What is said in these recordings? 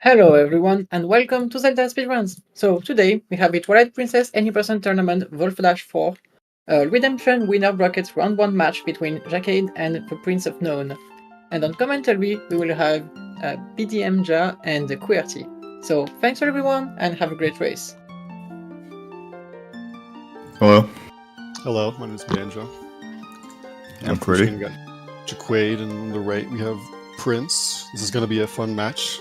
Hello everyone and welcome to ZeldaSpeedRuns. So today we have a Twilight Princess Any-Person Tournament Wolfdash 4, a Redemption Winner Brackets Round 1 match between Jacquaid and the Prince of None. And on commentary we will have PDM Ja and QWERTY. So thanks everyone and have a great race. Hello. Hello, my name is Banjo. I'm Pretty. We got Jacquaid, and on the right we have Prince. This is going to be a fun match.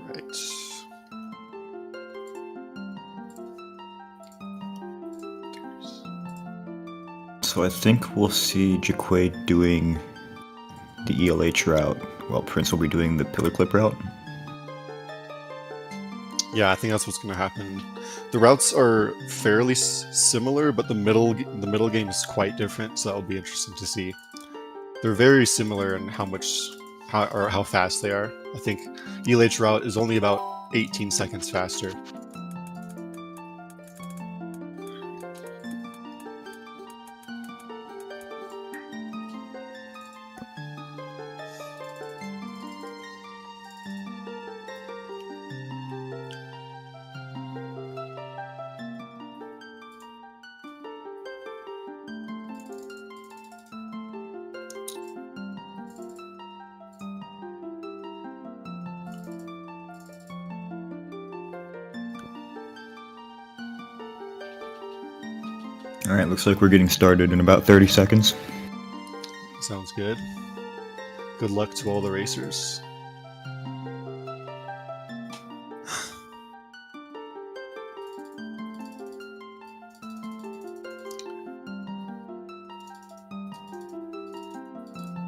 Alright. So I think we'll see Jacquaid doing the ELH route, while Prince will be doing the pillar clip route. Yeah, I think that's what's going to happen. The routes are fairly similar, but the middle game is quite different, so that'll be interesting to see. They're very similar in how fast they are. I think ELH route is only about 18 seconds faster. Alright, looks like we're getting started in about 30 seconds. Sounds good. Good luck to all the racers.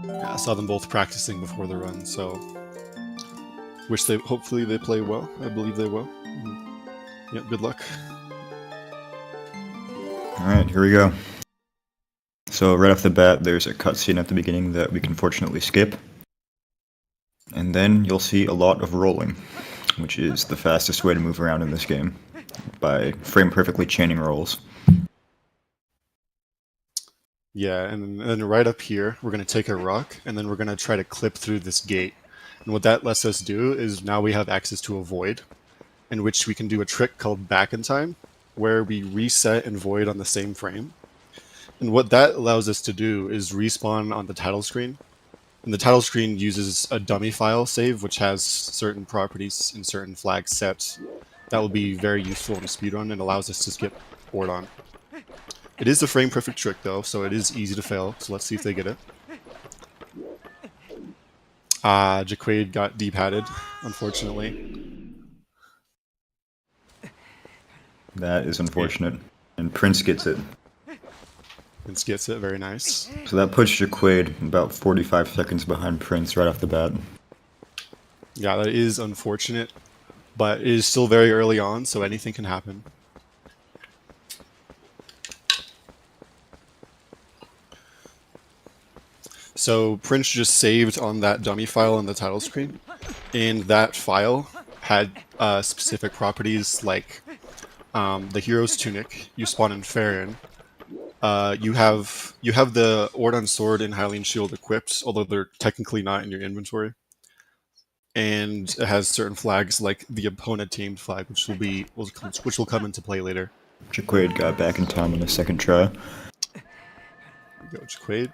Yeah, I saw them both practicing before the run, so hopefully they play well. I believe they will. Yeah, good luck. Alright, here we go. So right off the bat, there's a cutscene at the beginning that we can fortunately skip. And then you'll see a lot of rolling, which is the fastest way to move around in this game, by frame-perfectly chaining rolls. Yeah, and then right up here, we're going to take a rock, and then we're going to try to clip through this gate. And what that lets us do is now we have access to a void, in which we can do a trick called back in time, where we reset and void on the same frame. And what that allows us to do is respawn on the title screen. And the title screen uses a dummy file save, which has certain properties and certain flags set. That will be very useful in a speedrun and allows us to skip board on. It is a frame perfect trick though, so it is easy to fail, so let's see if they get it. Jacquaid got D-padded, unfortunately. That is unfortunate. And Prince gets it. Prince gets it, very nice. So that puts Jacquaid about 45 seconds behind Prince right off the bat. Yeah, that is unfortunate, but it is still very early on, so anything can happen. So Prince just saved on that dummy file on the title screen, and that file had specific properties like the hero's tunic. You spawn in Farron. You have the Ordon sword and Hylian shield equipped, although they're technically not in your inventory. And it has certain flags like the opponent tamed flag, which will come into play later. Jacquaid got back in time on the second try. Here we go, Jacquaid.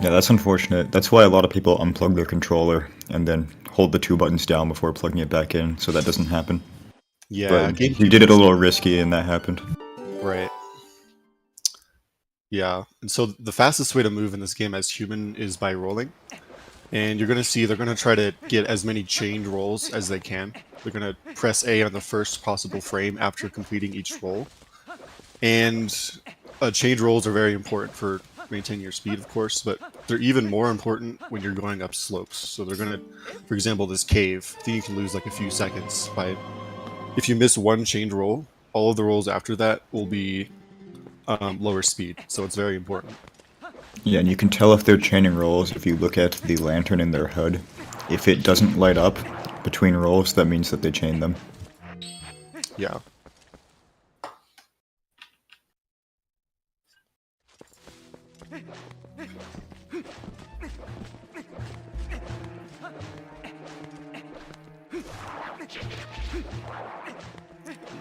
Yeah, that's unfortunate. That's why a lot of people unplug their controller and then hold the two buttons down before plugging it back in, so that doesn't happen. Yeah, but he did it a little risky and that happened. Right. Yeah, and so the fastest way to move in this game as human is by rolling. And you're going to see they're going to try to get as many chained rolls as they can. They're going to press A on the first possible frame after completing each roll. And chained rolls are very important for maintaining your speed, of course, but they're even more important when you're going up slopes. So they're going to, for example, this cave, I think you can lose like a few seconds by... If you miss one chained roll, all of the rolls after that will be lower speed, so it's very important. Yeah, and you can tell if they're chaining rolls if you look at the lantern in their HUD. If it doesn't light up between rolls, that means that they chain them. Yeah.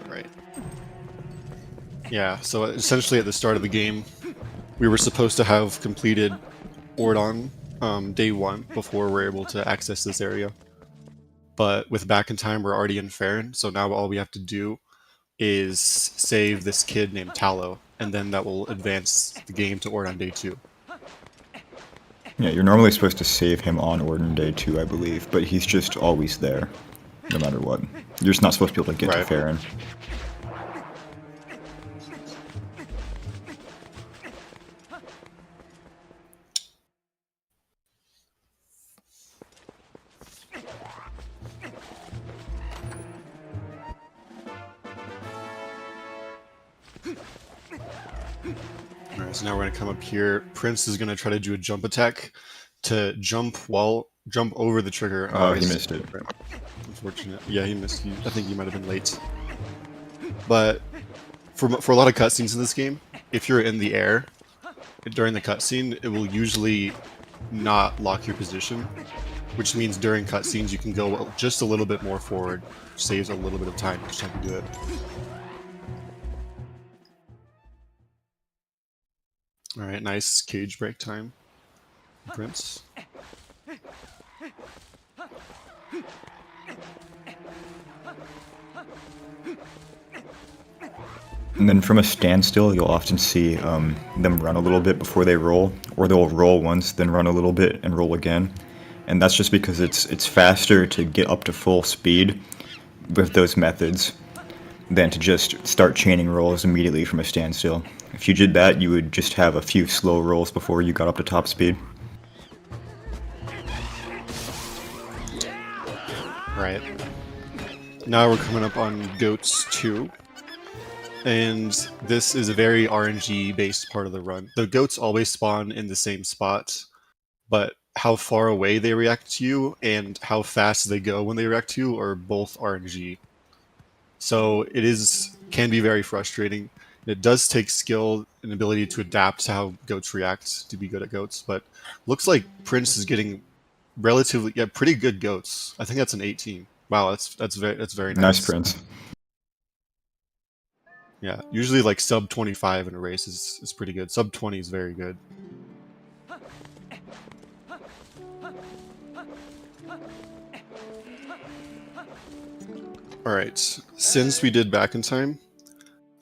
Right. Yeah, so essentially at the start of the game, we were supposed to have completed Ordon day 1 before we're able to access this area. But with Back in Time, we're already in Farron, so now all we have to do is save this kid named Tallow, and then that will advance the game to Ordon day 2. Yeah, you're normally supposed to save him on Ordon Day 2, I believe, but he's just always there, no matter what. You're just not supposed to be able to get to Farron. Alright, so now we're going to come up here. Prince is going to try to do a jump attack to jump over the trigger. Oh, he missed it. Unfortunate. Yeah, he missed. I think he might have been late. But for a lot of cutscenes in this game, if you're in the air during the cutscene, it will usually not lock your position, which means during cutscenes you can go just a little bit more forward, which saves a little bit of time each time you do it. Alright, nice cage break time, Prince. And then from a standstill, you'll often see them run a little bit before they roll, or they'll roll once, then run a little bit, and roll again. And that's just because it's faster to get up to full speed with those methods than to just start chaining rolls immediately from a standstill. If you did that, you would just have a few slow rolls before you got up to top speed. Right. Now we're coming up on Goats 2. And this is a very RNG-based part of the run. The goats always spawn in the same spot, but how far away they react to you and how fast they go when they react to you are both RNG. So it can be very frustrating. It does take skill and ability to adapt to how goats react to be good at goats, but looks like Prince is getting pretty good goats. I think that's an 18. Wow, that's very nice. Nice, Prince. Yeah, usually like sub 25 in a race is pretty good. Sub 20 is very good. Alright, since we did Back in Time,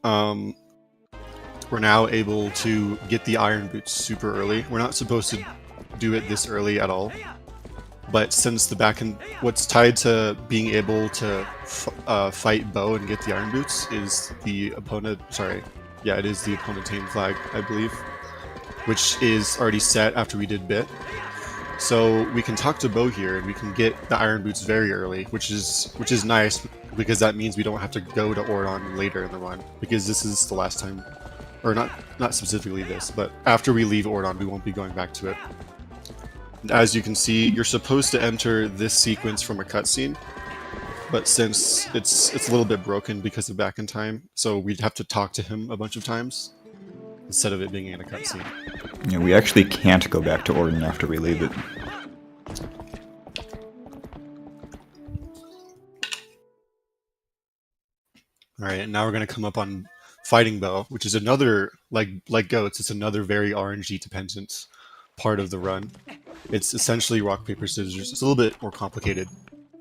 we're now able to get the Iron Boots super early. We're not supposed to do it this early at all. But since what's tied to being able to fight Bo and get the Iron Boots is the opponent, it is the opponent tame flag, I believe, which is already set after we did Bit. So we can talk to Bo here and we can get the Iron Boots very early, which is nice because that means we don't have to go to Ordon later in the run, because this is the last time, or not specifically this, but after we leave Ordon we won't be going back to it. As you can see, you're supposed to enter this sequence from a cutscene, but since it's a little bit broken because of Back in Time, so we'd have to talk to him a bunch of times instead of it being in a cutscene. Yeah, we actually can't go back to Ordon after we leave it. Alright, and now we're going to come up on Fighting Bow, which is another, like Goats, it's another very RNG dependent part of the run. It's essentially rock, paper, scissors. It's a little bit more complicated,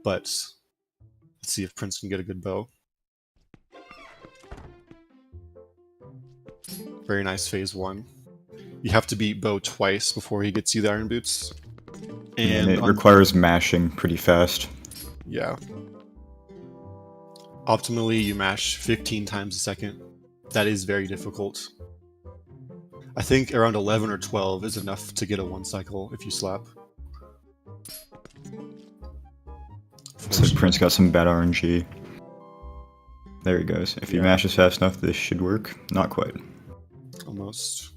but let's see if Prince can get a good bow. Very nice phase 1. You have to beat Bo twice before he gets you the Iron Boots. And it requires mashing pretty fast. Yeah. Optimally, you mash 15 times a second. That is very difficult. I think around 11 or 12 is enough to get a 1 cycle if you slap. So Prince got some bad RNG. There he goes. If he mashes fast enough, this should work. Not quite. Almost.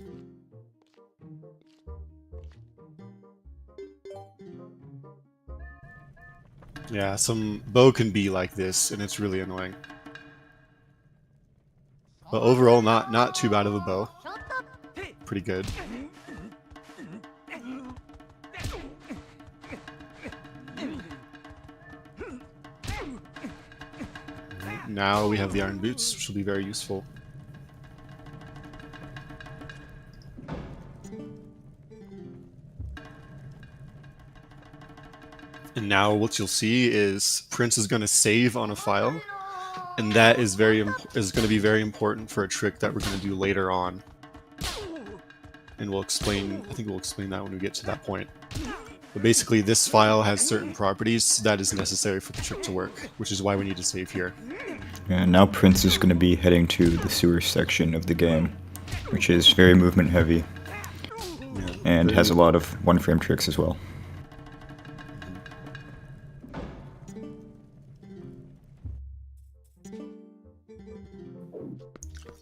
Yeah, some Bo can be like this, and it's really annoying. But overall, not too bad of a bow. Pretty good. now we have the iron boots, which will be very useful. And now what you'll see is Prince is going to save on a file, and that is going to be very important for a trick that we're going to do later on. And I think we'll explain that when we get to that point. But basically, this file has certain properties that is necessary for the trick to work, which is why we need to save here. And now Prince is going to be heading to the sewer section of the game, which is very movement heavy, and has a lot of one-frame tricks as well.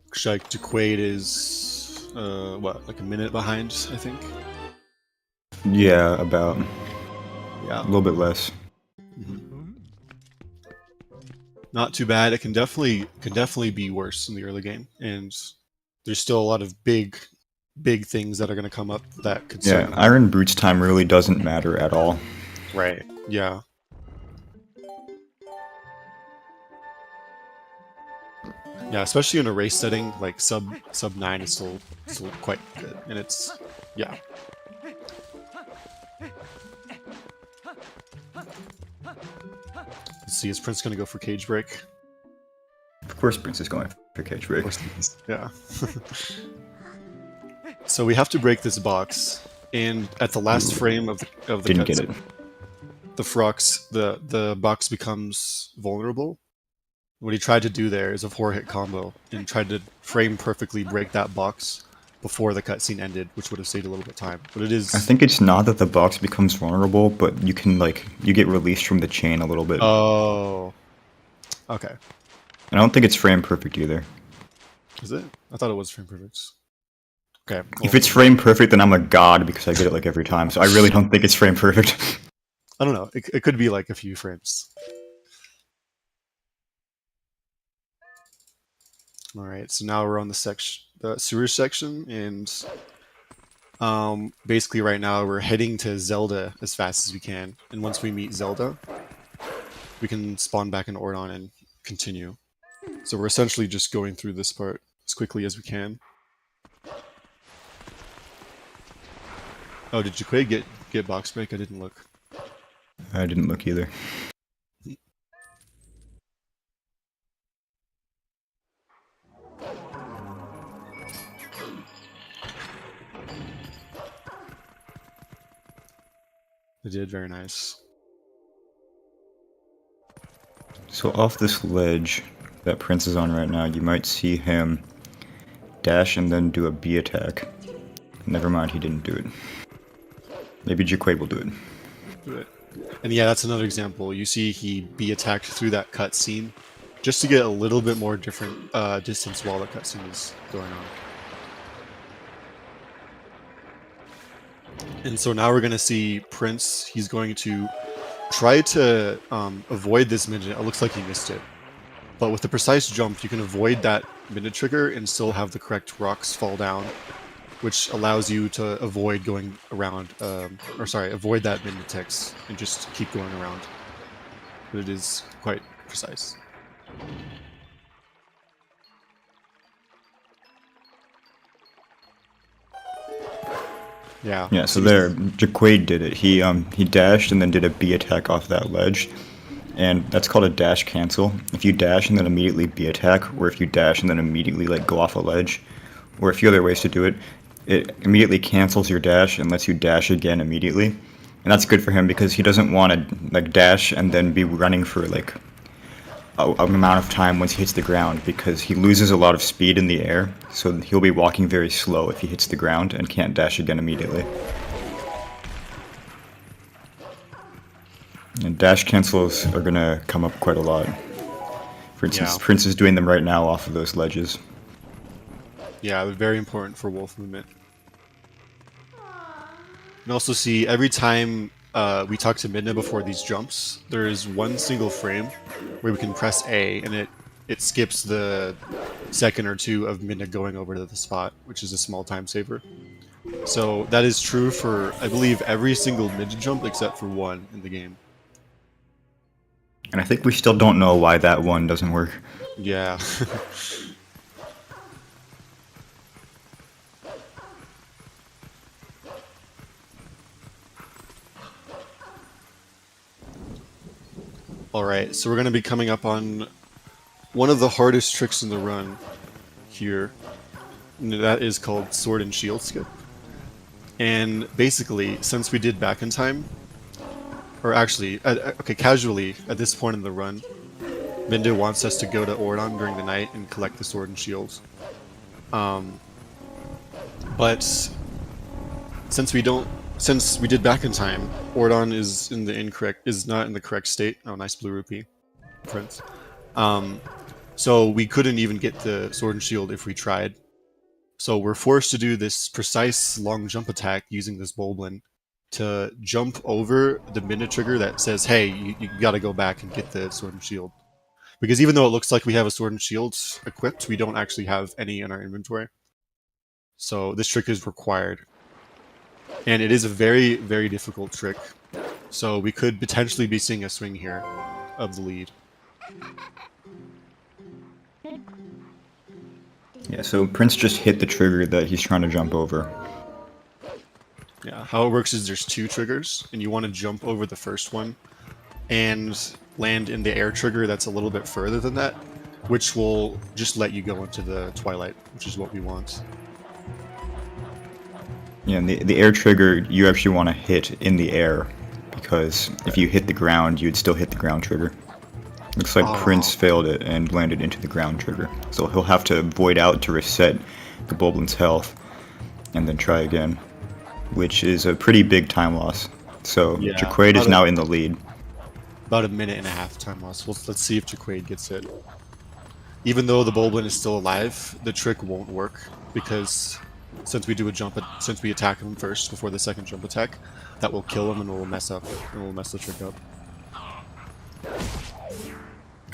Looks like Jacquaid is, like a minute behind, I think? Yeah, about. Yeah. A little bit less. Not too bad. It can definitely be worse in the early game, and there's still a lot of big things that are going to come up that could. Yeah, Iron Boots time really doesn't matter at all. Right. Yeah. Yeah, especially in a race setting, like sub 9 is still quite good, and it's yeah. Let's see, is Prince gonna go for cage break? Of course, Prince is going for cage break. Yeah. So we have to break this box, and at the last frame of the Didn't get it. The box becomes vulnerable. What he tried to do there is a 4-hit combo and tried to frame perfectly break that box before the cutscene ended, which would have saved a little bit of time. But it is. I think it's not that the box becomes vulnerable, but you can you get released from the chain a little bit. Oh. Okay. I don't think it's frame perfect either. Is it? I thought it was frame perfect. Okay. Well, if it's frame perfect, then I'm a god because I get it like every time. So I really don't think it's frame perfect. I don't know. It could be like a few frames. All right, so now we're on the sewer section, and basically right now we're heading to Zelda as fast as we can. And once we meet Zelda, we can spawn back in Ordon and continue. So we're essentially just going through this part as quickly as we can. Oh, did Jacquaid get box break? I didn't look. I didn't look either. They did, very nice. So off this ledge that Prince is on right now, you might see him dash and then do a B attack. Never mind, he didn't do it. Maybe Jacquaid will do it. Do it. And yeah, that's another example. You see he B attacked through that cutscene just to get a little bit more different distance while the cutscene is going on. And so now we're going to see Prince. He's going to try to avoid this midget. It looks like he missed it. But with the precise jump, you can avoid that midget trigger and still have the correct rocks fall down, which allows you to avoid going around, avoid that midget text and just keep going around. But it is quite precise. Yeah. Yeah, so there, Jacquaid did it. He dashed and then did a B attack off that ledge, and that's called a dash cancel. If you dash and then immediately B attack, or if you dash and then immediately go off a ledge, or a few other ways to do it, it immediately cancels your dash and lets you dash again immediately. And that's good for him because he doesn't want to dash and then be running for an amount of time once he hits the ground, because he loses a lot of speed in the air, so he'll be walking very slow if he hits the ground and can't dash again immediately. And dash cancels are going to come up quite a lot. For instance, Yeah. Prince is doing them right now off of those ledges. Yeah, they're very important for wolf movement. And also see, every time we talk to Midna before these jumps, there is one single frame where we can press A, and it skips the second or two of Midna going over to the spot, which is a small time saver. So that is true for, I believe, every single midget jump except for one in the game. And I think we still don't know why that one doesn't work. Yeah. Alright, so we're going to be coming up on one of the hardest tricks in the run here. And that is called Sword and Shield Skip. And basically, since we did Back in Time, or actually, okay, casually, at this point in the run, Vinda wants us to go to Ordon during the night and collect the sword and shields. But since we did Back in Time, Ordon is not in the correct state. Oh, nice blue rupee, Prince. So we couldn't even get the sword and shield if we tried. So we're forced to do this precise long jump attack using this Bulblin to jump over the minute trigger that says, hey, you gotta go back and get the sword and shield. Because even though it looks like we have a sword and shield equipped, we don't actually have any in our inventory. So this trick is required. And it is a very, very difficult trick. So we could potentially be seeing a swing here of the lead. Yeah, so Prince just hit the trigger that he's trying to jump over. Yeah, how it works is there's two triggers, and you want to jump over the first one and land in the air trigger that's a little bit further than that, which will just let you go into the Twilight, which is what we want. Yeah, and the air trigger you actually want to hit in the air, because if you hit the ground, you'd still hit the ground trigger. Looks like Prince failed it and landed into the ground trigger. So he'll have to void out to reset the Bulblin's health, and then try again, which is a pretty big time loss. So Yeah, Jacquaid is now in the lead. About a minute and a half time loss. Well, let's see if Jacquaid gets it. Even though the Bulblin is still alive, the trick won't work, because since we attack him first before the second jump attack, that will kill him and will mess the trick up.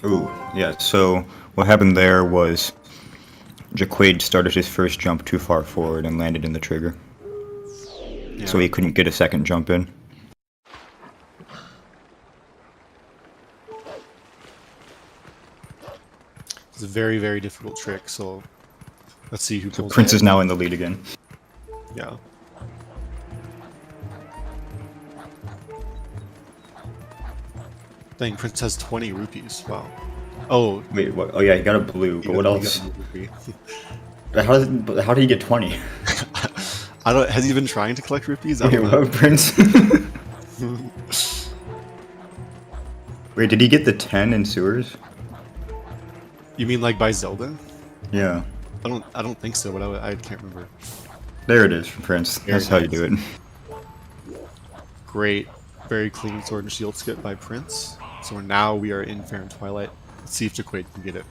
Ooh, yeah, so what happened there was Jacquaid started his first jump too far forward and landed in the trigger. Yeah. So he couldn't get a second jump in. It's a very, very difficult trick, so let's see who pulls Prince it. is now in the lead again. Yeah. Dang, Prince has 20 rupees. Wow. Oh, Wait, what? Oh yeah, he got a blue, but what else? How did he get 20? I don't. Has he been trying to collect rupees? I Wait, don't know. what, Prince? Wait, did he get the 10 in sewers? You mean like by Zelda? Yeah. I don't think so, but I can't remember. There it is, Prince. That's how you do it. Great, very clean sword and shield skip by Prince. So now we are in Fair and Twilight. Let's see if Jacquaid can get it.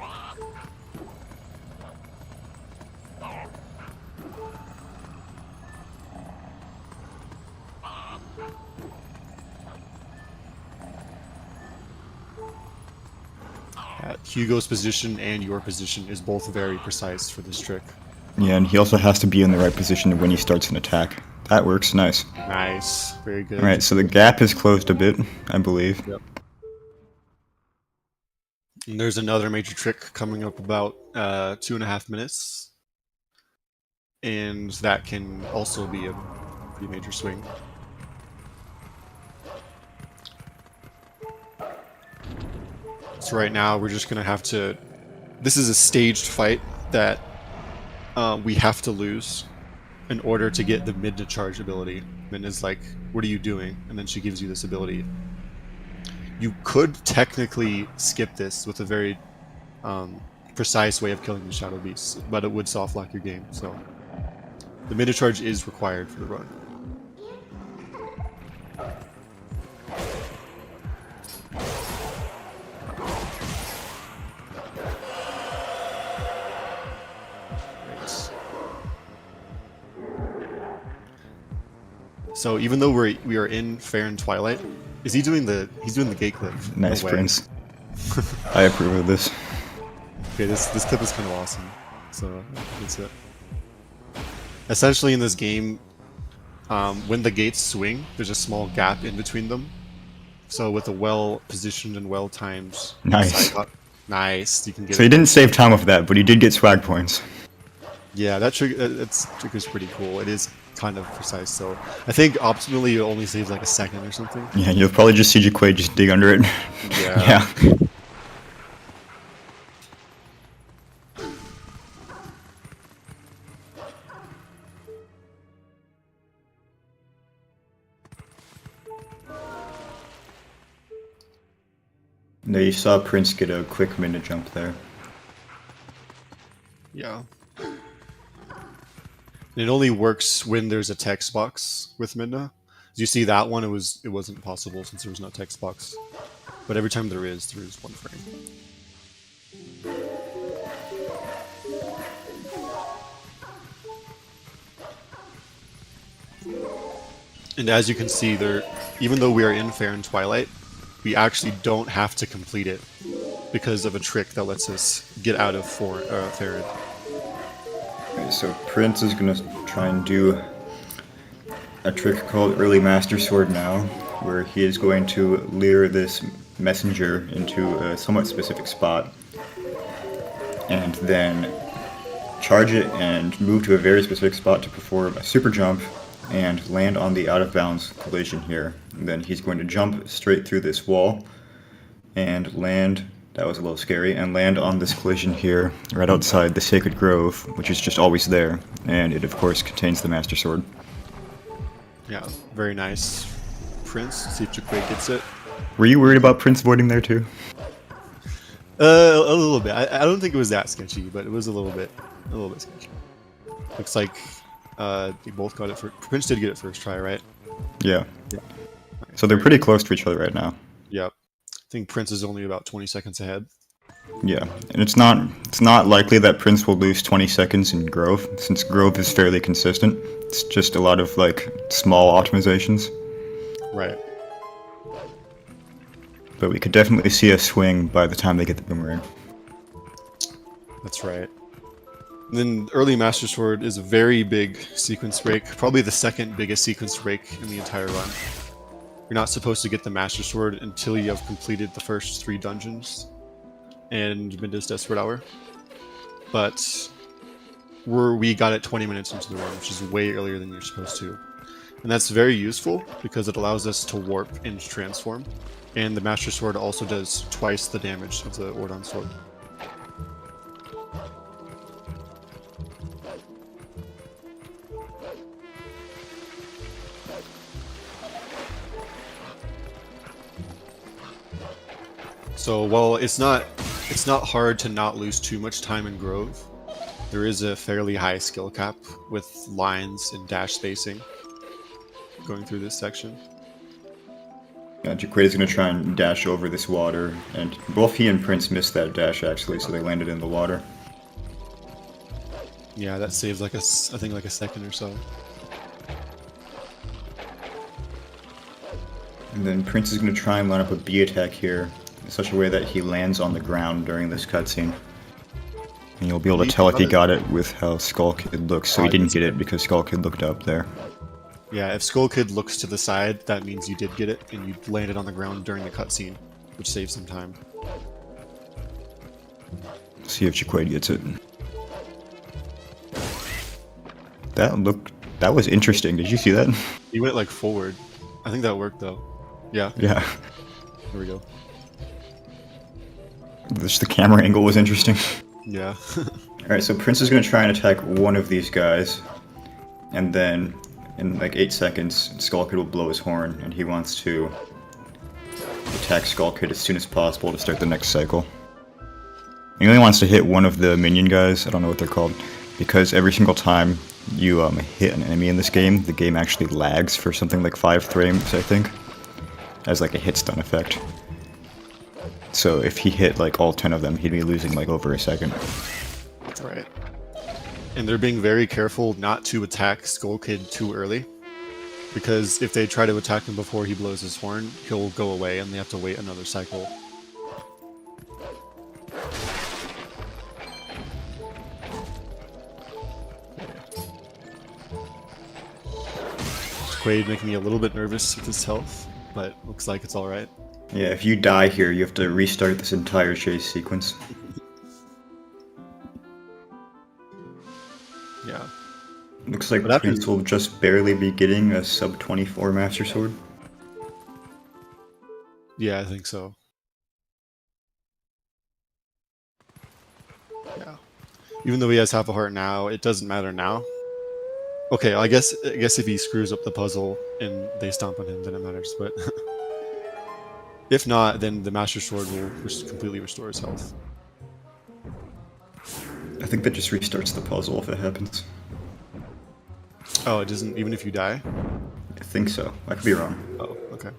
Hugo's position and your position is both very precise for this trick. Yeah, and he also has to be in the right position when he starts an attack. That works, nice. Nice, very good. Alright, so the gap is closed a bit, I believe. Yep. And there's another major trick coming up about 2.5 minutes. And that can also be a pretty major swing. So right now we're just going to have to... This is a staged fight that we have to lose in order to get the mid to charge ability. Min is like, what are you doing? And then she gives you this ability. You could technically skip this with a very precise way of killing the Shadow Beasts, but it would soft lock your game, so... The mid to charge is required for the run. So even though we are in Fair and Twilight, he's doing the gate clip? Nice, No way. Prince. I approve of this. Okay, this clip is kind of awesome. So that's it. Essentially, in this game, when the gates swing, there's a small gap in between them, So with a well-positioned and well-timed Nice. side hop, nice. You can get So he it. didn't save time with that, but he did get swag points. Yeah, that trick is pretty cool. It is kind of precise, so I think optimally it only saves like a second or something. Yeah, you'll probably just see Jacquaid just dig under it. Yeah. Yeah. No, you saw Prince get a quick minute jump there. Yeah. And it only works when there's a text box with Midna. As you see that one, it wasn't possible since there was no text box. But every time there is one frame. And as you can see, there, even though we are in Fair and Twilight, we actually don't have to complete it because of a trick that lets us get out of Fair. Okay, so Prince is gonna try and do a trick called Early Master Sword now, where he is going to lure this messenger into a somewhat specific spot, and then charge it and move to a very specific spot to perform a super jump and land on the out-of-bounds collision here. And then he's going to jump straight through this wall and land, that was a little scary, and land on this collision here, right outside the Sacred Grove, which is just always there, and it of course contains the Master Sword. Yeah, very nice. Prince, see if Jacquaid gets it. Were you worried about Prince voiding there too? A little bit. I don't think it was that sketchy, but it was a little bit sketchy. Looks like they both got it for. Prince did get it first try, right? Yeah. Yeah. So they're pretty close to each other right now. Yep. I think Prince is only about 20 seconds ahead. Yeah, and it's not likely that Prince will lose 20 seconds in Grove, since Grove is fairly consistent. It's just a lot of like small optimizations. Right. But we could definitely see a swing by the time they get the boomerang. That's right. And then early Master Sword is a very big sequence break, probably the second biggest sequence break in the entire run. You're not supposed to get the Master Sword until you have completed the first 3 dungeons and Midna's Desperate Hour. But we got it 20 minutes into the run, which is way earlier than you're supposed to. And that's very useful because it allows us to warp and transform. And the Master Sword also does twice the damage of the Ordon Sword. So while it's not hard to not lose too much time in Grove, there is a fairly high skill cap with lines and dash spacing going through this section. Yeah, Jacquaid is going to try and dash over this water, and both he and Prince missed that dash actually, so they landed in the water. Yeah, that saves like I think like a second or so. And then Prince is going to try and line up a B attack here, in such a way that he lands on the ground during this cutscene. And you'll be able to tell if he got it with how Skull Kid looks, so he didn't get it because Skull Kid looked up there. Yeah, if Skull Kid looks to the side, that means you did get it, and you landed on the ground during the cutscene, which saves some time. See if Jacquaid gets it. That was interesting. Did you see that? He went like forward. I think that worked though. Yeah. Yeah. Here we go. Just the camera angle was interesting. Yeah. Alright, so Prince is going to try and attack one of these guys, and then in like 8 seconds, Skull Kid will blow his horn, and he wants to attack Skull Kid as soon as possible to start the next cycle. He only wants to hit one of the minion guys, I don't know what they're called, because every single time you hit an enemy in this game, the game actually lags for something like 5 frames, I think, as like a hit stun effect. So if he hit like all 10 of them, he'd be losing like over a second. Right. And they're being very careful not to attack Skull Kid too early, because if they try to attack him before he blows his horn, he'll go away and they have to wait another cycle. Jacquaid making me a little bit nervous with his health. but looks like it's alright. Yeah, if you die here, you have to restart this entire chase sequence. Yeah. Looks like But after- Prince will just barely be getting a sub 24 Master Sword. Yeah, I think so. Yeah. Even though he has half a heart now, it doesn't matter now. Okay, I guess if he screws up the puzzle and they stomp on him, then it matters. But if not, then the Master Sword will completely restore his health. I think that just restarts the puzzle if it happens. Oh, it doesn't, even if you die? I think so. I could be wrong. Oh, okay.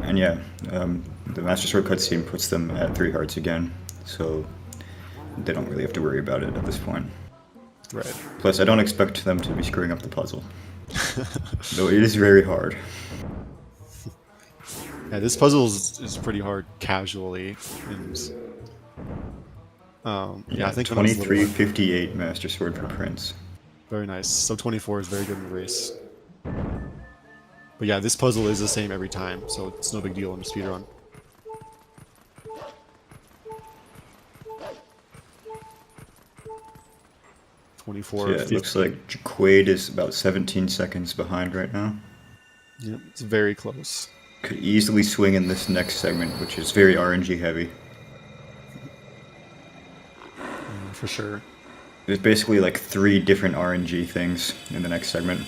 And yeah, the Master Sword cutscene puts them at 3 hearts again, so they don't really have to worry about it at this point. Right. Plus, I don't expect them to be screwing up the puzzle. Though it is very hard. Yeah, this puzzle is pretty hard casually, and yeah, I think when I was little, 2358 Master Sword for Prince. very nice. Sub 24 is very good in the race. But yeah, this puzzle is the same every time, so it's no big deal in the speedrun. So yeah, it looks like Jacquaid is about 17 seconds behind right now. Yep, it's very close. Could easily swing in this next segment, which is very RNG heavy. For sure. There's basically like 3 different RNG things in the next segment.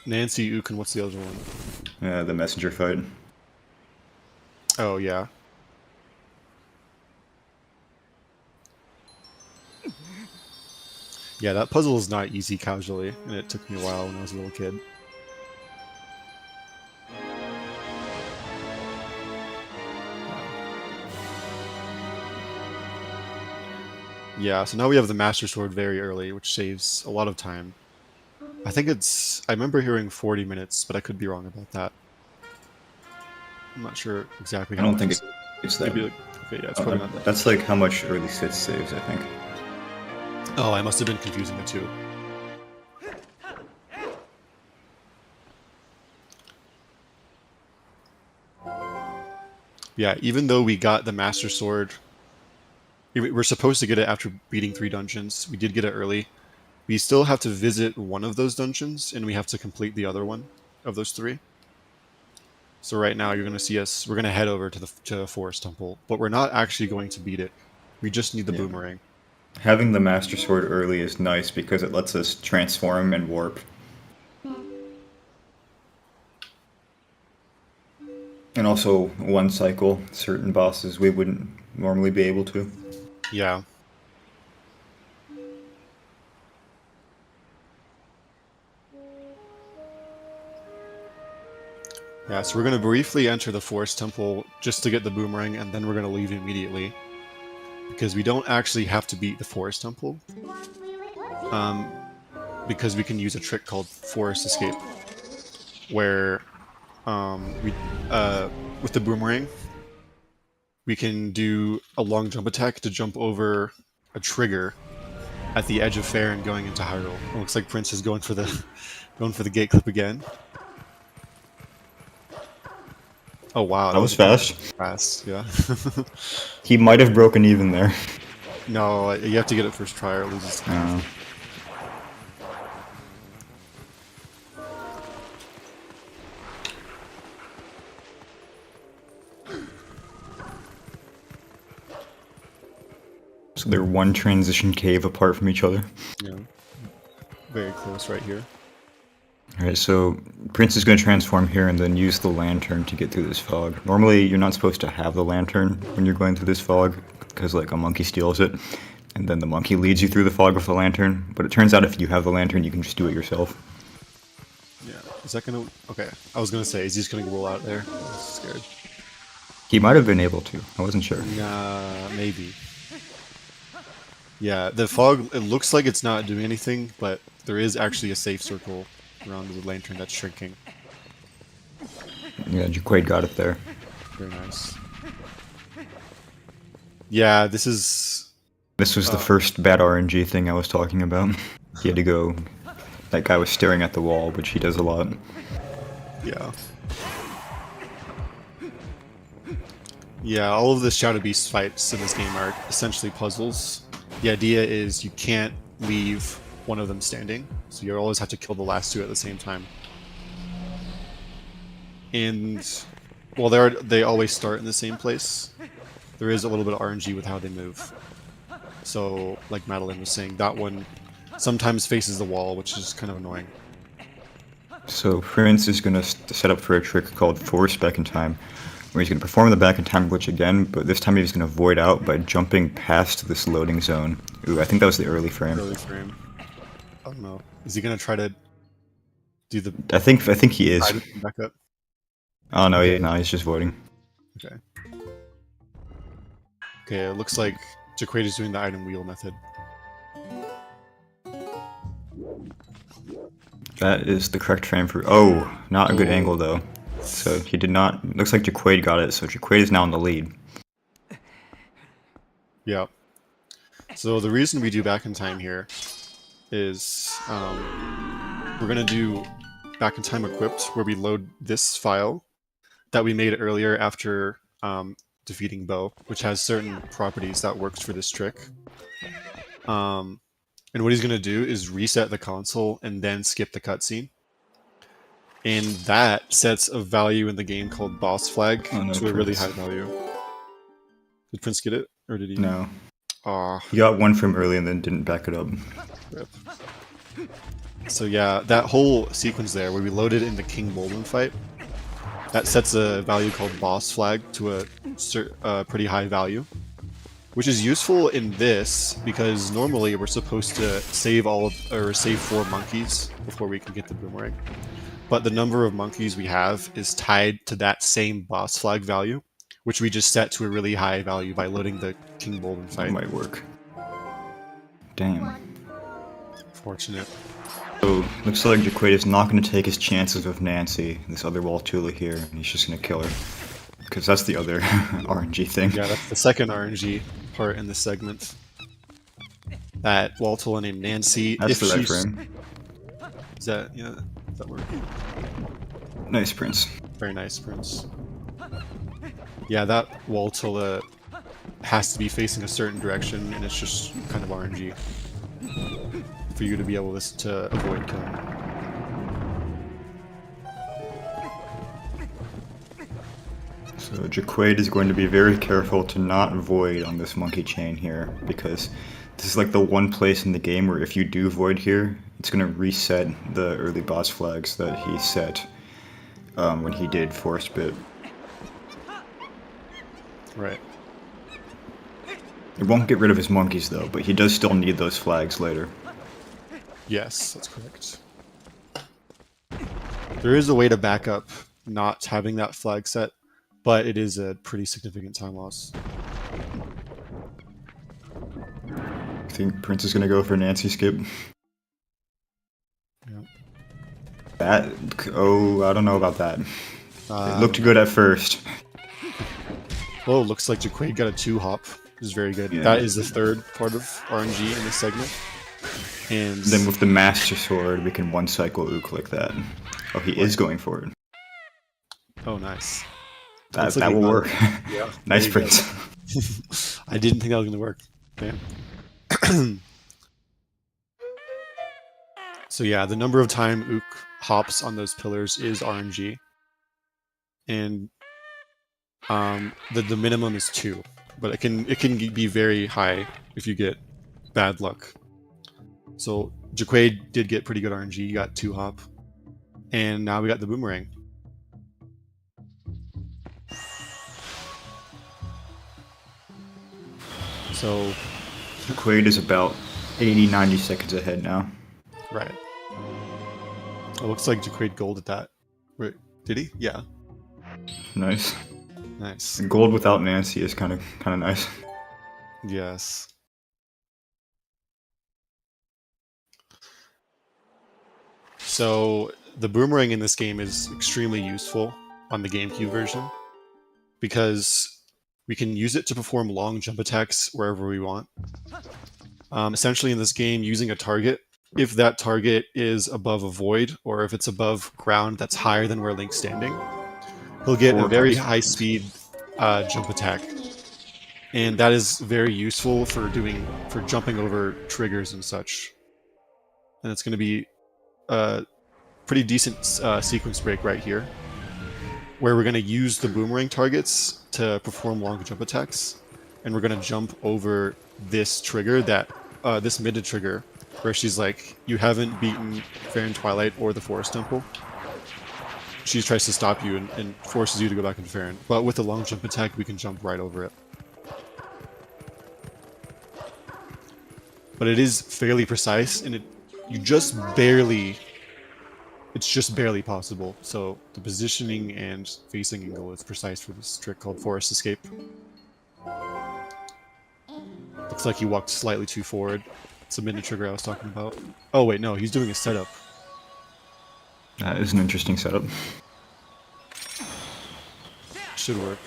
Nancy, Ook, and what's the other one? The messenger fight. Oh, yeah. Yeah, that puzzle is not easy casually, and it took me a while when I was a little kid. Yeah, so now we have the Master Sword very early, which saves a lot of time. I think it's... I remember hearing 40 minutes, but I could be wrong about that. I'm not sure exactly how I don't much think it's that. maybe like, okay, yeah, it's probably not that. That's like how much early Sith saves, I think. Oh, I must have been confusing the two. Yeah, even though we got the Master Sword, we're supposed to get it after beating 3 dungeons. We did get it early. We still have to visit one of those dungeons, and we have to complete the other one of those 3. So right now, you're going to see us. We're going to head over to the Forest Temple, but we're not actually going to beat it. We just need the boomerang. Having the Master Sword early is nice because it lets us transform and warp. And also one cycle certain bosses we wouldn't normally be able to. Yeah. Yeah, so we're going to briefly enter the Forest Temple just to get the boomerang, and then we're going to leave immediately. Because we don't actually have to beat the Forest Temple. Because we can use a trick called Forest Escape. Where with the boomerang, we can do a long jump attack to jump over a trigger at the edge of Faerun going into Hyrule. It looks like Prince is going for the gate clip again. Oh wow, That was fast. Fast, yeah. He might have broken even there. No, you have to get it first try or it loses. So they're one transition cave apart from each other. Yeah. Very close right here. Alright, so Prince is going to transform here and then use the lantern to get through this fog. Normally, you're not supposed to have the lantern when you're going through this fog, because like a monkey steals it, and then the monkey leads you through the fog with the lantern. But it turns out if you have the lantern, you can just do it yourself. Yeah, is that gonna... Okay, I was gonna say, is he just gonna roll out there? I was scared. He might have been able to, I wasn't sure. Nah, maybe. Yeah, the fog, it looks like it's not doing anything, but there is actually a safe circle around the lantern that's shrinking. Yeah, Jacquaid got it there. Very nice. Yeah, this is... This was the first bad RNG thing I was talking about. He had to go... That guy was staring at the wall, which he does a lot. Yeah. Yeah, all of the Shadow Beast fights in this game are essentially puzzles. The idea is you can't leave one of them standing, so you always have to kill the last two at the same time. And while they always start in the same place, there is a little bit of RNG with how they move. So, like Madeline was saying, that one sometimes faces the wall, which is kind of annoying. So Prince is going to set up for a trick called Force Back in Time, where he's going to perform the back in time glitch again, but this time he's going to void out by jumping past this loading zone. Ooh, I think that was the early frame. Early frame. I don't know. Is he going to try to do the... I think he is. Back up? Oh no, he's just voiding. Okay. Okay, it looks like Jacquaid is doing the item wheel method. That is the correct frame for... Oh, not a good angle though. So he did not... Looks like Jacquaid got it, so Jacquaid is now in the lead. Yeah. So the reason we do back in time here is we're going to do back in time equipped, where we load this file that we made earlier after defeating Bo, which has certain properties that works for this trick. And what he's going to do is reset the console and then skip the cutscene. And that sets a value in the game called boss flag to a really high value. Did Prince get it? Or did he? No. Aw. He got one from early and then didn't back it up. Rip. So yeah, that whole sequence there where we loaded in the King Bolden fight, that sets a value called boss flag to a pretty high value, which is useful in this because normally we're supposed to save save 4 monkeys before we can get the boomerang. But the number of monkeys we have is tied to that same boss flag value, which we just set to a really high value by loading the King Bolden fight. That might work. Damn. Fortunate. So, looks like Jacquaid is not going to take his chances with Nancy, this other Waltula here, and he's just going to kill her. Because that's the other RNG thing. Yeah, that's the second RNG part in this segment. That Waltula named Nancy. That's the right frame. Is that, yeah, does that work? Nice, Prince. Very nice, Prince. Yeah, that Waltula has to be facing a certain direction, and it's just kind of RNG for you to be able to avoid killing. So Jacquaid is going to be very careful to not void on this monkey chain here, because this is like the one place in the game where if you do void here, it's going to reset the early boss flags that he set when he did Force Bit. Right. It won't get rid of his monkeys though, but he does still need those flags later. Yes, that's correct. There is a way to back up not having that flag set, but it is a pretty significant time loss. I think Prince is going to go for Nancy skip. Yeah. That... Oh, I don't know about that. It looked good at first. Well, it looks like Jacquaid got a 2-hop. Is very good. Yeah. That is the third part of RNG in this segment. And then with the Master Sword, we can one-cycle Ook like that. Oh, he is going for it. Oh, nice. That will work. Yeah. Nice, Prince. I didn't think that was going to work. Damn. So yeah, the number of time Ook hops on those pillars is RNG. And the minimum is 2. But it can be very high if you get bad luck. So Jacquaid did get pretty good RNG. He got 2-hop, and now we got the boomerang. So Jacquaid is about 80-90 seconds ahead now. right. It looks like Jacquaid golded that. Wait, did he? Yeah. Nice. Nice. Gold without Nancy is kind of nice. Yes. So the boomerang in this game is extremely useful on the GameCube version because we can use it to perform long jump attacks wherever we want. Essentially in this game, using a target, if that target is above a void or if it's above ground that's higher than where Link's standing, he'll get a very high speed jump attack, and that is very useful for jumping over triggers and such. And it's going to be a pretty decent sequence break right here, where we're going to use the boomerang targets to perform long jump attacks, and we're going to jump over this trigger, this mid trigger, where she's like, you haven't beaten Fair and Twilight or the Forest Temple. She tries to stop you and forces you to go back into Farron. But with the long jump attack, we can jump right over it. But it is fairly precise, and it's just barely possible. So the positioning and facing angle is precise for this trick called Forest Escape. Looks like he walked slightly too forward. It's the mid trigger I was talking about. Oh wait, no, he's doing a setup. That is an interesting setup. Should work.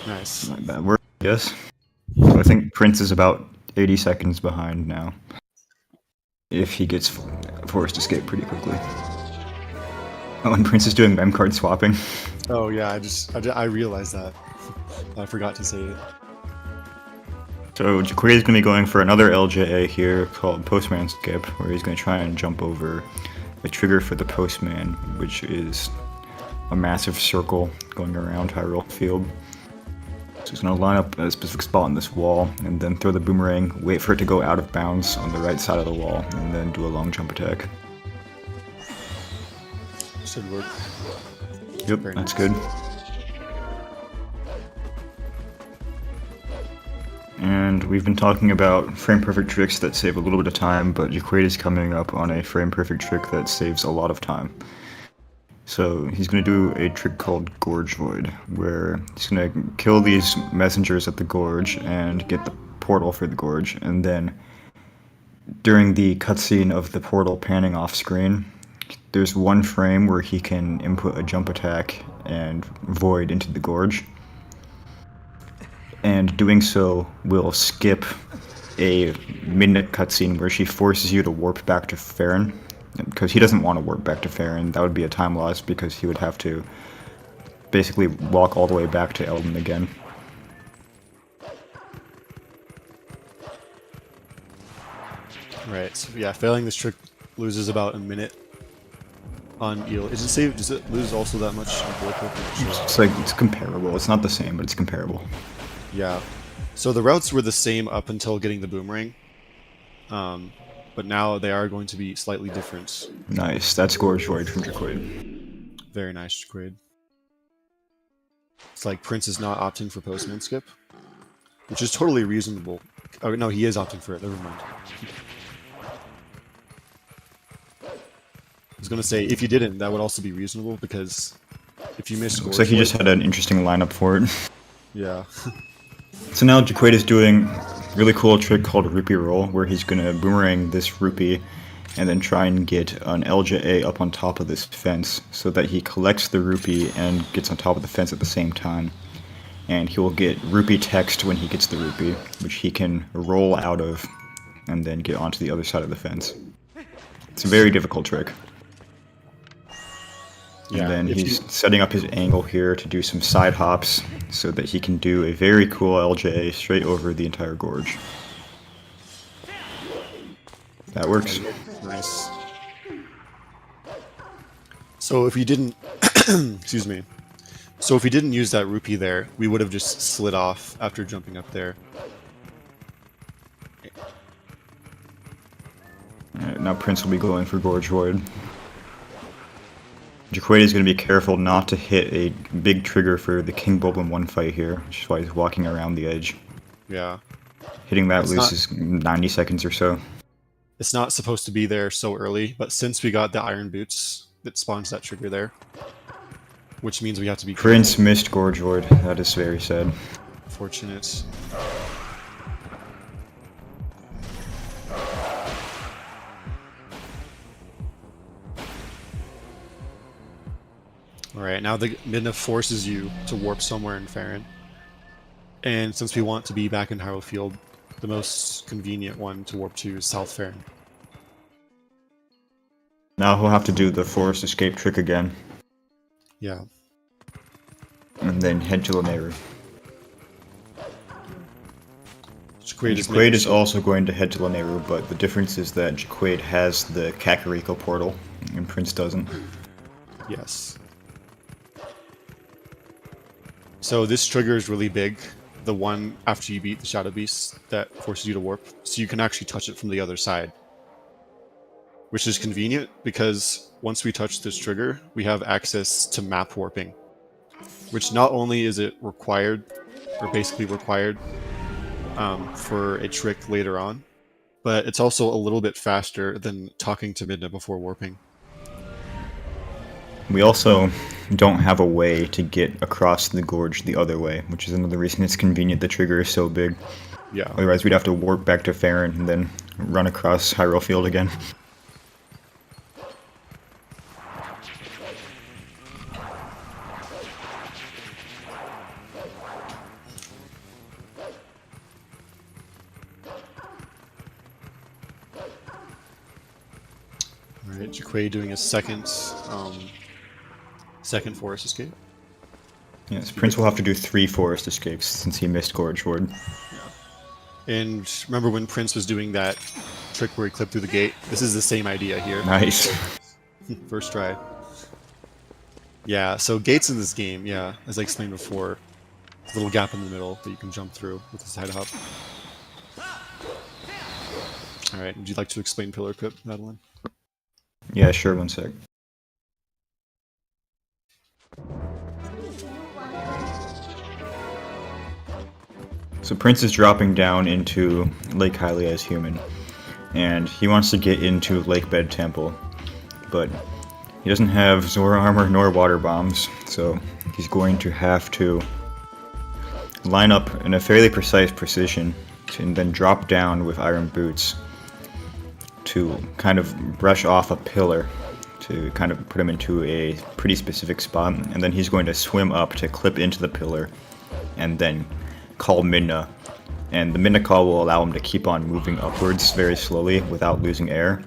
Nice. Not bad work, I guess. So I think Prince is about 80 seconds behind now. If he gets Forest Escape pretty quickly. Oh, and Prince is doing mem card swapping. Oh yeah, I realized that. I forgot to say it. So Jacquaid is going to be going for another LJA here called Postman Skip, where he's going to try and jump over the trigger for the Postman, which is a massive circle going around Hyrule Field. So he's going to line up at a specific spot on this wall, and then throw the boomerang, wait for it to go out of bounds on the right side of the wall, and then do a long jump attack. Should work. Yep, that's good. And we've been talking about frame-perfect tricks that save a little bit of time, but Jacquaid is coming up on a frame-perfect trick that saves a lot of time. So he's going to do a trick called Gorge Void, where he's going to kill these messengers at the gorge and get the portal for the gorge, and then during the cutscene of the portal panning off screen, there's one frame where he can input a jump attack and void into the gorge. And doing so will skip a minute cutscene where she forces you to warp back to Farron, because he doesn't want to warp back to Farron. That would be a time loss because he would have to basically walk all the way back to Eldon again. Right, so yeah, failing this trick loses about a minute on Eel. Does it lose also that much on Blowpoke? It's like, it's comparable. It's not the same, but it's comparable. Yeah. So the routes were the same up until getting the boomerang. But now they are going to be slightly different. Nice. That's Gorge Void from Jacquaid. Very nice, Jacquaid. It's like Prince is not opting for Postman Skip, which is totally reasonable. Oh, no, he is opting for it. Never mind. I was going to say, if you didn't, that would also be reasonable, because if you missed Gorge Looks like he just had an interesting lineup for it. Yeah. So now Jacquaid is doing a really cool trick called Rupee Roll, where he's going to boomerang this rupee and then try and get an LJA up on top of this fence so that he collects the rupee and gets on top of the fence at the same time. And he will get rupee text when he gets the rupee, which he can roll out of and then get onto the other side of the fence. It's a very difficult trick. Yeah, and then he's setting up his angle here to do some side hops so that he can do a very cool LJ straight over the entire gorge. That works. Nice. So if you didn't, excuse me. So if we didn't use that rupee there, we would have just slid off after jumping up there. Alright, now Prince will be going for Gorge Void. Jacquaid is going to be careful not to hit a big trigger for the King Bulb in one fight here, which is why he's walking around the edge. Yeah. Hitting that loose is 90 seconds or so. It's not supposed to be there so early, but since we got the iron boots, it spawns that trigger there. Which means we have to be careful. Prince missed Gorge Void. That is very sad. Fortunate. Alright, now the Midna forces you to warp somewhere in Farron. And since we want to be back in Hyrule Field, the most convenient one to warp to is South Farron. Now he'll have to do the Forest Escape trick again, Yeah. and then head to Lameru. Jacquaid is also going to head to Laneru, but the difference is that Jacquaid has the Kakariko portal, and Prince doesn't. Yes. So this trigger is really big, the one after you beat the Shadow Beast that forces you to warp, so you can actually touch it from the other side. Which is convenient, because once we touch this trigger, we have access to map warping. Which not only is it required, or basically required, for a trick later on, but it's also a little bit faster than talking to Midna before warping. We also don't have a way to get across the gorge the other way, which is another reason it's convenient the trigger is so big. Yeah. Otherwise we'd have to warp back to Farron and then run across Hyrule Field again. Alright, Jacquaid doing a second forest escape. Yes, Prince will have to do 3 forest escapes since he missed Gorge Ward. And remember when Prince was doing that trick where he clipped through the gate? This is the same idea here. Nice. First try. Yeah, so gates in this game, yeah, as I explained before, there's a little gap in the middle that you can jump through with the side hop. Alright, would you like to explain Pillar Clip, Madeline? Yeah, sure, one sec. So Prince is dropping down into Lake Hylia as human, and he wants to get into Lake Bed Temple, but he doesn't have Zora armor nor water bombs, so he's going to have to line up in a fairly precise precision and then drop down with iron boots to kind of brush off a pillar to kind of put him into a pretty specific spot, and then he's going to swim up to clip into the pillar and then call Midna, and the Midna call will allow him to keep on moving upwards very slowly without losing air,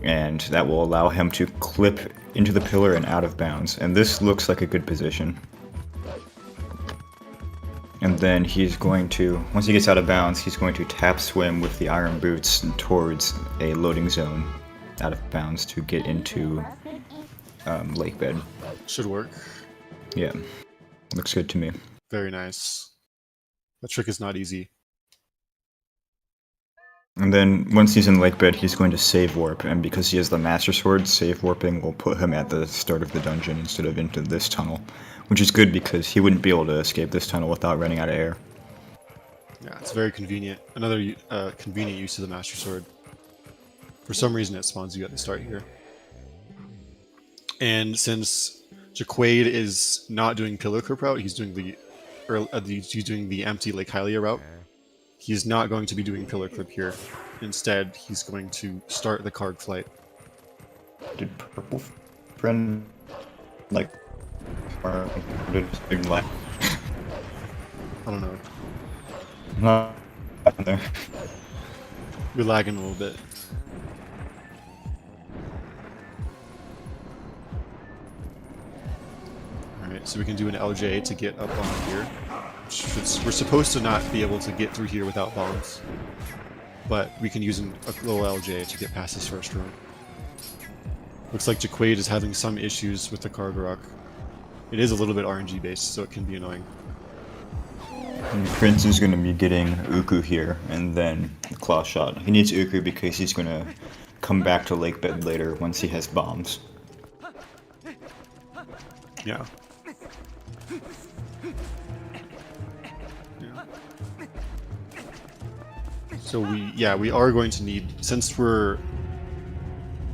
and that will allow him to clip into the pillar and out of bounds, and this looks like a good position. And then he's going to, once he gets out of bounds, he's going to tap swim with the iron boots towards a loading zone out of bounds to get into Lake Bed. Should work. Yeah, looks good to me. Very nice. That trick is not easy. And then once he's in Lake Bed, he's going to save warp, and because he has the Master Sword, save warping will put him at the start of the dungeon instead of into this tunnel, which is good because he wouldn't be able to escape this tunnel without running out of air. Yeah, it's very convenient. Another convenient use of the Master Sword. For some reason it spawns you at the start here. And since Jacquaid is not doing Pillar Clip route, he's doing the empty Lake Hylia route. He's not going to be doing Pillar Clip here. Instead, he's going to start the card flight. Did Purple Friend like big light? I don't know. Not there. You're lagging a little bit. Alright, so we can do an LJ to get up on here. We're supposed to not be able to get through here without bombs, but we can use a little LJ to get past this first room. Looks like Jacquaid is having some issues with the card rock. It is a little bit RNG based, so it can be annoying. And Prince is going to be getting Uku here, and then Claw Shot. He needs Uku because he's going to come back to Lake Bed later once he has bombs. Yeah. So we are going to need, since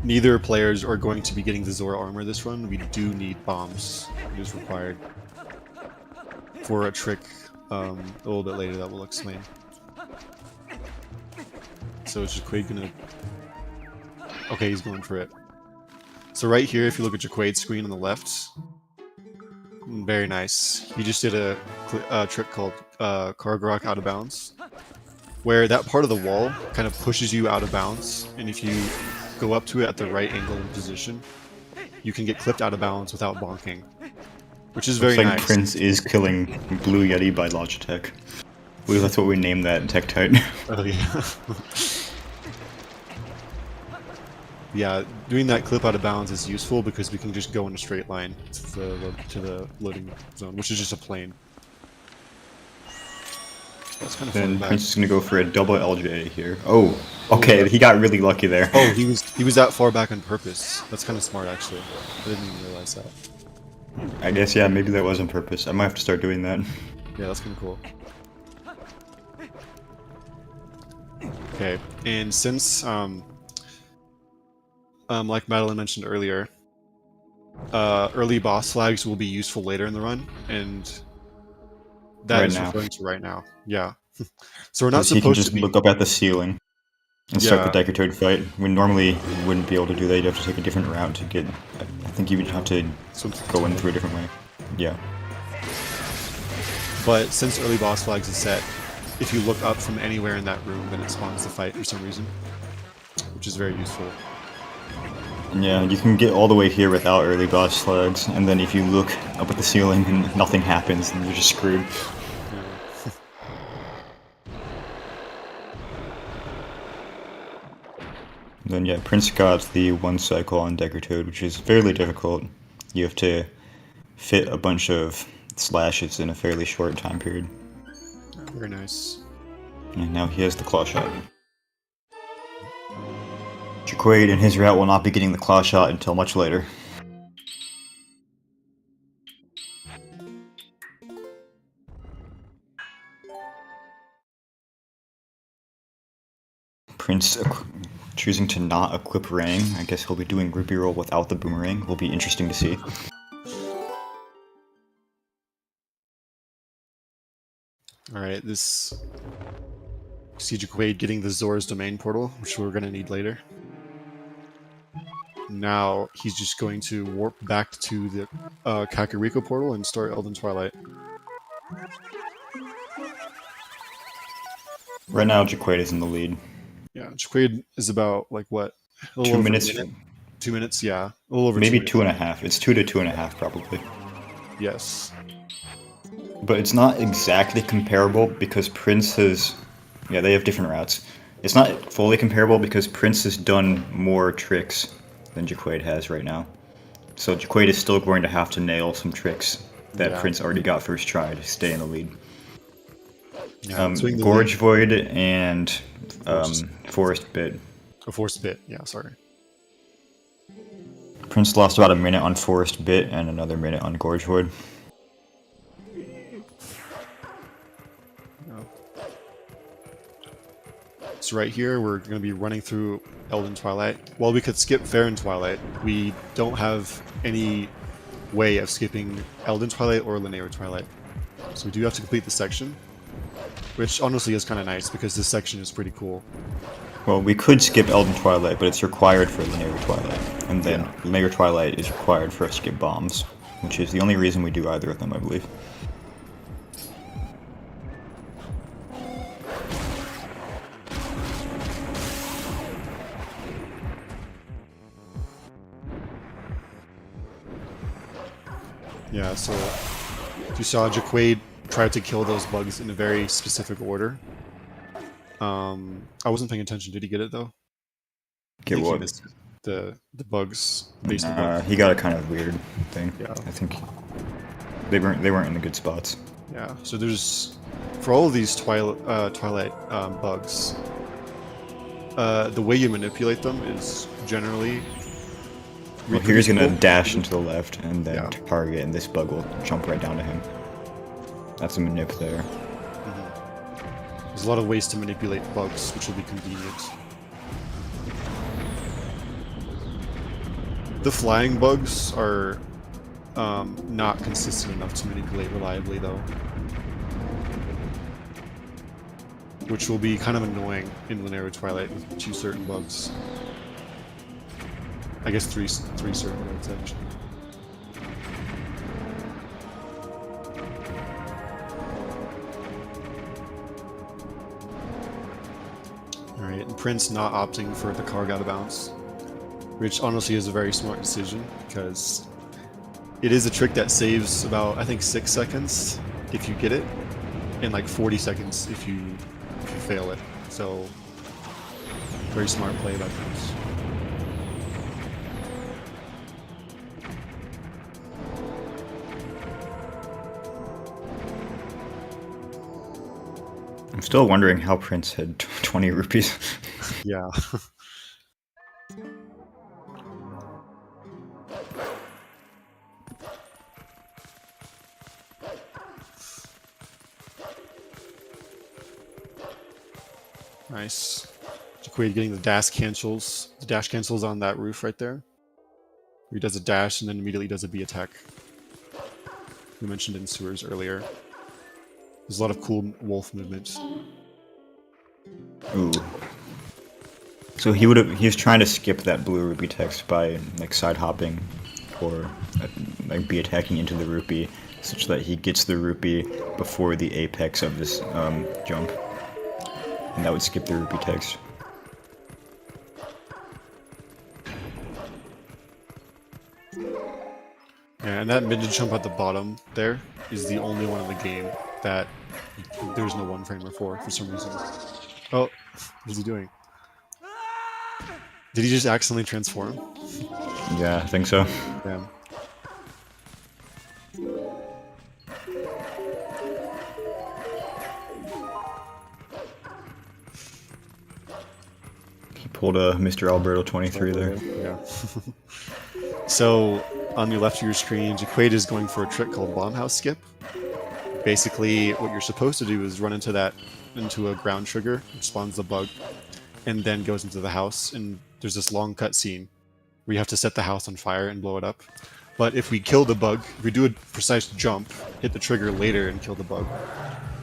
neither players are going to be getting the Zora armor this run, we do need bombs. It is required for a trick a little bit later that we'll explain. So is Jacquaid gonna... Okay, he's going for it. So right here, if you look at Jacquaid's screen on the left, very nice. He just did a trick called Card Rock Out of Bounds, where that part of the wall kind of pushes you out of bounds, and if you go up to it at the right angle and position, you can get clipped out of bounds without bonking, which is very Looks like nice. Prince is killing Blue Yeti by Logitech. believe that's what we named that tech type. Oh yeah. Yeah, doing that clip out of bounds is useful because we can just go in a straight line to the loading zone, which is just a plane. That's kind of fun. Then Back. Prince is gonna go for a double LJ here. Oh, okay, he got really lucky there. Oh, he was that far back on purpose. That's kind of smart, actually. I didn't even realize that. I guess, yeah, maybe that was on purpose. I might have to start doing that. Yeah, that's kind of cool. Okay, and since like Madeline mentioned earlier, early boss flags will be useful later in the run, and that is referring to right now. Yeah. So we're not supposed to be... He can just look up at the ceiling and start the Jacquaid fight. We normally wouldn't be able to do that. You'd have to take a different route to get... I think you would have to go in through a different way. Yeah. But since early boss flags is set, if you look up from anywhere in that room, then it spawns the fight for some reason, which is very useful. Yeah, you can get all the way here without early boss flags, and then if you look up at the ceiling and nothing happens, then you're just screwed. Then yeah, Prince got the one cycle on Jacquaid, which is fairly difficult. You have to fit a bunch of slashes in a fairly short time period. Very nice. And now he has the claw shot. Jacquaid in his route will not be getting the claw shot until much later. Prince choosing to not equip Rang. I guess he'll be doing Rupee Roll without the boomerang. Will be interesting to see. Alright, this... See Jacquaid getting the Zora's Domain portal, which we're going to need later. Now he's just going to warp back to the Kakariko portal and start Elden Twilight. Right now, Jacquaid is in the lead. Yeah, Jacquaid is about, like, what? 2 minutes? 2 minutes, yeah. A little over maybe 2 minutes. 2.5. It's 2 to 2.5, probably. Yes. But it's not exactly comparable because Prince has... Yeah, they have different routes. It's not fully comparable because Prince has done more tricks than Jacquaid has right now. So Jacquaid is still going to have to nail some tricks that Prince already got first try to stay in the lead. Yeah, Gorge Void and Forest Bit. Oh, Forest Bit, yeah, sorry. Prince lost about a minute on Forest Bit and another minute on Gorge Void. So right here, we're going to be running through Elden Twilight. While we could skip Fair and Twilight, we don't have any way of skipping Elden Twilight or Linear Twilight. So we do have to complete the section, which honestly is kind of nice because this section is pretty cool. Well, we could skip Elden Twilight, but it's required for Linear Twilight. And then Linear Twilight is required for us to get bombs, which is the only reason we do either of them, I believe. Yeah, so you saw Jacquaid try to kill those bugs in a very specific order. I wasn't paying attention. Did he get it though? Get what? The bugs. Based on bugs. He got a kind of weird thing. Yeah. I think they weren't in the good spots. Yeah. So there's for all of these Twilight bugs. The way you manipulate them is generally. Well, here he's gonna dash into the left and then target, and this bug will jump right down to him. That's a manip there. There's a lot of ways to manipulate bugs, which will be convenient. The flying bugs are not consistent enough to manipulate reliably, though. Which will be kind of annoying in Linear Twilight with 2 certain bugs. I guess three certain bugs, actually. Alright, and Prince not opting for the carg out of bounds, which honestly is a very smart decision, because it is a trick that saves about, I think, 6 seconds if you get it. in like 40 seconds if you fail it. So very smart play by Prince. I'm still wondering how Prince had 20 rupees. Yeah. Nice. Jacquaid getting the dash cancels. The dash cancels on that roof right there. He does a dash and then immediately does a B attack. We mentioned in sewers earlier. There's a lot of cool wolf movements. Ooh. So he was trying to skip that blue rupee text by like side hopping or like be attacking into the rupee such that he gets the rupee before the apex of this jump. And that would skip the rupee text. Yeah, and that mid jump at the bottom there is the only one in the game that there's no one framer for some reason. Oh, what is he doing? Did he just accidentally transform? Yeah, I think so. Damn. He pulled a Mr. Alberto 23 there. Yeah. So, on your left of your screen, Jacquaid is going for a trick called Bomb House Skip. Basically, what you're supposed to do is run into a ground trigger, which spawns the bug, and then goes into the house, and there's this long cutscene where you have to set the house on fire and blow it up. But if we kill the bug, if we do a precise jump, hit the trigger later and kill the bug,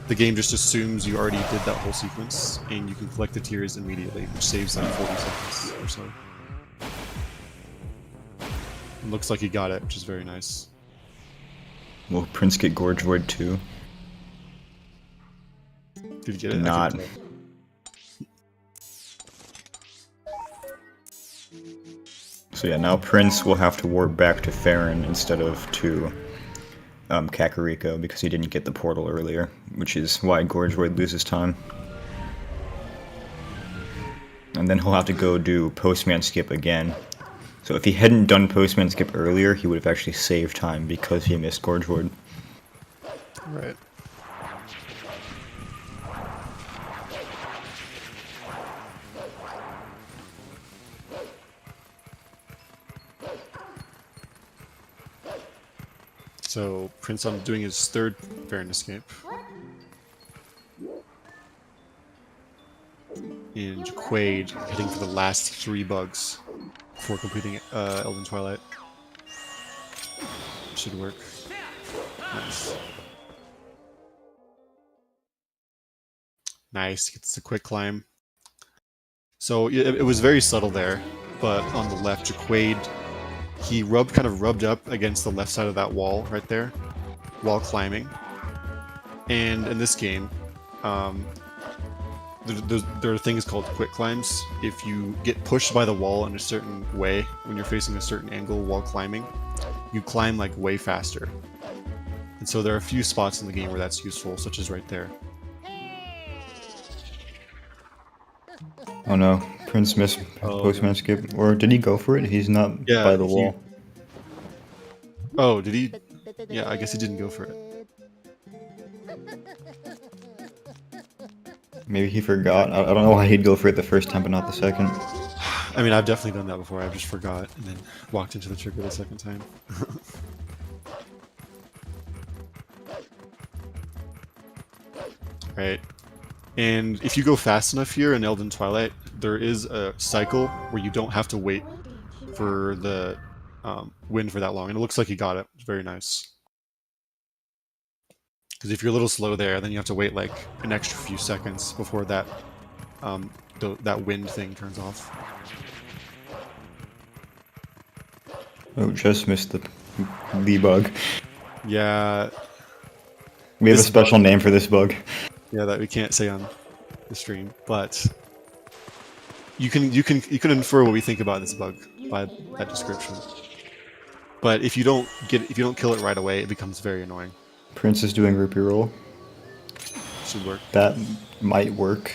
the game just assumes you already did that whole sequence, and you can collect the tears immediately, which saves like 40 seconds or so. It looks like he got it, which is very nice. Will Prince get Gorge Void too? Did he get it? Not. So yeah, now Prince will have to warp back to Farron instead of to Kakariko because he didn't get the portal earlier, which is why Gorge Void loses time. And then he'll have to go do Postman Skip again. So if he hadn't done Postman Skip earlier, he would have actually saved time because he missed Gorge Void. Right. So Prince on doing his third Farron escape. And Jacquaid heading for the last 3 bugs before completing Elven Twilight. Should work. Nice. Nice, gets a quick climb. So it was very subtle there, but on the left, Jacquaid, he kind of rubbed up against the left side of that wall right there while climbing. And in this game, there are things called quick climbs. If you get pushed by the wall in a certain way when you're facing a certain angle while climbing, you climb like way faster. And so there are a few spots in the game where that's useful, such as right there. Oh no, Prince missed Postman Skip. Or did he go for it? He's not by the wall. Oh, did he? Yeah, I guess he didn't go for it. Maybe he forgot. I don't know why he'd go for it the first time but not the second. I mean, I've definitely done that before. I just forgot and then walked into the trigger the second time. Right. And if you go fast enough here in Elven Twilight, there is a cycle where you don't have to wait for the wind for that long. And it looks like he got it. It's very nice. Because if you're a little slow there, then you have to wait like an extra few seconds before that that wind thing turns off. Oh, just missed the bug. Yeah. We have a special name for this bug. Yeah, that we can't say on the stream, but you can infer what we think about this bug by that description. But if you don't kill it right away, it becomes very annoying. Prince is doing rupee roll. Should work. That might work.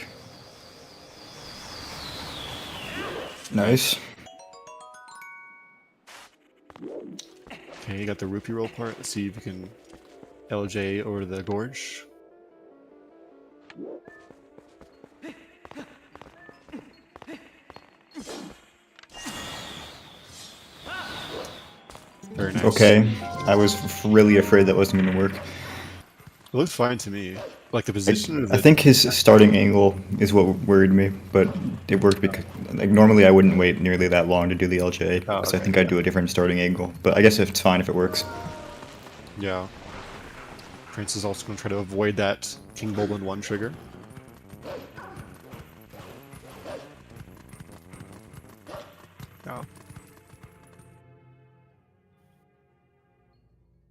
Nice. Okay, you got the rupee roll part. Let's see if we can LJ over the gorge. Very nice. Okay, I was really afraid that wasn't going to work. It looked fine to me. Like the position. I think his starting angle is what worried me, but it worked because like normally I wouldn't wait nearly that long to do the LJ because I think I'd do a different starting angle. But I guess it's fine if it works. Yeah. Prince is also going to try to avoid that King Bulblin 1 trigger. Yeah.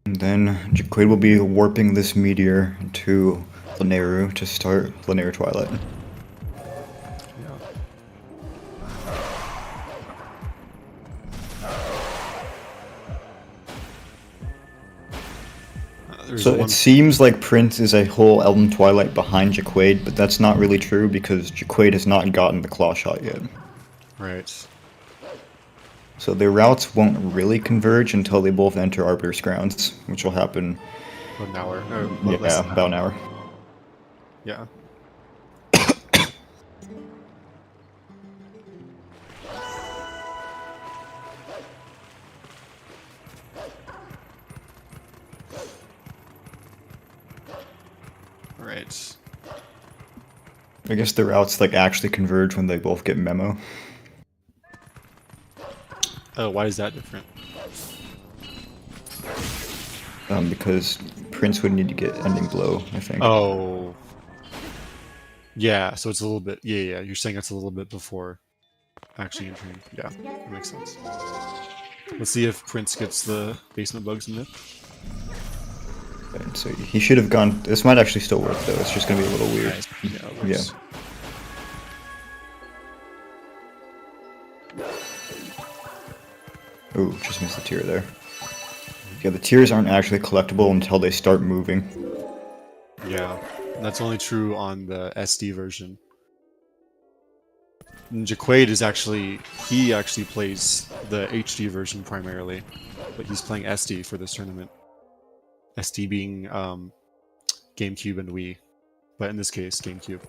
And then Jacquaid will be warping this meteor to Laneru to start Laneru Twilight. Yeah. So it seems like Prince is a whole Elden Twilight behind Jacquaid, but that's not really true because Jacquaid has not gotten the claw shot yet. Right. So their routes won't really converge until they both enter Arbiter's Grounds, which will happen. About an hour. Yeah, about an hour. Yeah. Right. I guess the routes like actually converge when they both get Memo. Oh, why is that different? Because Prince would need to get Ending Blow, I think. Oh. Yeah, so it's a little bit... Yeah, you're saying it's a little bit before actually entering. Yeah, that makes sense. Let's see if Prince gets the basement bugs in it. And so he should have gone... This might actually still work, though. It's just going to be a little weird. Yeah. Ooh, just missed the tier there. Yeah, the tiers aren't actually collectible until they start moving. Yeah, that's only true on the SD version. And Jacquaid is he actually plays the HD version primarily, but he's playing SD for this tournament. SD being GameCube and Wii, but in this case, GameCube.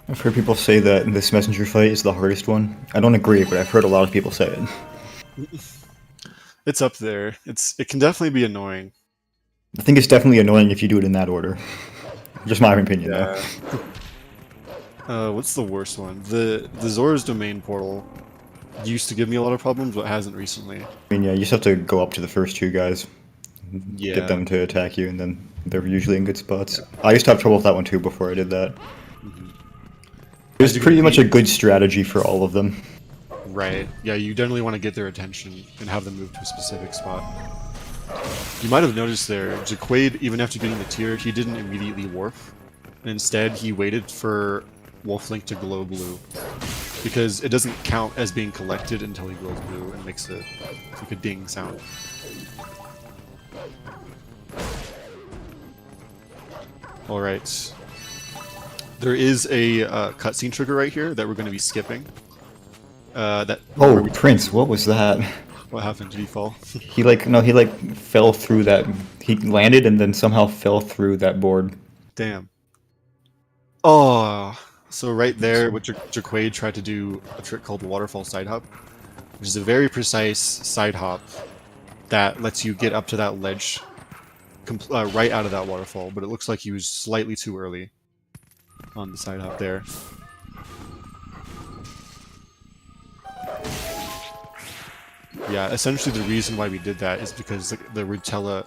I've heard people say that this messenger fight is the hardest one. I don't agree, but I've heard a lot of people say it. It's up there. It can definitely be annoying. I think it's definitely annoying if you do it in that order. Just my opinion, though. What's the worst one? The Zora's Domain portal used to give me a lot of problems, but hasn't recently. I mean, yeah, you just have to go up to the first two guys, Yeah. get them to attack you, and then they're usually in good spots. Yeah. I used to have trouble with that one too before I did that. It was pretty much a good strategy for all of them. Right. Yeah, you generally want to get their attention and have them move to a specific spot. You might have noticed there, Jacquaid, even after getting the tier, he didn't immediately warp. And instead, he waited for Wolflink to glow blue. Because it doesn't count as being collected until he glows blue and makes like a ding sound. Alright. There is a cutscene trigger right here that we're going to be skipping. Prince, what was that? What happened? Did he fall? He fell through that. He landed and then somehow fell through that board. Damn. Oh, so right there, Jacquaid tried to do a trick called waterfall side hop, which is a very precise side hop that lets you get up to that ledge right out of that waterfall. But it looks like he was slightly too early on the side hop there. Yeah, essentially the reason why we did that is because there's a Rutella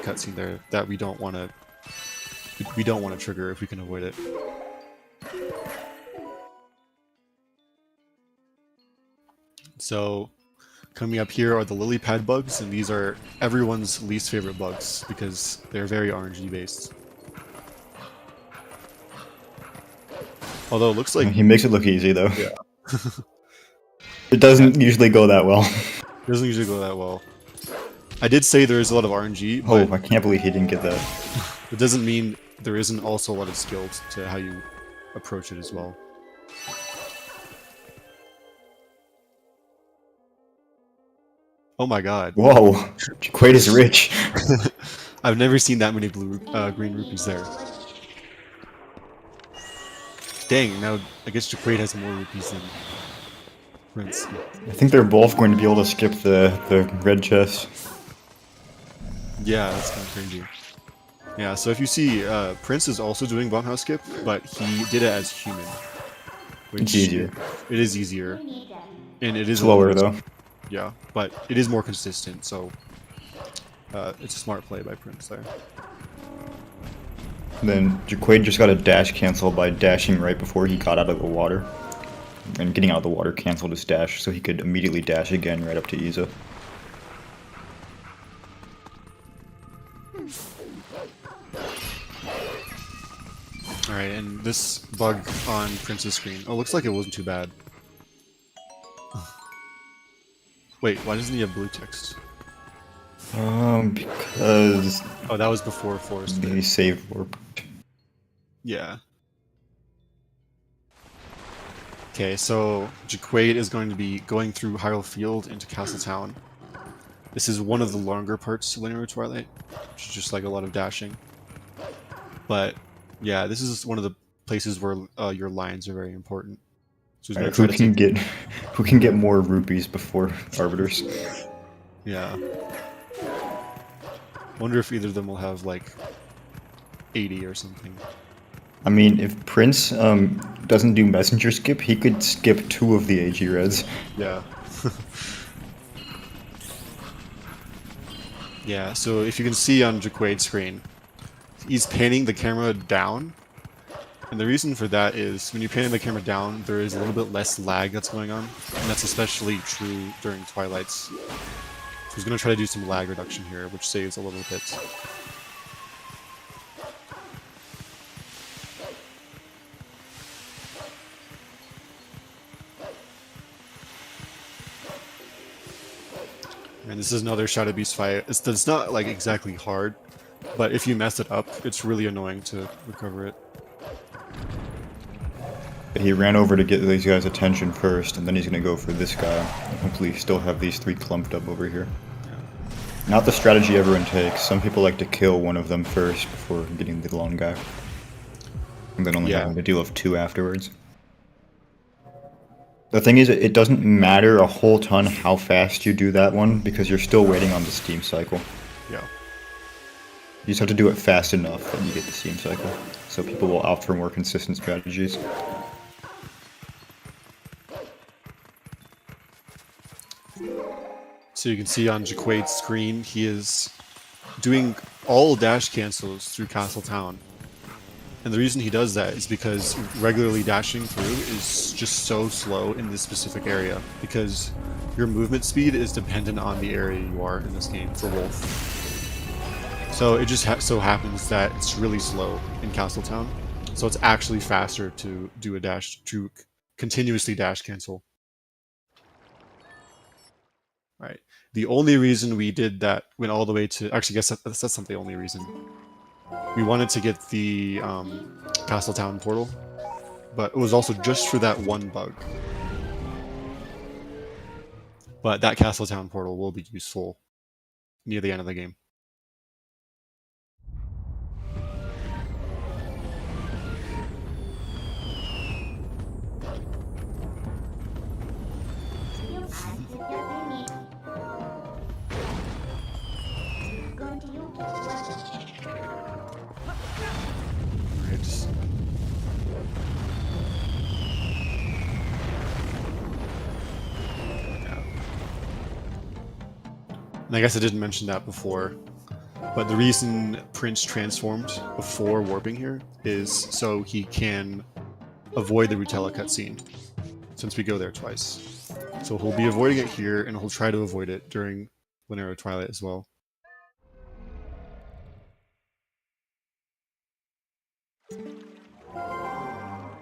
cutscene there that we don't want to trigger if we can avoid it. So Coming up here are the lily pad bugs, and these are everyone's least favorite bugs because they're very RNG based. Although it looks like He makes it look easy though. Yeah. It doesn't usually go that well. It doesn't usually go that well. I did say there is a lot of RNG, Oh, but I can't believe he didn't get that. it doesn't mean there isn't also a lot of skill to how you approach it as well. Oh my god. Whoa, Jacquaid is rich. I've never seen that many green rupees there. Dang, now I guess Jacquaid has more rupees than Prince. I think they're both going to be able to skip the red chest. Yeah, that's kind of crazy. Yeah, so if you see, Prince is also doing bomb house skip, but he did it as human. Which It's easier. It is easier. And it is Slower though. Yeah, but it is more consistent, so it's a smart play by Prince there. Then Jacquaid just got a dash cancel by dashing right before he got out of the water. And getting out of the water canceled his dash, so he could immediately dash again right up to Isa. Alright, and this bug on Prince's screen. Oh, looks like it wasn't too bad. Wait, why doesn't he have blue text? Because Oh, that was before Forest. they save warp. Yeah. Okay, so Jacquaid is going to be going through Hyrule Field into Castle Town. This is one of the longer parts of Linear Twilight, which is just like a lot of dashing. But yeah, this is one of the places where your lines are very important. So he's gonna try to Who can get more rupees before Arbiters? Yeah. Wonder if either of them will have like 80 or something. I mean, if Prince doesn't do messenger skip, he could skip 2 of the AG Reds. Yeah. Yeah, so if you can see on Jacquaid's screen, he's panning the camera down. And the reason for that is when you're panning the camera down, there is a little bit less lag that's going on. And that's especially true during Twilights. So he's going to try to do some lag reduction here, which saves a little bit. And this is another Shadow Beast fight. It's not like exactly hard, but if you mess it up, it's really annoying to recover it. He ran over to get these guys' attention first, and then he's gonna go for this guy. Hopefully still have these 3 clumped up over here. Yeah. Not the strategy everyone takes. Some people like to kill one of them first before getting the lone guy. And then only having to deal with 2 afterwards. The thing is, it doesn't matter a whole ton how fast you do that one, because you're still waiting on the steam cycle. Yeah. You just have to do it fast enough that you get the steam cycle. So people will opt for more consistent strategies. So you can see on Jacquaid's screen, he is doing all dash cancels through Castle Town. And the reason he does that is because regularly dashing through is just so slow in this specific area, because your movement speed is dependent on the area you are in this game for Wolf. So it just so happens that it's really slow in Castle Town. So it's actually faster to do a dash, to continuously dash cancel. Right. The only reason we did that went all the way to... Actually, I guess that's not the only reason. We wanted to get the Castle Town portal, but it was also just for that one bug. But that Castle Town portal will be useful near the end of the game. And I guess I didn't mention that before, but the reason Prince transformed before warping here is so he can avoid the Rutella cutscene, since we go there twice. So he'll be avoiding it here, and he'll try to avoid it during Winter of Twilight as well.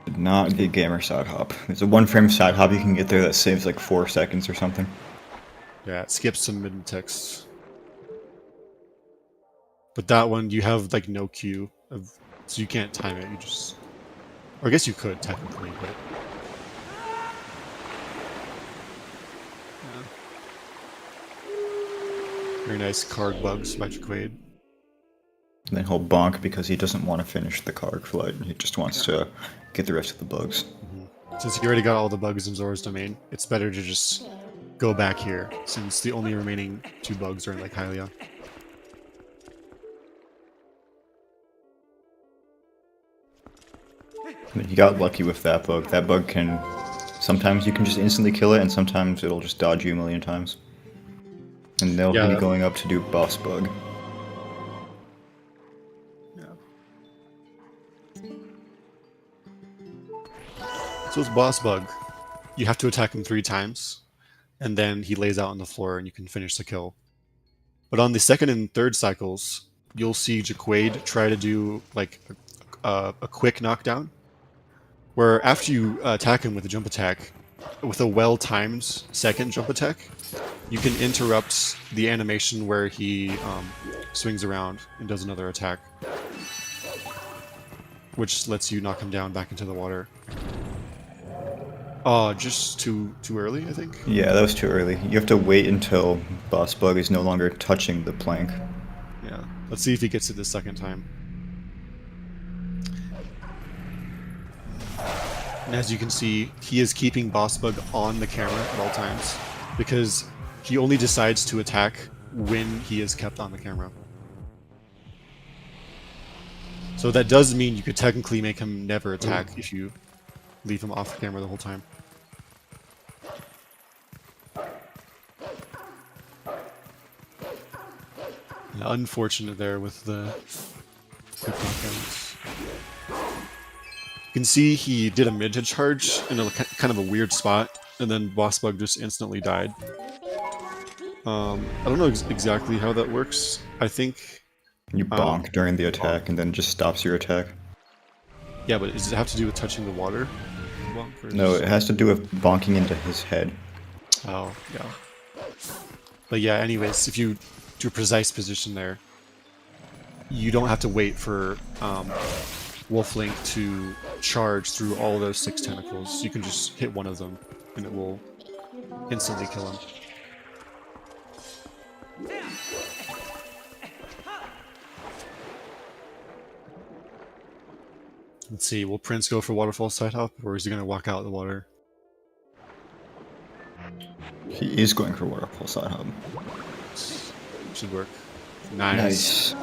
Did not get gamer side hop. There's a 1-frame side hop you can get there that saves like 4 seconds or something. Yeah, it skips some mid text. But that one, you have like no cue, so you can't time it. You just, or I guess you could technically, but yeah. Very nice card bugs by Jacquaid. And then he'll bonk because he doesn't want to finish the card flight. He just wants to get the rest of the bugs. Since you already got all the bugs in Zora's domain, it's better to just go back here, since the only remaining 2 bugs are in like Hylia. You got lucky with that bug. That bug can... Sometimes you can just instantly kill it, and sometimes it'll just dodge you a million times. And they'll be going up to do boss bug. So it's boss bug. You have to attack him 3 times, and then he lays out on the floor and you can finish the kill. But on the 2nd and 3rd cycles, you'll see Jacquaid try to do like a quick knockdown, where after you attack him with a jump attack, with a well-timed 2nd jump attack, you can interrupt the animation where he swings around and does another attack, which lets you knock him down back into the water. Oh, just too early, I think? Yeah, that was too early. You have to wait until boss bug is no longer touching the plank. Yeah. Let's see if he gets it the 2nd time. And as you can see, he is keeping boss bug on the camera at all times, because he only decides to attack when he is kept on the camera. So that does mean you could technically make him never attack if you leave him off the camera the whole time. And unfortunate there with the quick knockdowns. You can see he did a mid-hit charge in a kind of a weird spot, and then boss bug just instantly died. I don't know exactly how that works. I think You bonk during the attack, and then it just stops your attack. Yeah, but does it have to do with touching the water? No, it has to do with bonking into his head. Oh, yeah. But yeah, anyways, if you do a precise position there, you don't have to wait for Wolflink to charge through all those 6 tentacles. You can just hit one of them, and it will instantly kill him. Let's see, will Prince go for waterfall side hop, or is he going to walk out of the water? He is going for waterfall side hop. Should work. Nice.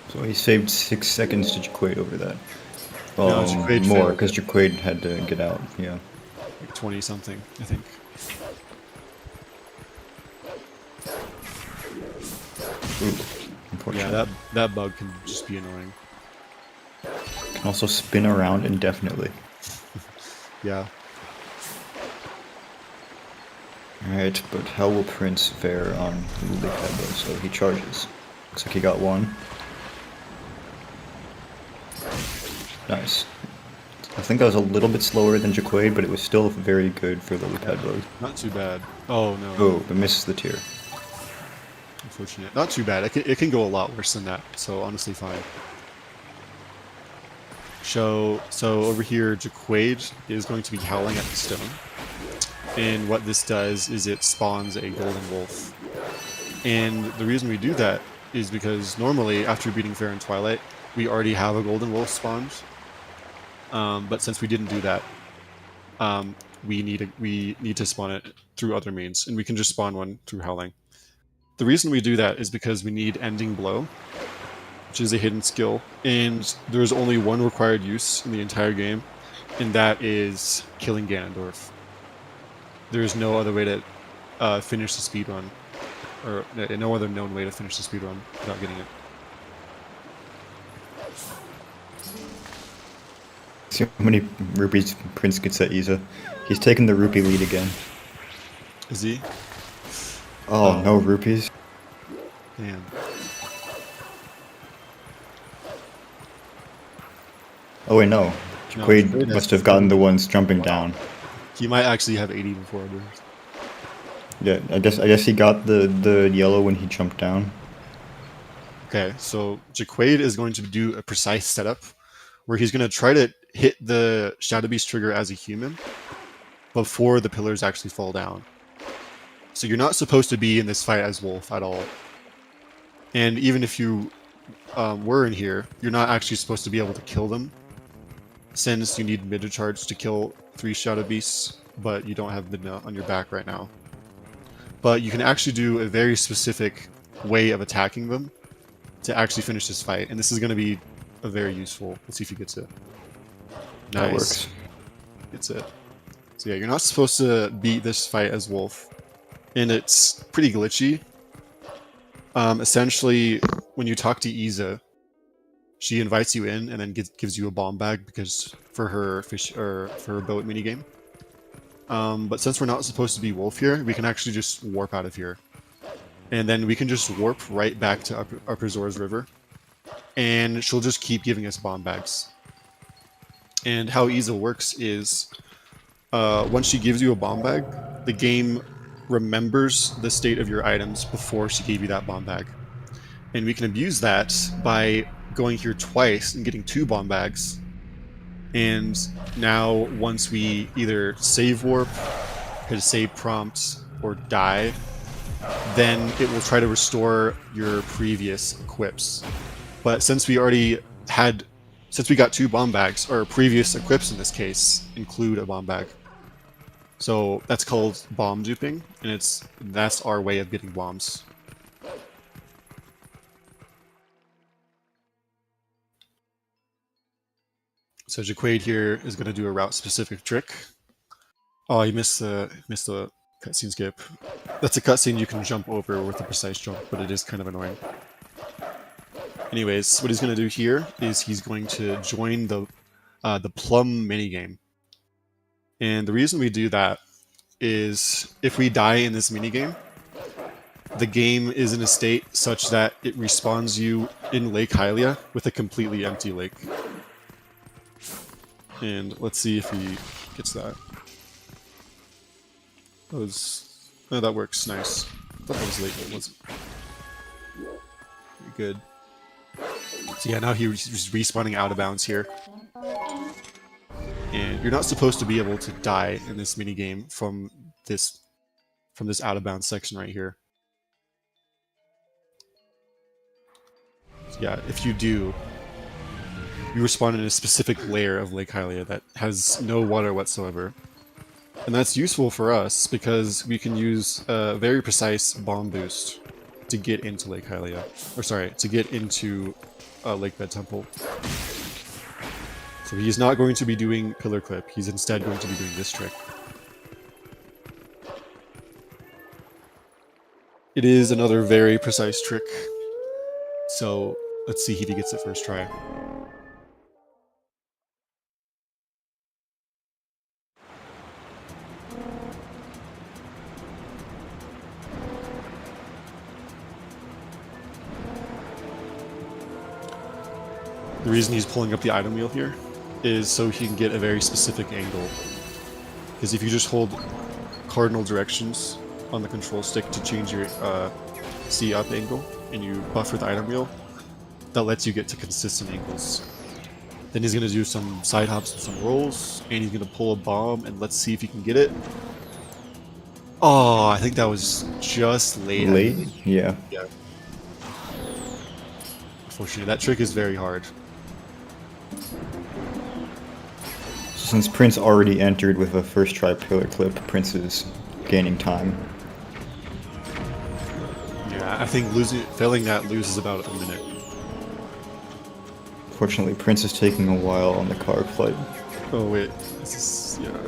So he saved 6 seconds to Jacquaid over that. No, Jacquaid more, failed because it. Jacquaid had to get out, yeah. Like 20 something, I think. Ooh, unfortunate. Yeah, that bug can just be annoying. Can also spin around indefinitely. Yeah. Alright, but how will Prince fare on Lily Pebble? So he charges. Looks like he got 1. Nice. I think I was a little bit slower than Jacquaid, but it was still very good for Lily Padbug. Not too bad. Oh, no. Oh, but misses the tier. Unfortunate. Not too bad. It can go a lot worse than that, so honestly fine. So over here, Jacquaid is going to be howling at the stone. And what this does is it spawns a golden wolf. And the reason we do that is because normally, after beating Fair and Twilight, we already have a golden wolf spawned. But since we didn't do that, we need to spawn it through other means, and we can just spawn one through howling. The reason we do that is because we need Ending Blow, which is a hidden skill, and there's only one required use in the entire game, and that is killing Ganondorf. There's no other way to finish the speedrun, or no other known way to finish the speedrun without getting it. See how many rupees Prince gets at Isa. He's taking the rupee lead again. Is he? Oh, no rupees. Damn. Oh wait, no. No, Jacquaid Jacquaid has must have gotten the ones jumping down. He might actually have 80 before others. Yeah, I guess he got the yellow when he jumped down. Okay, so Jacquaid is going to do a precise setup where he's going to try to hit the Shadow Beast trigger as a human before the pillars actually fall down. So you're not supposed to be in this fight as Wolf at all. And even if you were in here, you're not actually supposed to be able to kill them, since you need mid charge to kill 3 Shadow Beasts, but you don't have Midna on your back right now. But you can actually do a very specific way of attacking them to actually finish this fight, and this is going to be a very useful. Let's see if he gets it. Nice. That works. Gets it. So yeah, you're not supposed to beat this fight as Wolf, and it's pretty glitchy. Essentially, when you talk to Isa, she invites you in and then gives you a bomb bag because for her fish or for her boat minigame. But since we're not supposed to be Wolf here, we can actually just warp out of here. And then we can just warp right back to Upper Zora's River. And she'll just keep giving us bomb bags. And how Isa works is, once she gives you a bomb bag, the game remembers the state of your items before she gave you that bomb bag. And we can abuse that by going here twice and getting 2 bomb bags. And now once we either save warp, hit a save prompt, or die, then it will try to restore your previous equips. But since we got 2 bomb bags, our previous equips in this case include a bomb bag. So that's called bomb duping, and that's our way of getting bombs. So Jacquaid here is going to do a route-specific trick. Oh, he missed the cutscene skip. That's a cutscene you can jump over with a precise jump, but it is kind of annoying. Anyways, what he's going to do here is he's going to join the plum minigame. And the reason we do that is if we die in this minigame, the game is in a state such that it respawns you in Lake Hylia with a completely empty lake. And let's see if he gets that. Oh, that works. Nice. I thought that was late, but it wasn't. Very good. So yeah, now he's respawning out of bounds here. And you're not supposed to be able to die in this minigame from this out of bounds section right here. So yeah, if you do, you respawn in a specific layer of Lake Hylia that has no water whatsoever. And that's useful for us because we can use a very precise bomb boost to get into Lake Hylia. Or sorry, to get into Lake Bed Temple. So he's not going to be doing Pillar Clip, he's instead going to be doing this trick. It is another very precise trick. So let's see if he gets it first try. The reason he's pulling up the item wheel here is so he can get a very specific angle. Because if you just hold cardinal directions on the control stick to change your C up angle, and you buffer the item wheel, that lets you get to consistent angles. Then he's going to do some side hops and some rolls, and he's going to pull a bomb, and let's see if he can get it. Oh, I think that was just late. Late? Yeah. Yeah. Unfortunately, that trick is very hard. Since Prince already entered with a first try pillar clip, Prince is gaining time. Yeah, I think failing that loses about a minute. Fortunately, Prince is taking a while on the car flight. Oh wait, this is yeah.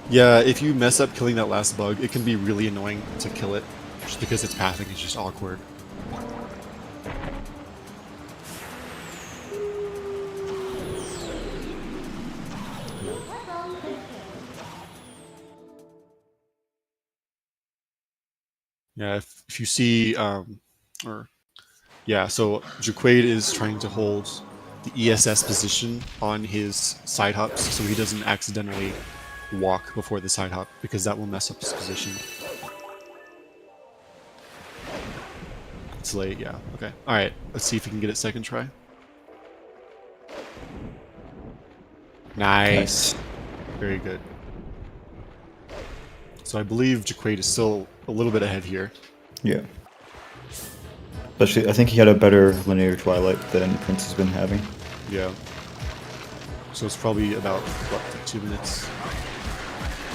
Yeah, if you mess up killing that last bug, it can be really annoying to kill it, just because its pathing is just awkward. Yeah, if you see, so Jacquaid is trying to hold the ESS position on his side hops so he doesn't accidentally walk before the side hop, because that will mess up his position. It's late, yeah, okay. Alright, let's see if we can get it second try. Nice. Very good. So I believe Jacquaid is still a little bit ahead here. Yeah. Especially, I think he had a better linear twilight than Prince has been having. Yeah. So it's probably about, what, 2 minutes?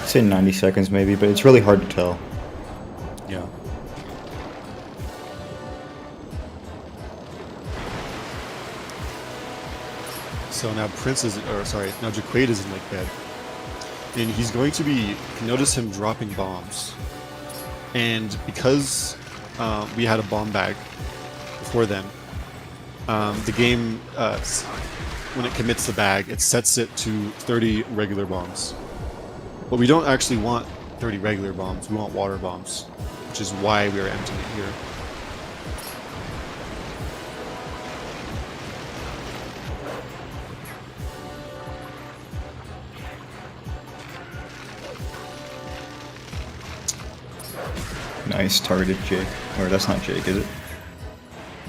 I'd say 90 seconds maybe, but it's really hard to tell. Yeah. So now now Jacquaid is in like bed. And he's going to be, notice him dropping bombs. And because we had a bomb bag before then, the game, when it commits the bag, it sets it to 30 regular bombs. But we don't actually want 30 regular bombs, we want water bombs, which is why we are emptying it here. Nice, targeted Jake. Or that's not Jake, is it?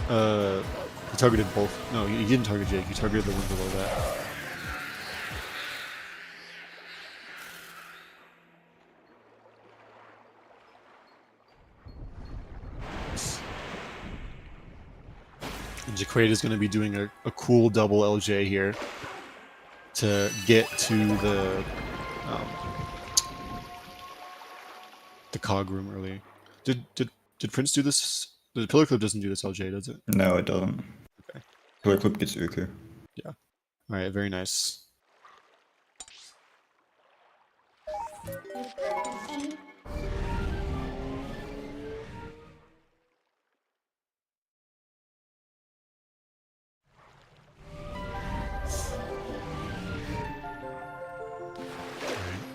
He targeted both. No, he didn't target Jake, he targeted the one below that. And Jacquaid is going to be doing a cool double LJ here to get to the cog room early. Did Prince do this? The pillar clip doesn't do this LJ, does it? No, it doesn't. Okay. Pillar clip gets Uku. Yeah. Alright, very nice.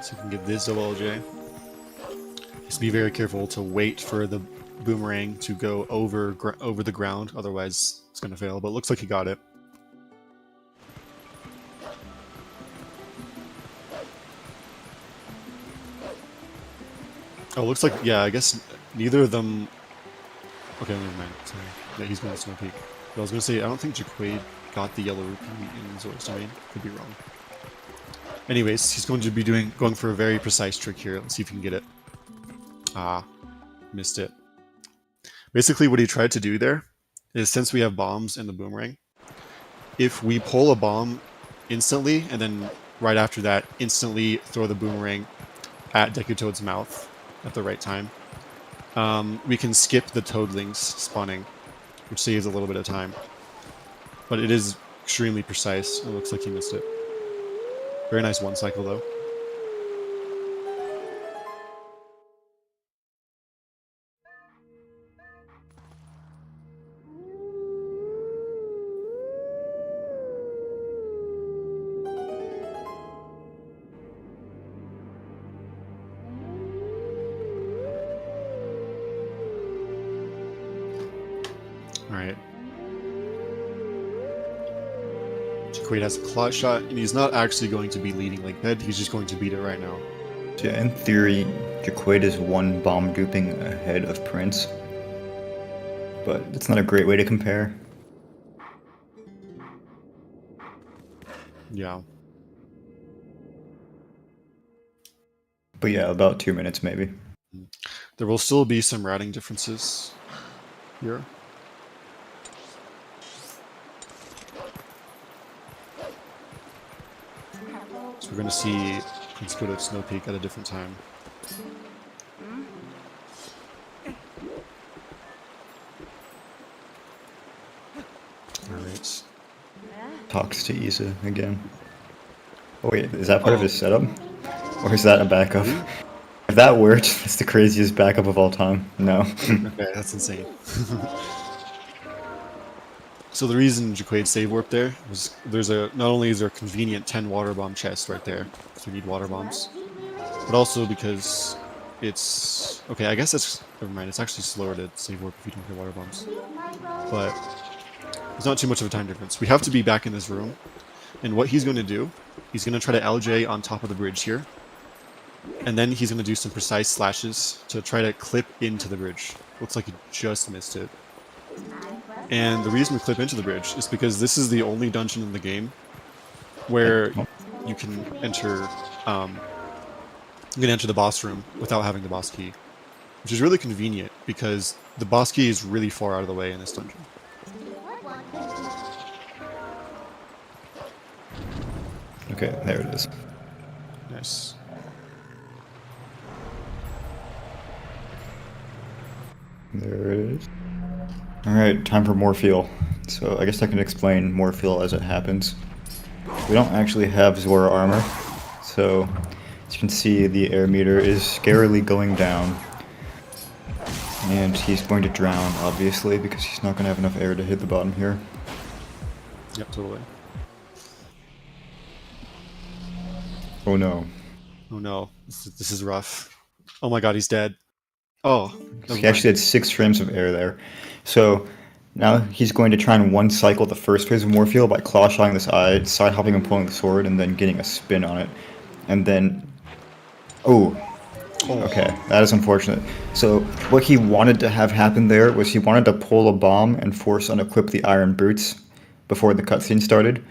So we can get this double LJ. Just be very careful to wait for the boomerang to go over the ground, otherwise it's going to fail, but it looks like he got it. Oh, looks like, yeah, I guess neither of them... Okay, never mind. Sorry. Yeah, he's going to Snow Peak. But I was going to say, I don't think Jacquaid got the yellow rupee in Zora's domain. Could be wrong. Anyways, he's going to be going for a very precise trick here. Let's see if he can get it. Ah, missed it. Basically, what he tried to do there is, since we have bombs in the boomerang, if we pull a bomb instantly, and then right after that, instantly throw the boomerang at Deku Toad's mouth at the right time, we can skip the Toadlings spawning, which saves a little bit of time. But it is extremely precise. It looks like he missed it. Very nice one cycle, though. Alright. Jacquaid has a clot shot, and he's not actually going to be leading like bed, he's just going to beat it right now. So yeah, in theory, Jacquaid is one bomb duping ahead of Prince. But it's not a great way to compare. Yeah. But yeah, about 2 minutes maybe. There will still be some routing differences here. So we're going to see Prince go to Snow Peak at a different time. Alright. Talks to Isa again. Oh wait, is that part of his setup? Or is that a backup? If that worked, that's the craziest backup of all time. No. Okay, that's insane. So the reason Jacquaid save warp there was not only is there a convenient 10 water bomb chest right there, because we need water bombs, but also because it's okay. I guess it's never mind. It's actually slower to save warp if you don't get water bombs, but there's not too much of a time difference. We have to be back in this room, and what he's going to do, he's going to try to LJ on top of the bridge here, and then he's going to do some precise slashes to try to clip into the bridge. Looks like he just missed it. And the reason we clip into the bridge is because this is the only dungeon in the game where you can enter the boss room without having the boss key, which is really convenient because the boss key is really far out of the way in this dungeon. Okay, there it is. Nice. There it is. Alright, time for Morpheal. So I guess I can explain Morpheal as it happens. We don't actually have Zora armor, so as you can see the air meter is scarily going down. And he's going to drown, obviously, because he's not going to have enough air to hit the bottom here. Yep, totally. Oh no. Oh no, this is rough. Oh my god, he's dead. Oh, He actually had 6 frames of air there. So now he's going to try and one-cycle the first phase of Morpheal by claw-shotting this eye, side-hopping and pulling the sword, and then getting a spin on it. And then... Oh. Okay, that is unfortunate. So what he wanted to have happen there was he wanted to pull a bomb and force unequip the iron boots before the cutscene started.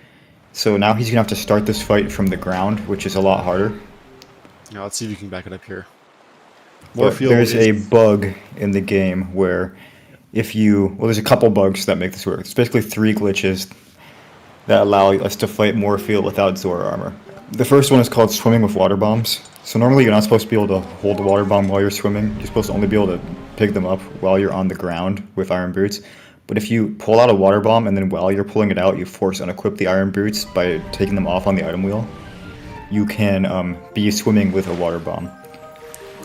So now he's going to have to start this fight from the ground, which is a lot harder. now let's see if you can back it up here. But there's a bug in the game where if you... Well, there's a couple bugs that make this work. It's basically 3 glitches that allow us to fight Morpheal without Zora armor. The first one is called swimming with water bombs. So normally you're not supposed to be able to hold the water bomb while you're swimming. You're supposed to only be able to pick them up while you're on the ground with iron boots. But if you pull out a water bomb and then while you're pulling it out, you force unequip the iron boots by taking them off on the item wheel, you can be swimming with a water bomb.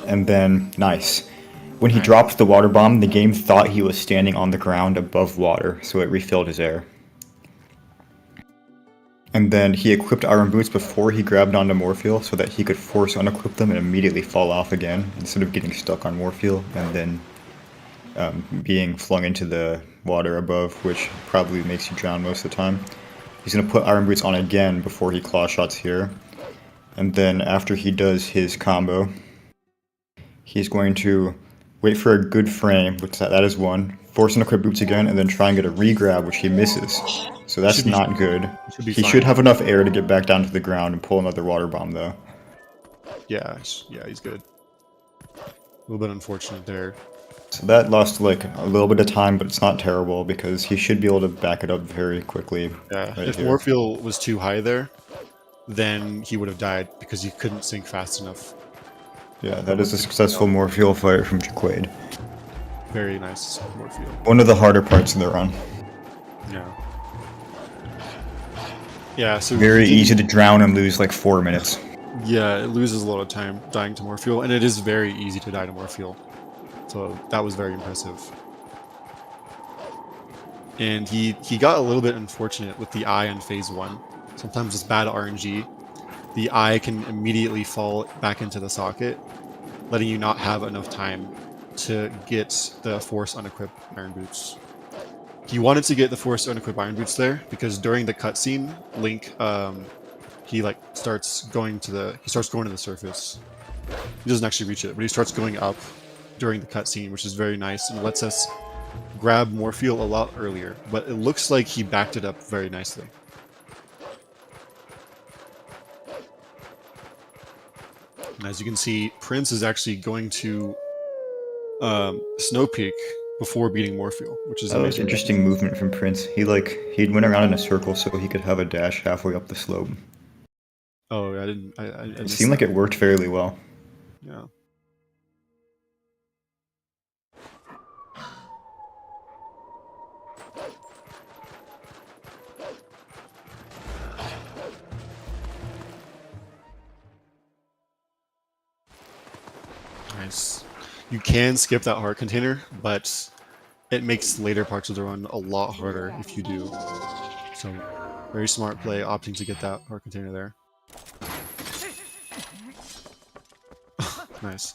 And then, nice. When he dropped the water bomb, the game thought he was standing on the ground above water, so it refilled his air. And then he equipped iron boots before he grabbed onto Morpheal so that he could force unequip them and immediately fall off again, instead of getting stuck on Morpheal and then being flung into the water above, which probably makes you drown most of the time. He's going to put iron boots on again before he claw shots here. And then after he does his combo, he's going to wait for a good frame, which that is 1, force unequip boots again, and then try and get a re-grab, which he misses. So that's not good. He should have enough air to get back down to the ground and pull another water bomb, though. Yeah, he's good. A little bit unfortunate there. So that lost like a little bit of time, but it's not terrible because he should be able to back it up very quickly. Yeah, right if here. Morpheal was too high there, then he would have died because he couldn't sink fast enough. Yeah, that is a successful Morpheal fight from Jacquaid. Very nice Morpheal. One of the harder parts of the run. Yeah. Yeah, so Very easy to drown and lose like 4 minutes. Yeah, it loses a lot of time dying to Morpheal, and it is very easy to die to Morpheal. So that was very impressive. And he got a little bit unfortunate with the eye on phase 1. Sometimes it's bad RNG. The eye can immediately fall back into the socket, letting you not have enough time to get the force unequip iron boots. He wanted to get the force unequip iron boots there because during the cutscene, Link he starts going to the surface. He doesn't actually reach it, but he starts going up during the cutscene, which is very nice and lets us grab Morpheal a lot earlier. But it looks like he backed it up very nicely. And as you can see, Prince is actually going to Snow Peak before beating Morpheal, which is That was amazing. interesting movement from Prince. He'd went around in a circle so he could have a dash halfway up the slope. Oh, I didn't. I It seemed like it worked fairly well. Yeah. Nice. You can skip that heart container, but it makes later parts of the run a lot harder if you do. So, very smart play opting to get that heart container there. Nice.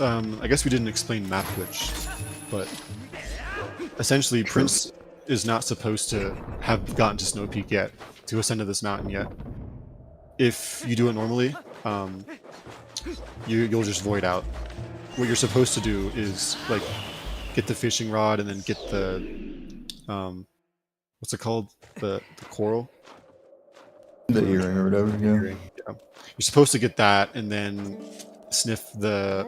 I guess we didn't explain map glitch, but essentially Prince is not supposed to have gotten to Snow Peak yet, to ascend to this mountain yet. If you do it normally, you'll just void out. What you're supposed to do is like get the fishing rod and then get the what's it called? The coral? The earring or whatever, yeah. Earring, yeah. You're supposed to get that and then sniff the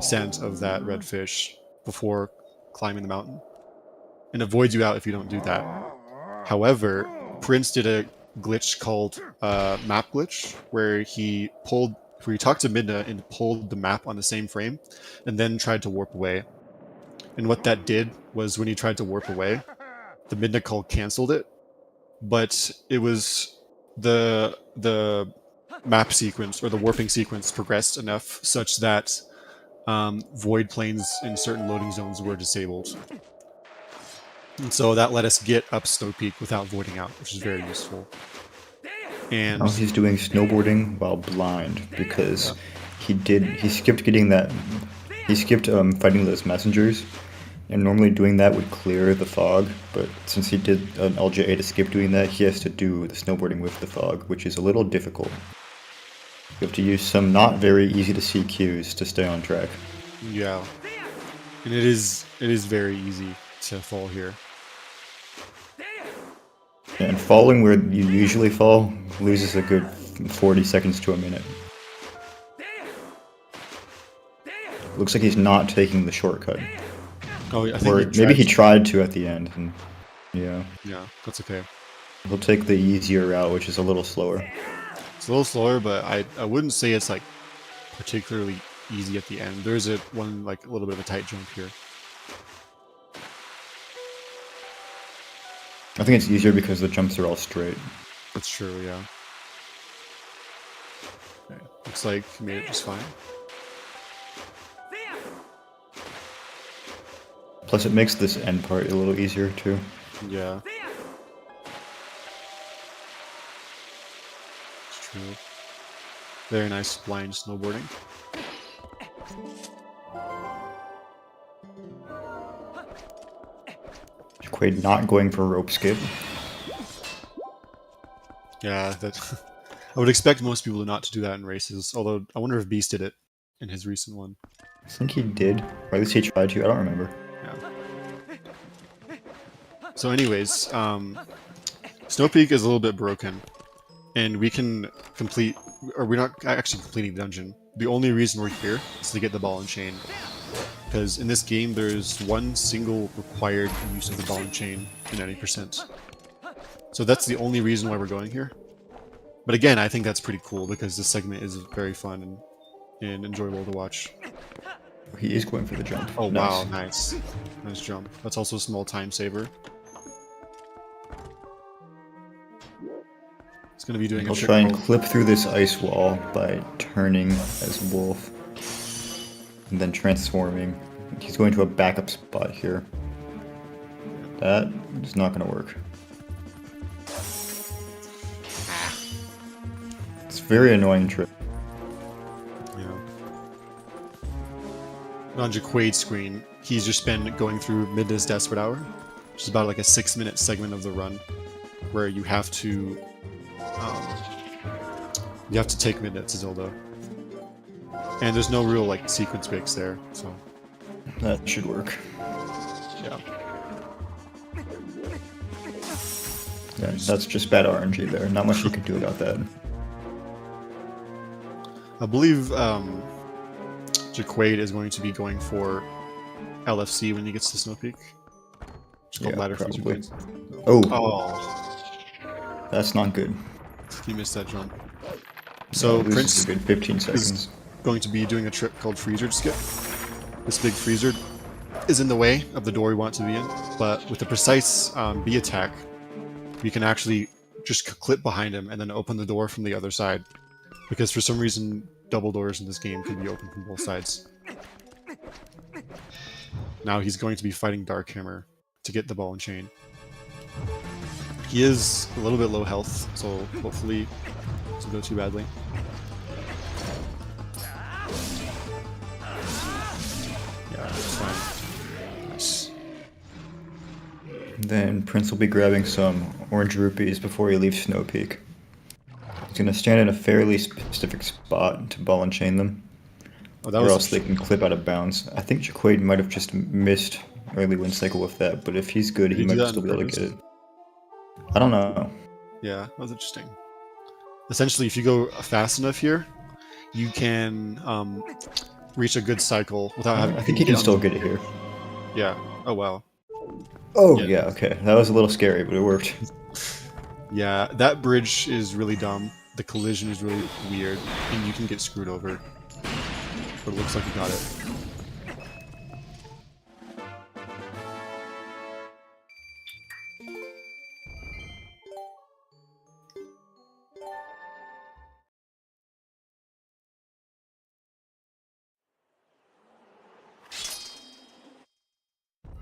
scent of that red fish before climbing the mountain. And it voids you out if you don't do that. However, Prince did a glitch called map glitch, where he talked to Midna and pulled the map on the same frame, and then tried to warp away. And what that did was, when he tried to warp away, the Midna call canceled it, but it was the map sequence or the warping sequence progressed enough such that void planes in certain loading zones were disabled. And so that let us get up Snow Peak without voiding out, which is very useful. And Now he's doing snowboarding while blind because he skipped fighting those messengers, and normally doing that would clear the fog, but since he did an LJ to skip doing that, he has to do the snowboarding with the fog, which is a little difficult. You have to use some not very easy to see cues to stay on track. yeah, and it is very easy to fall here. And falling where you usually fall loses a good 40 seconds to a minute. Looks like he's not taking the shortcut. Oh, I think Or maybe he tried to at the end, and yeah. Yeah, that's okay. He'll take the easier route, which is a little slower. It's a little slower, but I wouldn't say it's like particularly easy at the end. There's a little bit of a tight jump here. I think it's easier because the jumps are all straight. That's true, yeah. Okay. Looks like he made it just fine. Plus it makes this end part a little easier too. Yeah. It's true. Very nice blind snowboarding. Jacquaid not going for rope skip. Yeah, that I would expect most people not to do that in races, although I wonder if Beast did it in his recent one. I think he did. Or at least he tried to, I don't remember. Yeah. So anyways, Snow Peak is a little bit broken, and we can complete, or we're not actually completing the dungeon. The only reason we're here is to get the ball and chain. Because in this game, there's one single required use of the ball and chain in any percent. So that's the only reason why we're going here. But again, I think that's pretty cool because this segment is very fun and enjoyable to watch. He is going for the jump. Oh Nice. wow, nice. Nice jump. That's also a small time saver. It's going to be doing He'll a trick try and roll. clip through this ice wall by turning as Wolf. And then transforming. He's going to a backup spot here. That is not going to work. It's a very annoying trick. Yeah. On Jacquaid's screen, he's just been going through Midna's Desperate Hour, which is about like a 6-minute segment of the run, where you have to take Midna to Zelda. And there's no real like sequence breaks there, so That should work. yeah. Yeah, that's just bad RNG there. Not much you can do about that. I believe Jacquaid is going to be going for LFC when he gets to Snow Peak. It's called Yeah, Ladder Freezer probably. Blades. Oh, Oh, that's not good. he missed that jump. So Yeah, loses Prince a good 15 is seconds. going to be doing a trick called Freezer Skip. This big freezer is in the way of the door we want to be in, but with a precise B attack, we can actually just clip behind him and then open the door from the other side. Because for some reason, double doors in this game can be opened from both sides. Now he's going to be fighting Darkhammer to get the ball and chain. He is a little bit low health, so hopefully it doesn't go too badly. Then Prince will be grabbing some orange rupees before he leaves Snow Peak. He's going to stand in a fairly specific spot to ball and chain them, Oh, that or was else they can clip out of bounds. I think Jacquaid might have just missed early win cycle with that, but if he's good, Did he he do might that still on be able to purpose? get it. I don't know. Yeah, that was interesting. Essentially, if you go fast enough here, you can reach a good cycle without having. I think he can still get it here. Yeah. Oh wow. Oh, Yeah. yeah, okay. That was a little scary, but it worked. Yeah, that bridge is really dumb. The collision is really weird, and you can get screwed over. But it looks like you got it.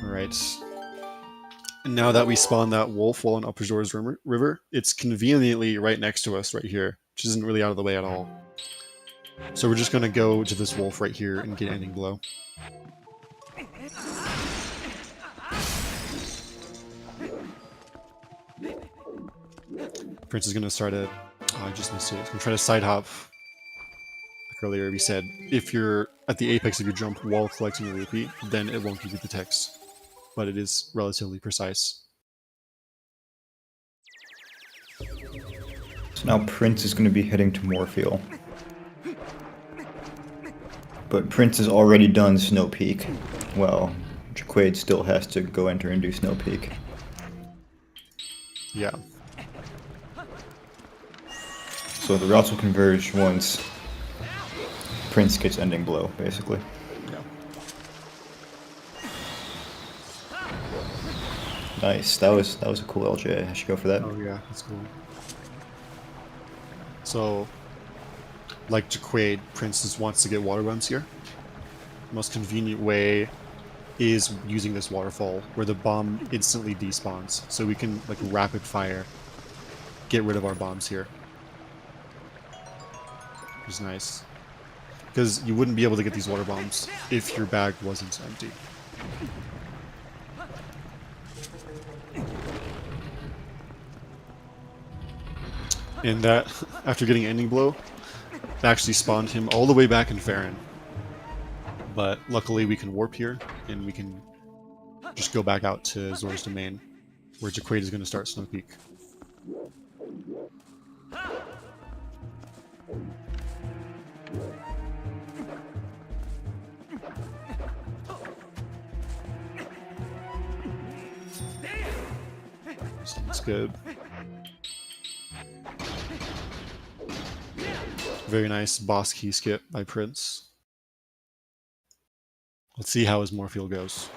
Alright. And now that we spawned that wolf while in Upper Shores River, it's conveniently right next to us right here, which isn't really out of the way at all. So we're just going to go to this wolf right here and get ending blow. Prince is going to start a... Oh, I just missed it. He's going to try to side hop. Like earlier we said, if you're at the apex of your jump while collecting a rupee, then it won't give you the text. But it is relatively precise. So now Prince is going to be heading to Morpheal. But Prince has already done Snow Peak. Well, Jacquaid still has to go enter and do Snow Peak. Yeah. So the routes will converge once Prince gets ending blow, basically. Yeah. Nice. That was a cool LJ. I should go for that. Oh yeah, that's cool. So, like Jacquaid, Prince just wants to get water bombs here. The most convenient way is using this waterfall, where the bomb instantly despawns, so we can like rapid fire get rid of our bombs here. Which is nice. Because you wouldn't be able to get these water bombs if your bag wasn't empty. And that, after getting ending blow, it actually spawned him all the way back in Farron. But luckily we can warp here, and we can just go back out to Zor's domain, where Jacquaid is going to start Snow Peak. Sounds good. Very nice boss key skip by Prince. Let's see how his Morpheal goes.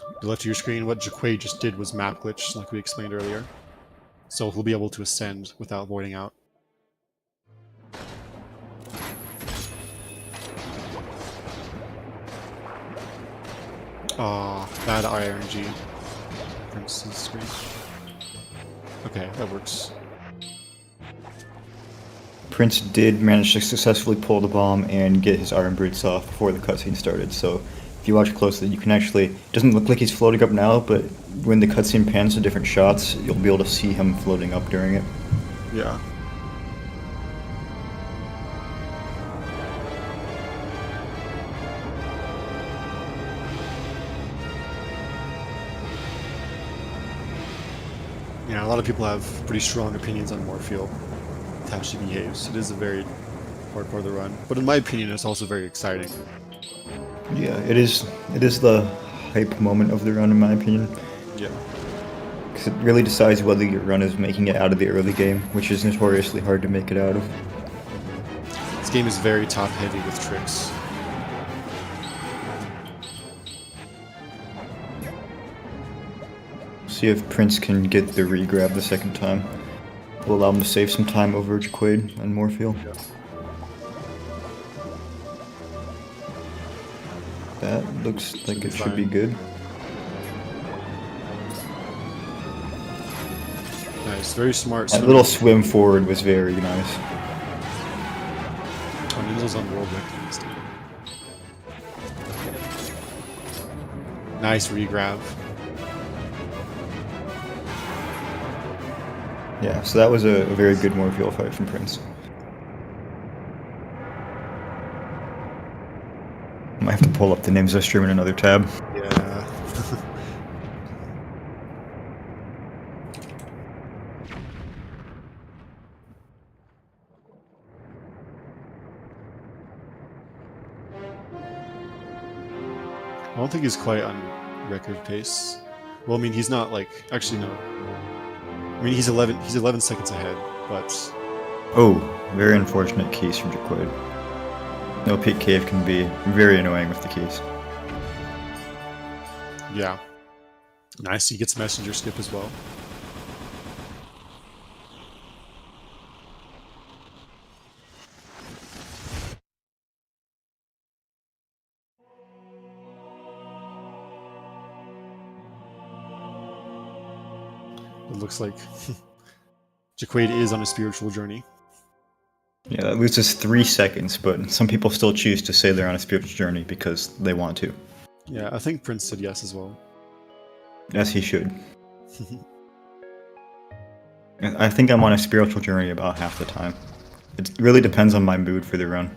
To the left of your screen, what Jacquaid just did was map glitch, like we explained earlier. So he'll be able to ascend without voiding out. Aw, bad IRNG. Prince's screen. Okay, that works. Prince did manage to successfully pull the bomb and get his iron boots off before the cutscene started, so if you watch closely, you can actually... It doesn't look like he's floating up now, but when the cutscene pans to different shots, you'll be able to see him floating up during it. Yeah. Yeah, a lot of people have pretty strong opinions on Morpheal, how she behaves. It is a very hard part of the run, but in my opinion, it's also very exciting. Yeah, it is the hype moment of the run, in my opinion. Yeah. Because it really decides whether your run is making it out of the early game, which is notoriously hard to make it out of. This game is very top-heavy with tricks. See if Prince can get the re-grab the second time. Will allow him to save some time over Jacquaid and Morpheal. That looks like it should be fine. good. Nice, very smart. That little swim forward was very nice. Oh, Ninja's on world record this time. Nice re-grab. Yeah, so that was a very good Morpheal fight from Prince. Might have to pull up the Nimzo stream in another tab. Yeah. I don't think he's quite on record pace. Well, I mean, he's not like actually no. I mean, he's 11 seconds ahead, but Oh, very unfortunate keys from Jacquaid. No peak cave can be very annoying with the keys. yeah. Nice, he gets messenger skip as well. It looks like Jacquaid is on a spiritual journey. Yeah, that loses 3 seconds, but some people still choose to say they're on a spiritual journey because they want to. Yeah, I think Prince said yes as well. As he should. And I think I'm on a spiritual journey about half the time. It really depends on my mood for the run.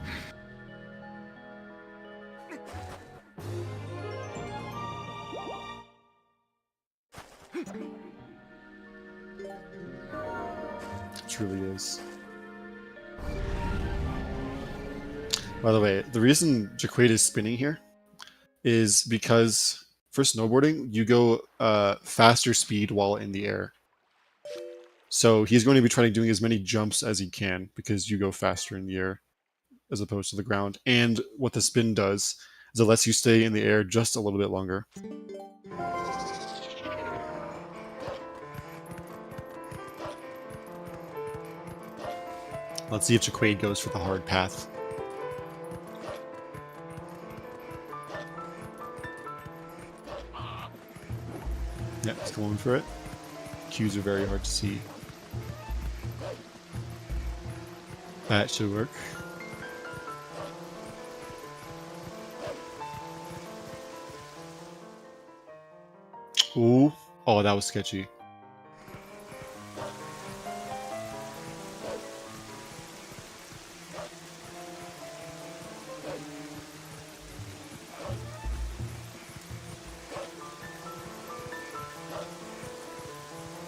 It truly is. By the way, the reason Jacquaid is spinning here is because for snowboarding, you go faster speed while in the air. So he's going to be trying doing as many jumps as he can because you go faster in the air as opposed to the ground. And what the spin does is it lets you stay in the air just a little bit longer. Let's see if Jacquaid goes for the hard path. Yeah, he's going for it. Cues are very hard to see. That should work. Ooh. Oh, that was sketchy.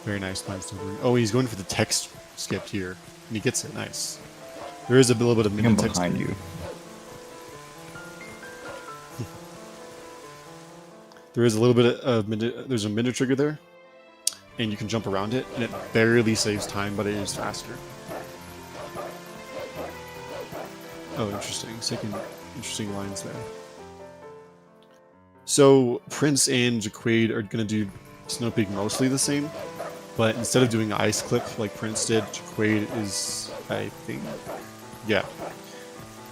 Very nice line snowboarding. Oh, he's going for the text skip here. And he gets it. Nice. There is a little bit of I'm minute text. behind you. There is a little bit of minute. There's a minute trigger there. And you can jump around it. And it barely saves time, but it is faster. Oh, interesting. Second interesting lines there. So Prince and Jacquaid are going to do Snow Peak mostly the same. But instead of doing an ice clip like Prince did, Jacquaid is, I think, yeah.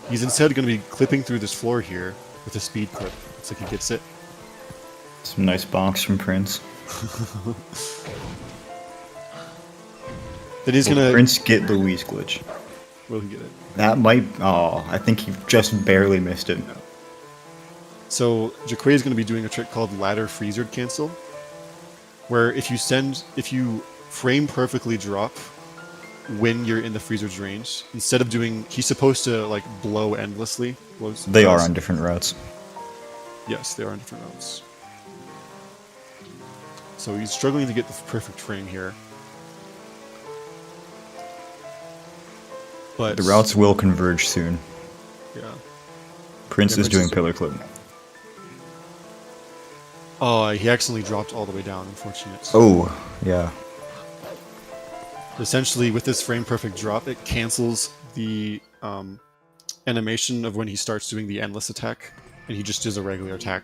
He's instead going to be clipping through this floor here with a speed clip. Looks like he gets it. Some nice bonks from Prince. Then he's going to... Prince get Louise glitch. Will he get it? That might... Oh, I think he just barely missed it. No. So Jacquaid is going to be doing a trick called ladder freezer cancel, where if you frame perfectly drop when you're in the freezer's range, instead of doing, he's supposed to like blow endlessly. They are on different routes. Yes, they are on different routes. So he's struggling to get the perfect frame here. But The routes will converge soon. yeah. Prince Yeah, is Prince doing is- pillar clip. Oh, he accidentally dropped all the way down, unfortunate. Oh, yeah. Essentially, with this frame perfect drop, it cancels the animation of when he starts doing the endless attack, and he just does a regular attack.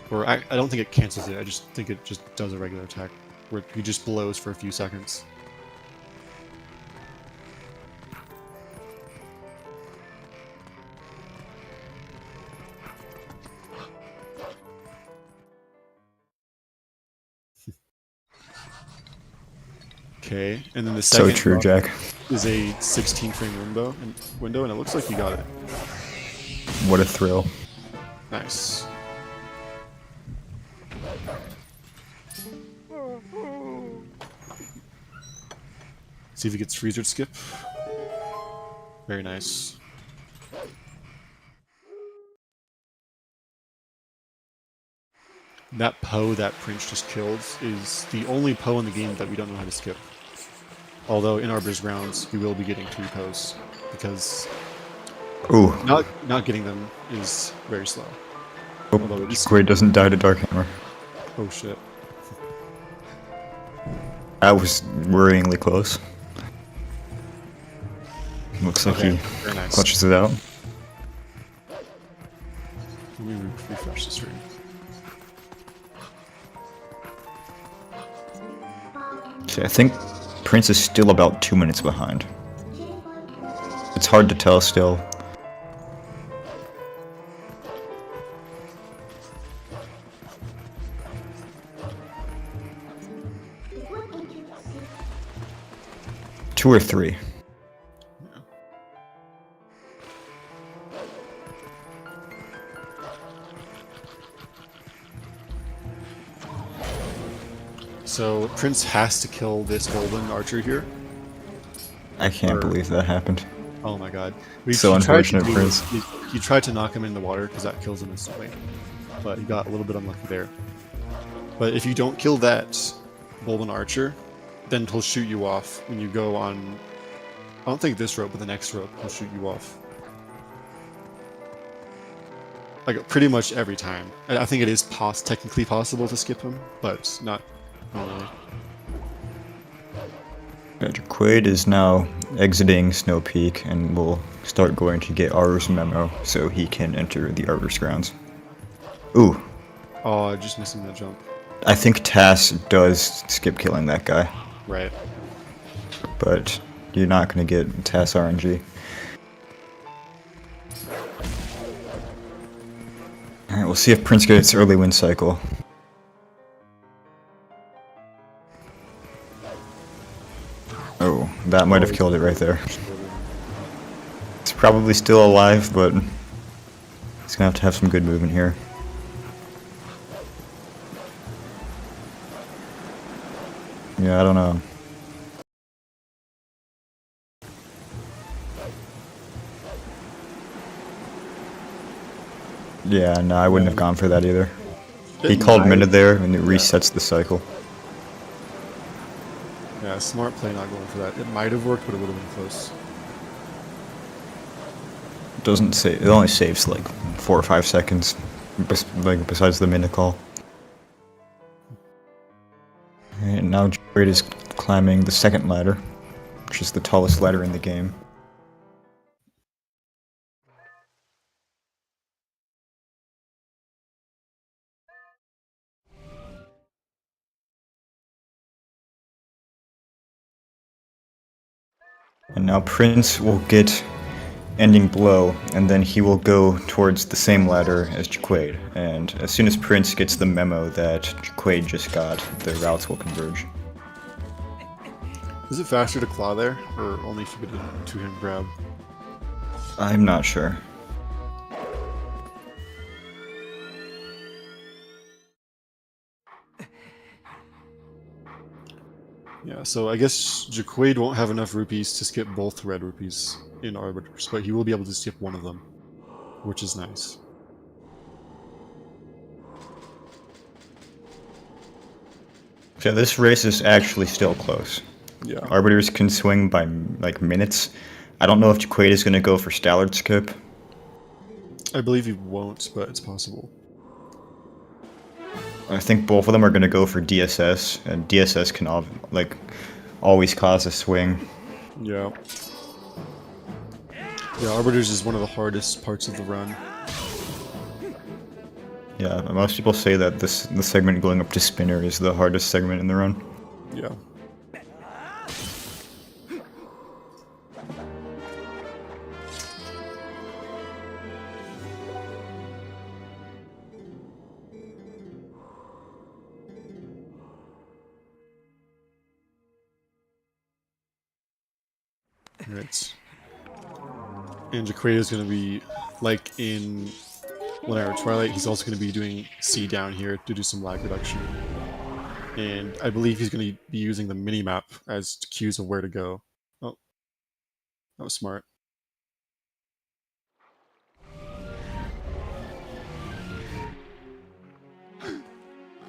Or I don't think it cancels it, I just think it just does a regular attack, where he just blows for a few seconds. okay. And then the So second true, rock Jack. is a 16 frame window, and it looks like you got it. What a thrill. Nice. See if he gets freezer skip. Very nice. That Poe that Prince just killed is the only Poe in the game that we don't know how to skip. Although in Arbiter's Grounds, we will be getting 2 Poes, because Ooh, not getting them is very slow. oh, Although it is... Jacquaid doesn't die to Dark Hammer. Oh shit. That was worryingly close. Looks like Okay, he very nice. clutches it out. Let me refresh the stream. See, I think Prince is still about 2 minutes behind. It's hard to tell still. Two or three. So Prince has to kill this golden archer here. I can't believe that happened. Oh my god. So unfortunate, Prince. He tried to knock him in the water because that kills him instantly. But he got a little bit unlucky there. But if you don't kill that golden archer, then he'll shoot you off when you go on... I don't think this rope, but the next rope, he'll shoot you off. Like, pretty much every time. I think it is technically possible to skip him, but not really. Jacquaid is now exiting Snow Peak and will start going to get Aru's memo so he can enter the Arbiter's Grounds. Ooh. Oh, just missing that jump. I think Tass does skip killing that guy, Right. but you're not going to get Tass RNG. Alright, we'll see if Prince gets early win cycle. Oh, that might have killed it right there. It's probably still alive, but he's gonna have to have some good movement here. Yeah, I don't know. Yeah, no, I wouldn't have gone for that either. He called minute there, and it resets the cycle. Yeah, smart play not going for that. It might have worked, but it would have been close. Doesn't save. It only saves like 4 or 5 seconds, besides the minute call. And now Jacquaid is climbing the second ladder, which is the tallest ladder in the game. And now Prince will get ending blow, and then he will go towards the same ladder as Jacquaid. And as soon as Prince gets the memo that Jacquaid just got, the routes will converge. Is it faster to claw there, or only if you get a two-hand grab? I'm not sure. Yeah, so I guess Jacquaid won't have enough rupees to skip both red rupees in Arbiters, but he will be able to skip one of them, which is nice. So this race is actually still close. Yeah. Arbiters can swing by like minutes. I don't know if Jacquaid is going to go for Stallard skip. I believe he won't, but it's possible. I think both of them are going to go for DSS, and DSS can always cause a swing. Yeah. Yeah, Arbiters is one of the hardest parts of the run. Yeah, most people say that the segment going up to Spinner is the hardest segment in the run. Yeah. Right. And Jacquaid is going to be, like in 1 Hour Twilight, he's also going to be doing C down here to do some lag reduction. And I believe he's going to be using the mini-map as cues of where to go. Oh, that was smart.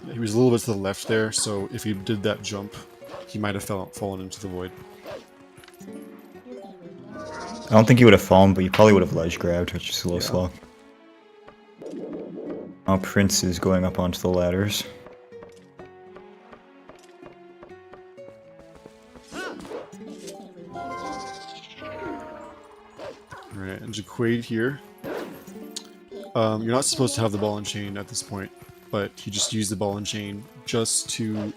Yeah, he was a little bit to the left there, so if he did that jump, he might have fallen into the void. I don't think he would have fallen, but he probably would have ledge grabbed, which is a little slow. Now Prince is going up onto the ladders. Alright, and Jacquaid here. You're not supposed to have the ball and chain at this point, but he just used the ball and chain just to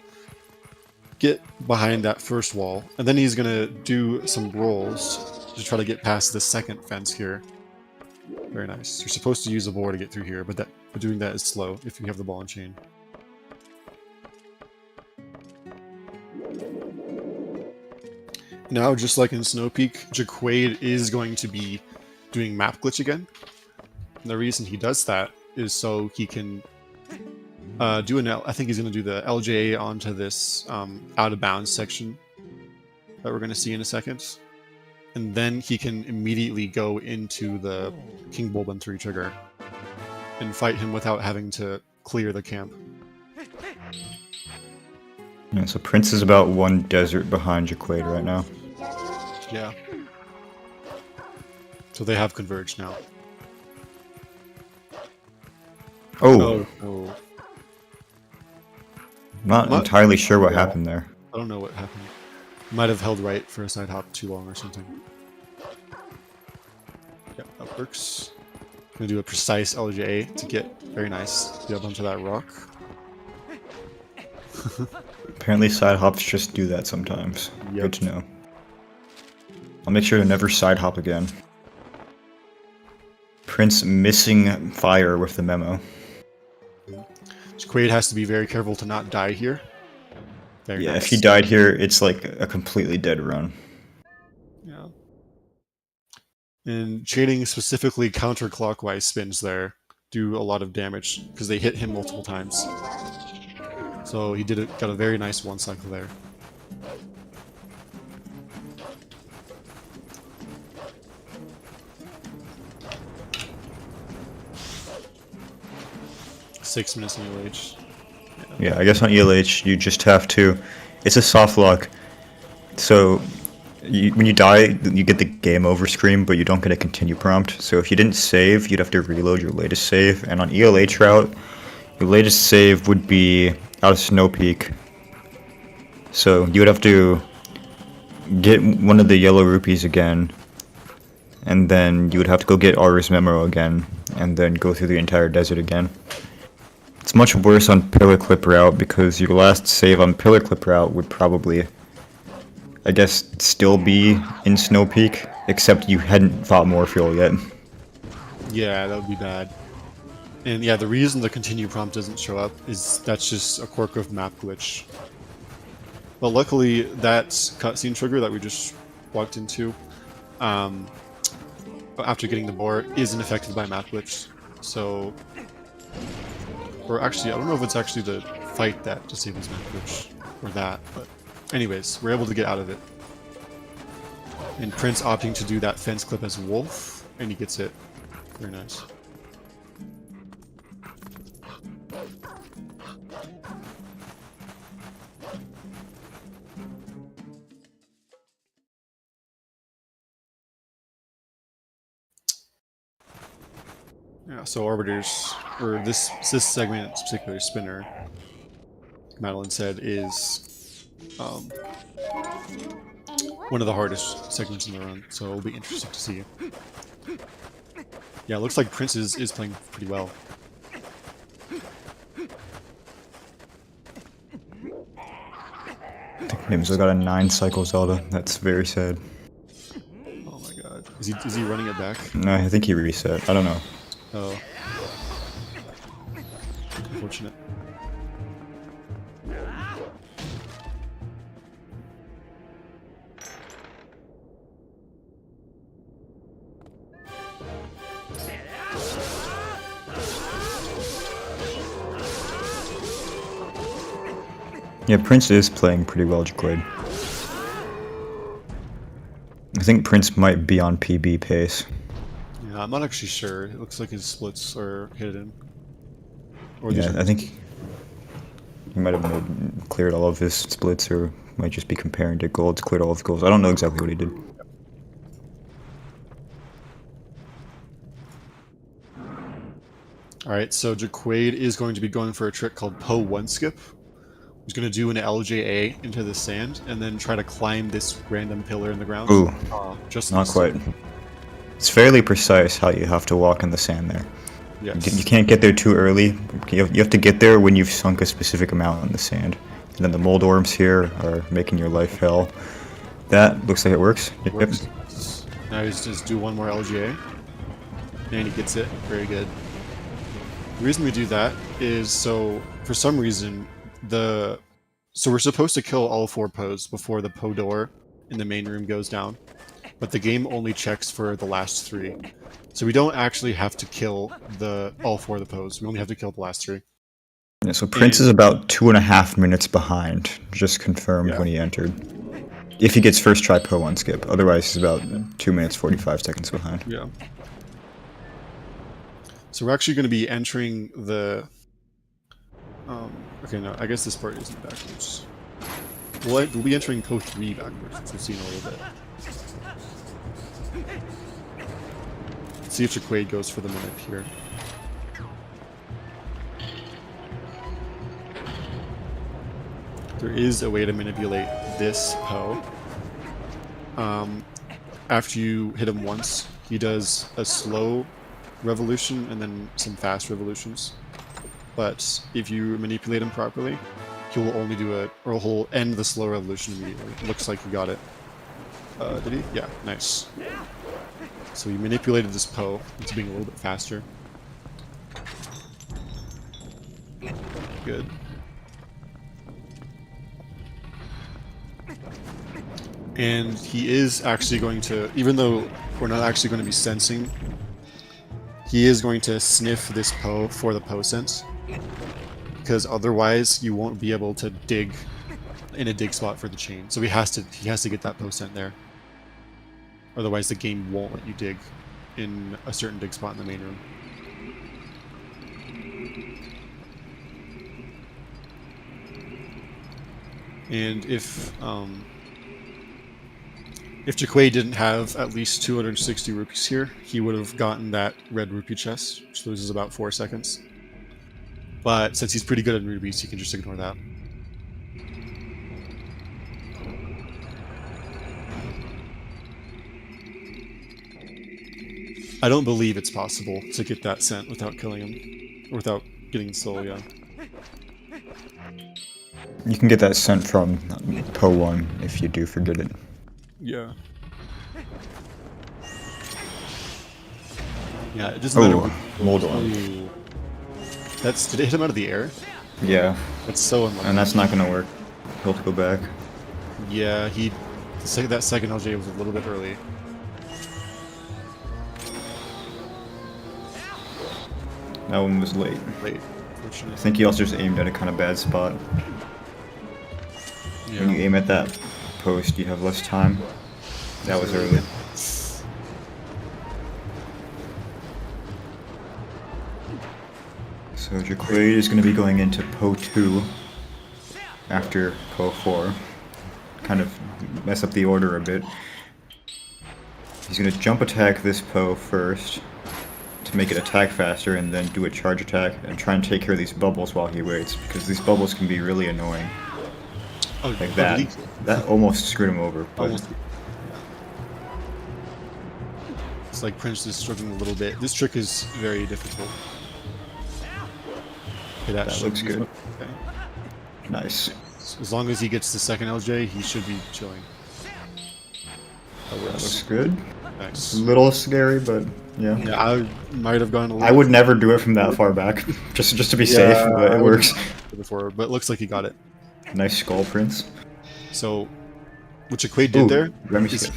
get behind that first wall, and then he's gonna do some rolls to try to get past the second fence here. Very nice. You're supposed to use a board to get through here, but doing that is slow if you have the ball and chain. Now, just like in Snow Peak, Jacquaid is going to be doing map glitch again. And the reason he does that is so he can I think he's going to do the LJA onto this out of bounds section that we're going to see in a second. And then he can immediately go into the King Bulbin 3 trigger and fight him without having to clear the camp. Yeah, so Prince is about 1 desert behind Jacquaid right now. Yeah. So they have converged now. Oh! Oh. Not entirely sure what happened there. I don't know what happened. Might have held right for a side hop too long or something. Yep, that works. Gonna do a precise LJA to get very nice. Get up onto that rock. Apparently side hops just do that sometimes. Yep. Good to know. I'll make sure to never side hop again. Prince missing fire with the memo. Jacquaid has to be very careful to not die here. Very Yeah, nice. if he died here, it's like a completely dead run. Yeah. And shading specifically counterclockwise spins there do a lot of damage because they hit him multiple times. So he got a very nice 1 cycle there. Six minutes in UH. Yeah, I guess on ELH you just have to... It's a soft lock, so when you die, you get the game over screen, but you don't get a continue prompt. So if you didn't save, you'd have to reload your latest save. And on ELH route, your latest save would be out of Snow Peak. So you would have to get one of the yellow rupees again, and then you would have to go get Aura's Memo again, and then go through the entire desert again. It's much worse on Pillar Clip route because your last save on Pillar Clip route would probably, I guess, still be in Snow Peak, except you hadn't fought Morpheal yet. Yeah, that would be bad. And yeah, the reason the continue prompt doesn't show up is that's just a quirk of map glitch. But luckily, that cutscene trigger that we just walked into, after getting the boar, isn't affected by map glitch. So, or actually, I don't know if it's actually the fight that disables map glitch or that, but anyways, we're able to get out of it. And Prince opting to do that fence clip as Wolf, and he gets it. Very nice. Yeah, so Arbiters, or this segment, in particular Spinner, Madeline said, is one of the hardest segments in the run, so it'll be interesting to see. Yeah, it looks like Prince is playing pretty well. I think Nimzo got a 9-cycle Zelda. That's very sad. Oh my god. Is he running it back? No, I think he reset. I don't know. Oh. Unfortunate. Yeah, Prince is playing pretty well, Jacquaid. I think Prince might be on PB pace. Yeah, I'm not actually sure. It looks like his splits are hidden. Or Yeah, these are I think he might have cleared all of his splits, or might just be comparing to golds, cleared all of the golds. I don't know exactly what he did. Alright, so Jacquaid is going to be going for a trick called Poe 1 skip. He's going to do an LJA into the sand and then try to climb this random pillar in the ground. Ooh, just not quite. It's fairly precise how you have to walk in the sand there. Yes. You can't get there too early. You have to get there when you've sunk a specific amount in the sand. And then the mold orms here are making your life hell. That looks like it works. Yep. Works. Now he's just do one more LGA. And he gets it. Very good. The reason we do that is so, for some reason, so we're supposed to kill all 4 Poes before the Poe door in the main room goes down. But the game only checks for the last 3. So we don't actually have to kill all 4 of the Poes. We only have to kill the last 3. Yeah, so Prince is about 2.5 minutes behind, just confirmed when he entered. If he gets first try Poe 1 skip, otherwise he's about 2 minutes 45 seconds behind. Yeah. So we're actually going to be entering the... okay, no, I guess this part isn't backwards. We'll be entering Poe 3 backwards, which we'll see in a little bit. Let's see if Jacquaid goes for the minute here. There is a way to manipulate this Poe. After you hit him once, he does a slow revolution and then some fast revolutions. But if you manipulate him properly, he will only do he'll end the slow revolution immediately. Looks like he got it. Did he? Yeah, nice. So he manipulated this Poe into being a little bit faster. Good. And he is actually going to, even though we're not actually going to be sensing, he is going to sniff this Poe for the Poe sense. Because otherwise you won't be able to dig in a dig spot for the chain. So he has to get that Poe scent there. Otherwise the game won't let you dig in a certain dig spot in the main room. And if Jacquaid didn't have at least 260 rupees here, he would have gotten that red rupee chest, which loses about 4 seconds. But since he's pretty good at rupees, he can just ignore that. I don't believe it's possible to get that scent without killing him. Or without getting the soul, yeah. You can get that scent from Poe 1 if you do forget it. Yeah. Yeah, it doesn't matter what... Mold orm. Ooh. Did it hit him out of the air? Yeah. That's so unlucky. And that's not gonna work. He'll have to go back. Yeah, that second LJ was a little bit early. That one was late. Late, I unfortunately. think he also just aimed at a kind of bad spot. Yeah. When you aim at that post, you have less time. That was early. So Jacquaid is going to be going into Poe 2 after Poe 4. Kind of mess up the order a bit. He's going to jump attack this Poe first to make it attack faster, and then do a charge attack and try and take care of these bubbles while he waits, because these bubbles can be really annoying. Oh, Like that. That almost screwed him over. But Almost. It's like Prince is struggling a little bit. This trick is very difficult. Okay, that looks good. Okay. Nice. As long as he gets the second LJ, he should be chilling. That looks good. Nice. A little scary, but yeah. Yeah, I might have gone a little. I would never do it from that far back, just to be safe, but it works. Before, but it looks like he got it. Nice skull, Prince. So, what Jacquaid did there is skip.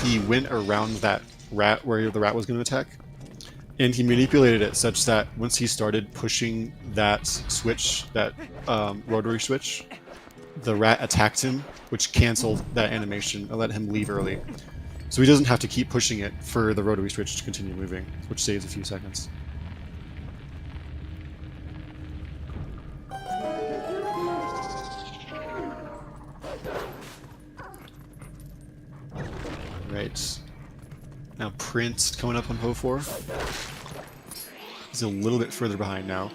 he went around that rat where the rat was going to attack, and he manipulated it such that once he started pushing that switch, that rotary switch, the rat attacked him, which canceled that animation and let him leave early. So he doesn't have to keep pushing it for the rotary switch to continue moving, which saves a few seconds. Right. Now Prince coming up on Ho 4. He's a little bit further behind now.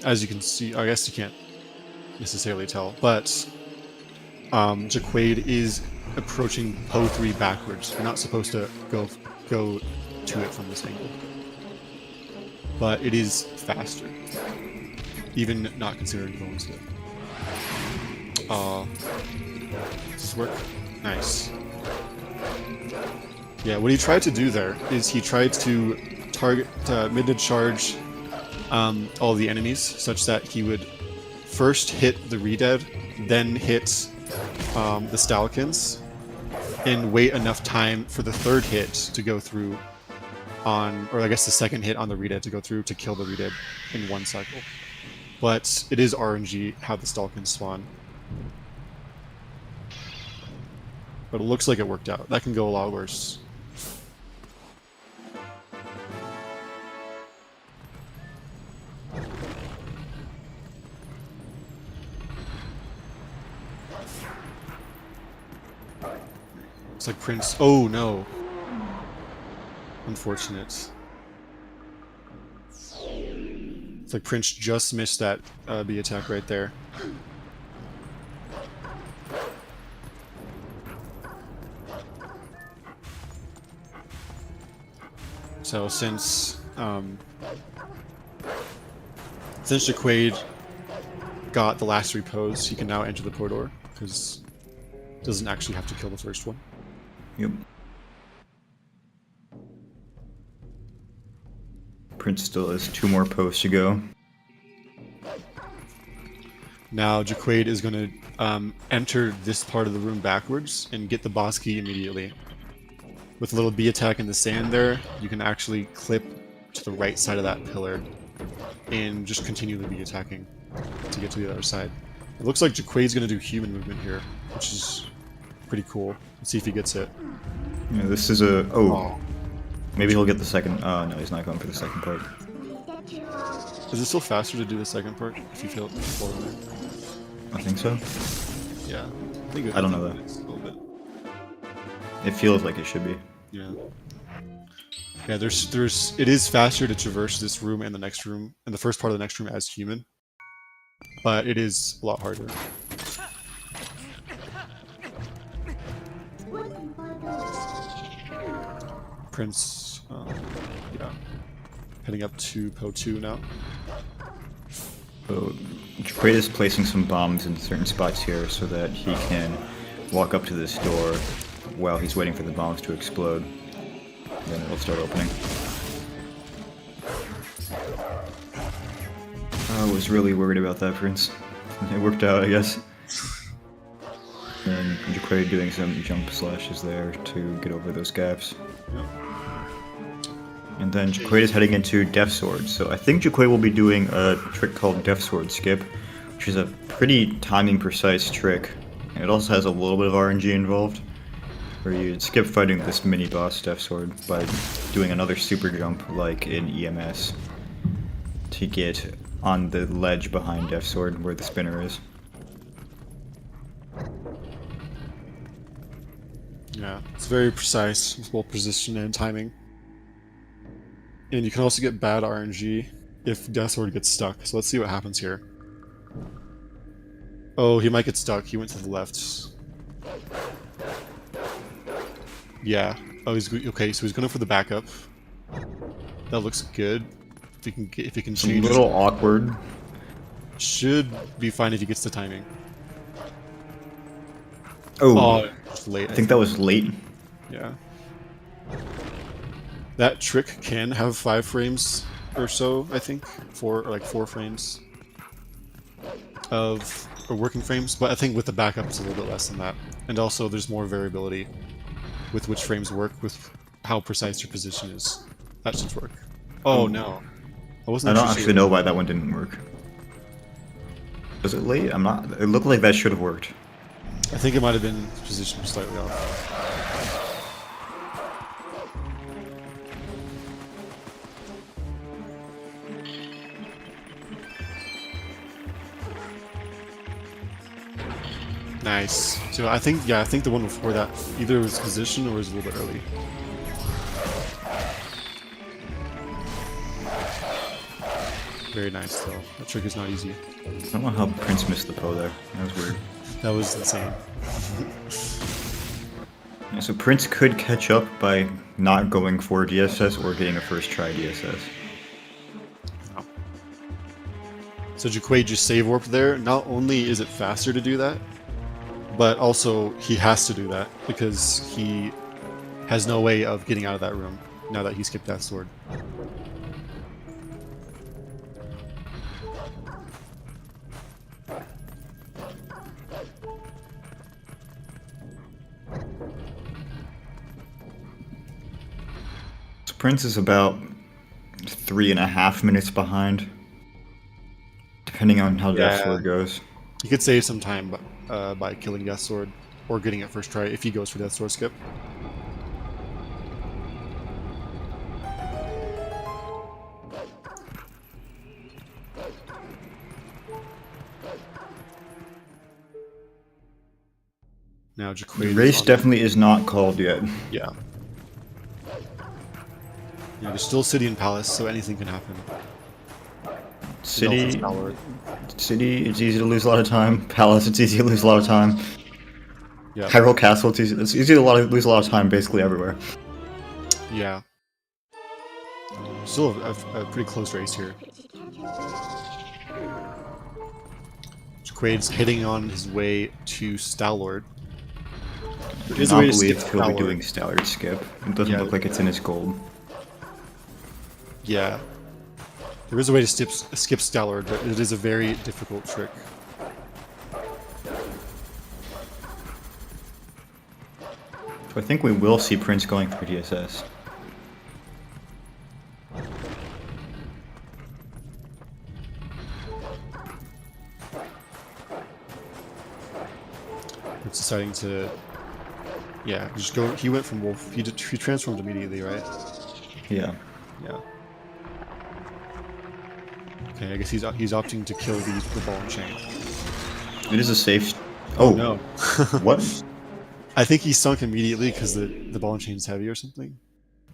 As you can see, I guess you can't necessarily tell, but Jacquaid is approaching Po 3 backwards. You're not supposed to go to it from this angle. But it is faster. Even not considering going to it. Does this work? Nice. Yeah, what he tried to do there is he tried to target mid charge all the enemies such that he would first hit the Redead, then hit the Stalkins, and wait enough time for the third hit to go through on, or I guess the second hit on the Redead to go through to kill the Redead in one cycle. But it is RNG how the Stalkins spawn. But it looks like it worked out. That can go a lot worse. It's like Prince. Oh no. Unfortunate. It's like Prince just missed that B attack right there. So since Jacquaid got the last 3 pose, he can now enter the Po door because doesn't actually have to kill the first one. Yep. Prince still has 2 more posts to go. Now Jacquaid is going to enter this part of the room backwards and get the boss key immediately. With a little B attack in the sand there, you can actually clip to the right side of that pillar and just continue the B attacking to get to the other side. It looks like Jacquaid's going to do human movement here, which is pretty cool. Let's see if he gets it. Yeah, this is a... Oh. Maybe he'll get the second... no, he's not going for the second part. Is it still faster to do the second part if you feel it before there? I think so. Yeah. I don't know though. A little bit. It feels like it should be. Yeah. Yeah, it is faster to traverse this room and the next room, and the first part of the next room as human. But it is a lot harder. Prince, yeah. Heading up to Po 2 now. So, Jacquaid is placing some bombs in certain spots here so that he can walk up to this door while he's waiting for the bombs to explode. Then it'll start opening. I was really worried about that, Prince. It worked out, I guess. And Jacquaid doing some jump slashes there to get over those gaps. And then Jacquaid is heading into Death Sword. So I think Jacquaid will be doing a trick called Death Sword Skip, which is a pretty timing precise trick. And it also has a little bit of RNG involved, where you skip fighting this mini boss Death Sword by doing another super jump like in EMS to get on the ledge behind Death Sword where the spinner is. Yeah, it's very precise, with well position and timing. And you can also get bad RNG if Death Sword gets stuck. So let's see what happens here. Oh, he might get stuck. He went to the left. Yeah. Oh, he's okay. So he's going for the backup. That looks good. If he can It's change. a little awkward. Should be fine if he gets the timing. Oh, it's late. I think that was late. Yeah. That trick can have 5 frames or so, I think. 4 frames of working frames, but I think with the backup it's a little bit less than that. And also there's more variability with which frames work with how precise your position is. That should work. Oh no, I I wasn't. don't actually know why that one didn't work. Was it late? I'm not. It looked like that should have worked. I think it might have been positioned slightly off. Nice. So I think the one before that either was position or was a little bit early. Very nice though. That trick is not easy. I don't know how Prince missed the Poe there. That was weird. That was insane. Yeah, so Prince could catch up by not going for DSS or getting a first try DSS. Oh. So Jacquaid just save warped there. Not only is it faster to do that, but also he has to do that because he has no way of getting out of that room now that he skipped that sword. So Prince is about 3.5 minutes behind, depending on how Death Sword goes. He could save some time by killing Death Sword or getting it first try if he goes for Death Sword skip. Now Jacquaid. The race definitely is not called yet. Yeah. Yeah, there's still City and Palace, so anything can happen. City, it's easy to lose a lot of time. Palace, it's easy to lose a lot of time. Yeah. Hyrule Castle, it's easy to lose a lot of time basically everywhere. Yeah. Still a pretty close race here. Jacquaid's hitting on his way to Stalord. I cannot believe he'll be doing Stallard skip. It doesn't look like it's in his gold. Yeah. There is a way to skip Stallord, but it is a very difficult trick. So I think we will see Prince going for DSS. It's deciding to... Yeah, just go... He went from Wolf... He transformed immediately, right? Yeah. Yeah. Okay, I guess he's opting to kill the ball and chain. It is a safe... Oh, no. What? I think he sunk immediately because the ball and chain is heavy or something.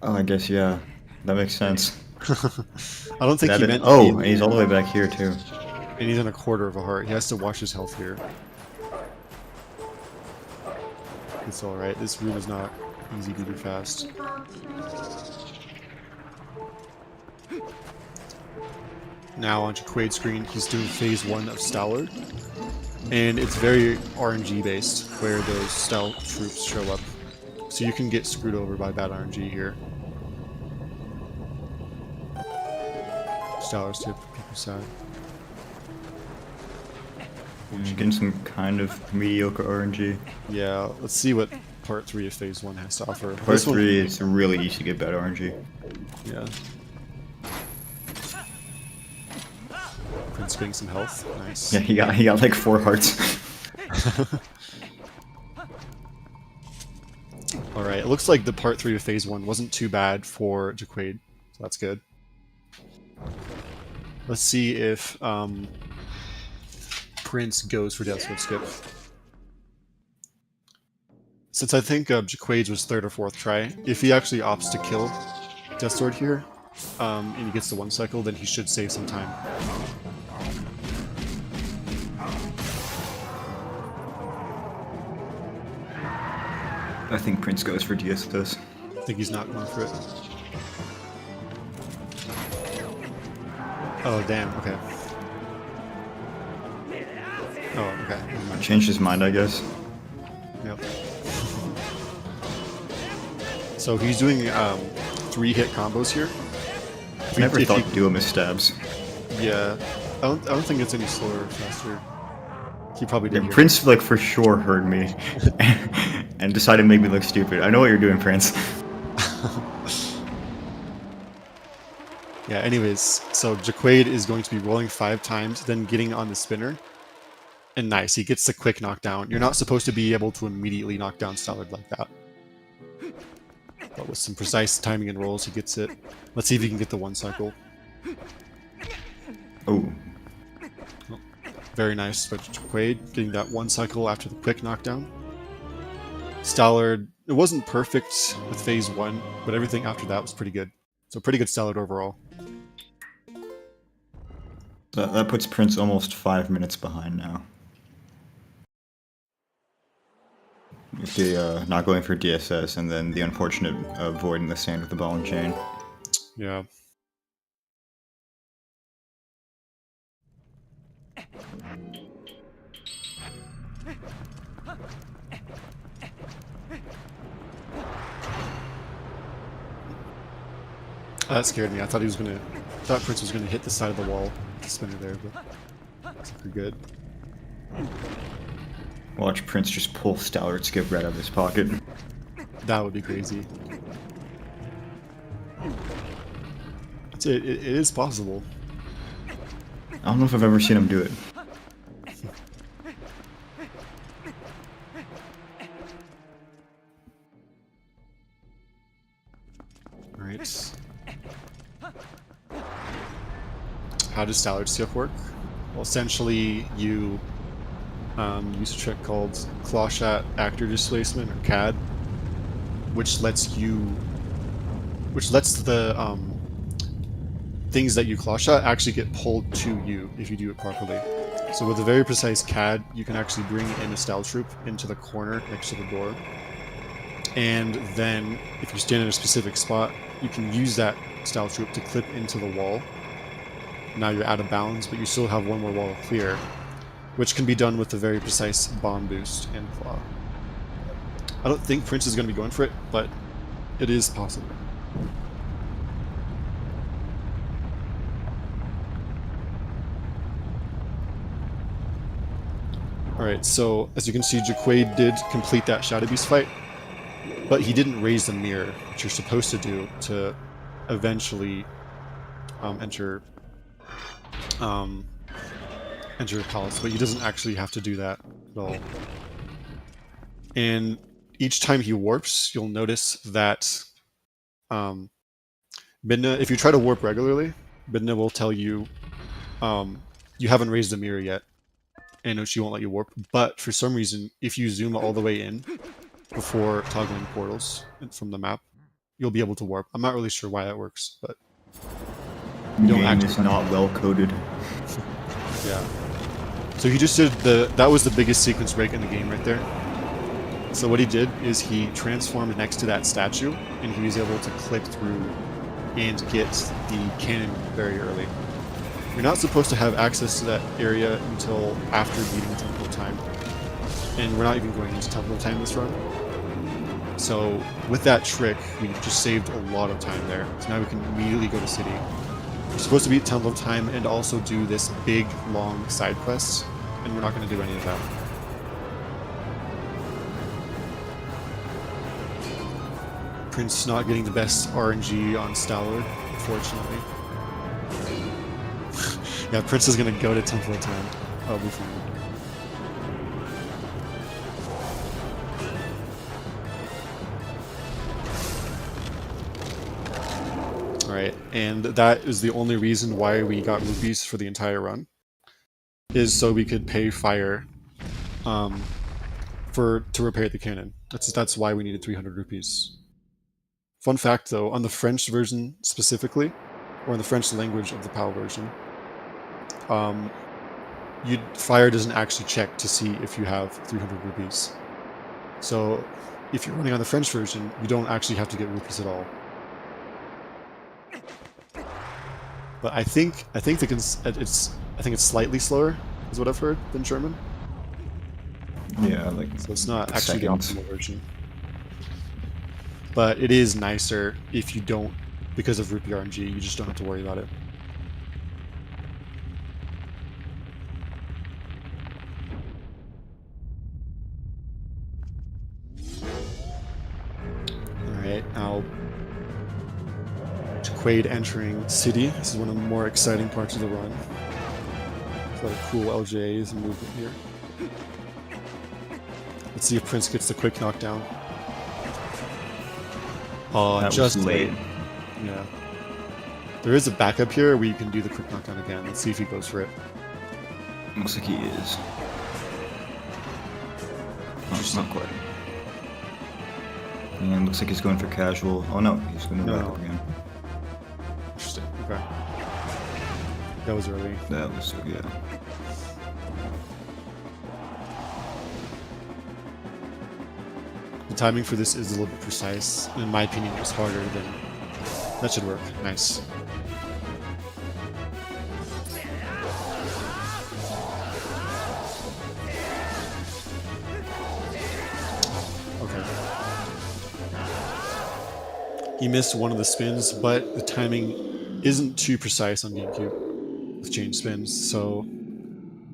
Oh, I guess, yeah. That makes sense. I don't think he meant... Oh, and he's all the way back here, too. And he's on a quarter of a heart. He has to watch his health here. It's alright. This room is not easy to do fast. Now on Jacquaid's screen, he's doing phase 1 of Stallard. And it's very RNG based, where those Stal troops show up. So you can get screwed over by bad RNG here. Stallard's tip, people side. You're getting some kind of mediocre RNG. Yeah, let's see what part 3 of phase 1 has to offer. Part 3 is really easy to get bad RNG. Yeah. Prince getting some health. Nice. Yeah, he got like 4 hearts. Alright, it looks like the part 3 of phase 1 wasn't too bad for Jacquaid, so that's good. Let's see if Prince goes for Death Sword skip. Since I think Jacquaid's was 3rd or 4th try, if he actually opts to kill Death Sword here, and he gets the 1 cycle, then he should save some time. I think Prince goes for DSS. I think he's not going for it. Oh, damn, okay. Oh, okay. Changed his mind, I guess. Yep. So he's doing 3-hit combos here. I never thought to do him as stabs. Yeah. I don't think it's any slower or faster. He probably did. Yeah, Prince, like, for sure heard me and decided to make me look stupid. I know what you're doing, Prince. Yeah, anyways, so Jacquaid is going to be rolling 5 times, then getting on the spinner. And nice, he gets the quick knockdown. You're not supposed to be able to immediately knock down Stallard like that. But with some precise timing and rolls, he gets it. Let's see if he can get the 1 cycle. Oh, Very nice, but Jacquaid getting that 1 cycle after the quick knockdown. Stallard, it wasn't perfect with phase 1, but everything after that was pretty good. So pretty good Stallard overall. that puts Prince almost 5 minutes behind now. With the not going for DSS and then the unfortunate void in the sand with the ball and chain. Yeah. That scared me. I thought Prince was gonna hit the side of the wall, the spinner there, but it's pretty good. Watch Prince just pull Stallard skip right out of his pocket. That would be crazy. It is possible. I don't know if I've ever seen him do it. Alright. How does Stallard skip work? Well, essentially, you use a trick called Claw Shot Actor Displacement, or CAD, which lets the things that you claw shot actually get pulled to you if you do it properly. So with a very precise CAD, you can actually bring in a Stall Troop into the corner next to the door. And then, if you stand in a specific spot, you can use that Stall Troop to clip into the wall. Now you're out of bounds, but you still have 1 more wall to clear, which can be done with a very precise bomb boost and claw. I don't think Prince is going to be going for it, but it is possible. Alright, so as you can see, Jacquaid did complete that Shadow Beast fight, but he didn't raise the mirror, which you're supposed to do to eventually enter the palace, but he doesn't actually have to do that at all. And each time he warps, you'll notice that Bidna, if you try to warp regularly, Bidna will tell you you haven't raised the mirror yet, and she won't let you warp. But for some reason, if you zoom all the way in before toggling portals from the map, you'll be able to warp. I'm not really sure why that works, but You don't actually is not well coded. Yeah. So he just did that was the biggest sequence break in the game right there. So what he did is he transformed next to that statue, and he was able to clip through and get the cannon very early. You're not supposed to have access to that area until after beating Temple of Time. And we're not even going into Temple of Time this run. So with that trick, we just saved a lot of time there. So now we can immediately go to City. We're supposed to beat Temple of Time and also do this big, long side quest, and we're not going to do any of that. Prince not getting the best RNG on Stallard, unfortunately. Yeah, Prince is going to go to Temple of Time. I'll be fine. Alright, and that is the only reason why we got rupees for the entire run, is so we could pay Fire to repair the cannon. That's why we needed 300 rupees. Fun fact though, on the French version specifically, or in the French language of the PAL version, Fire doesn't actually check to see if you have 300 rupees. So if you're running on the French version, you don't actually have to get rupees at all. But I think it's slightly slower, is what I've heard, than German. Yeah, like so it's not actually seconds. the optimal version. But it is nicer if you don't, because of rupee RNG, you just don't have to worry about it. Alright, now Jacquaid entering City. This is one of the more exciting parts of the run. There's a lot of cool LJs and movement here. Let's see if Prince gets the quick knockdown. That Just was late. Yeah. There is a backup here where you can do the quick knockdown again. Let's see if he goes for it. Looks like he is. Oh, not quite. And looks like he's going for casual. Oh no, he's going to back up again. Interesting. Okay. That was early. That was, yeah. The timing for this is a little bit precise. In my opinion, it was harder than... That should work. Nice. Okay. He missed one of the spins, but the timing isn't too precise on GameCube with change spins, so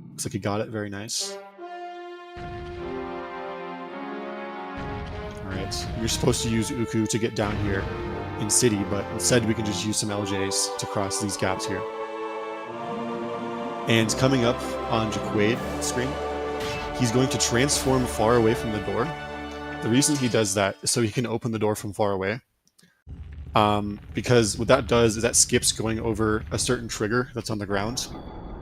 looks like he got it. Very nice. Alright, you're supposed to use Uku to get down here in City, but instead we can just use some LJs to cross these gaps here. And coming up on Jacquaid screen, he's going to transform far away from the door. The reason he does that is so he can open the door from far away. Because what that does is that skips going over a certain trigger that's on the ground.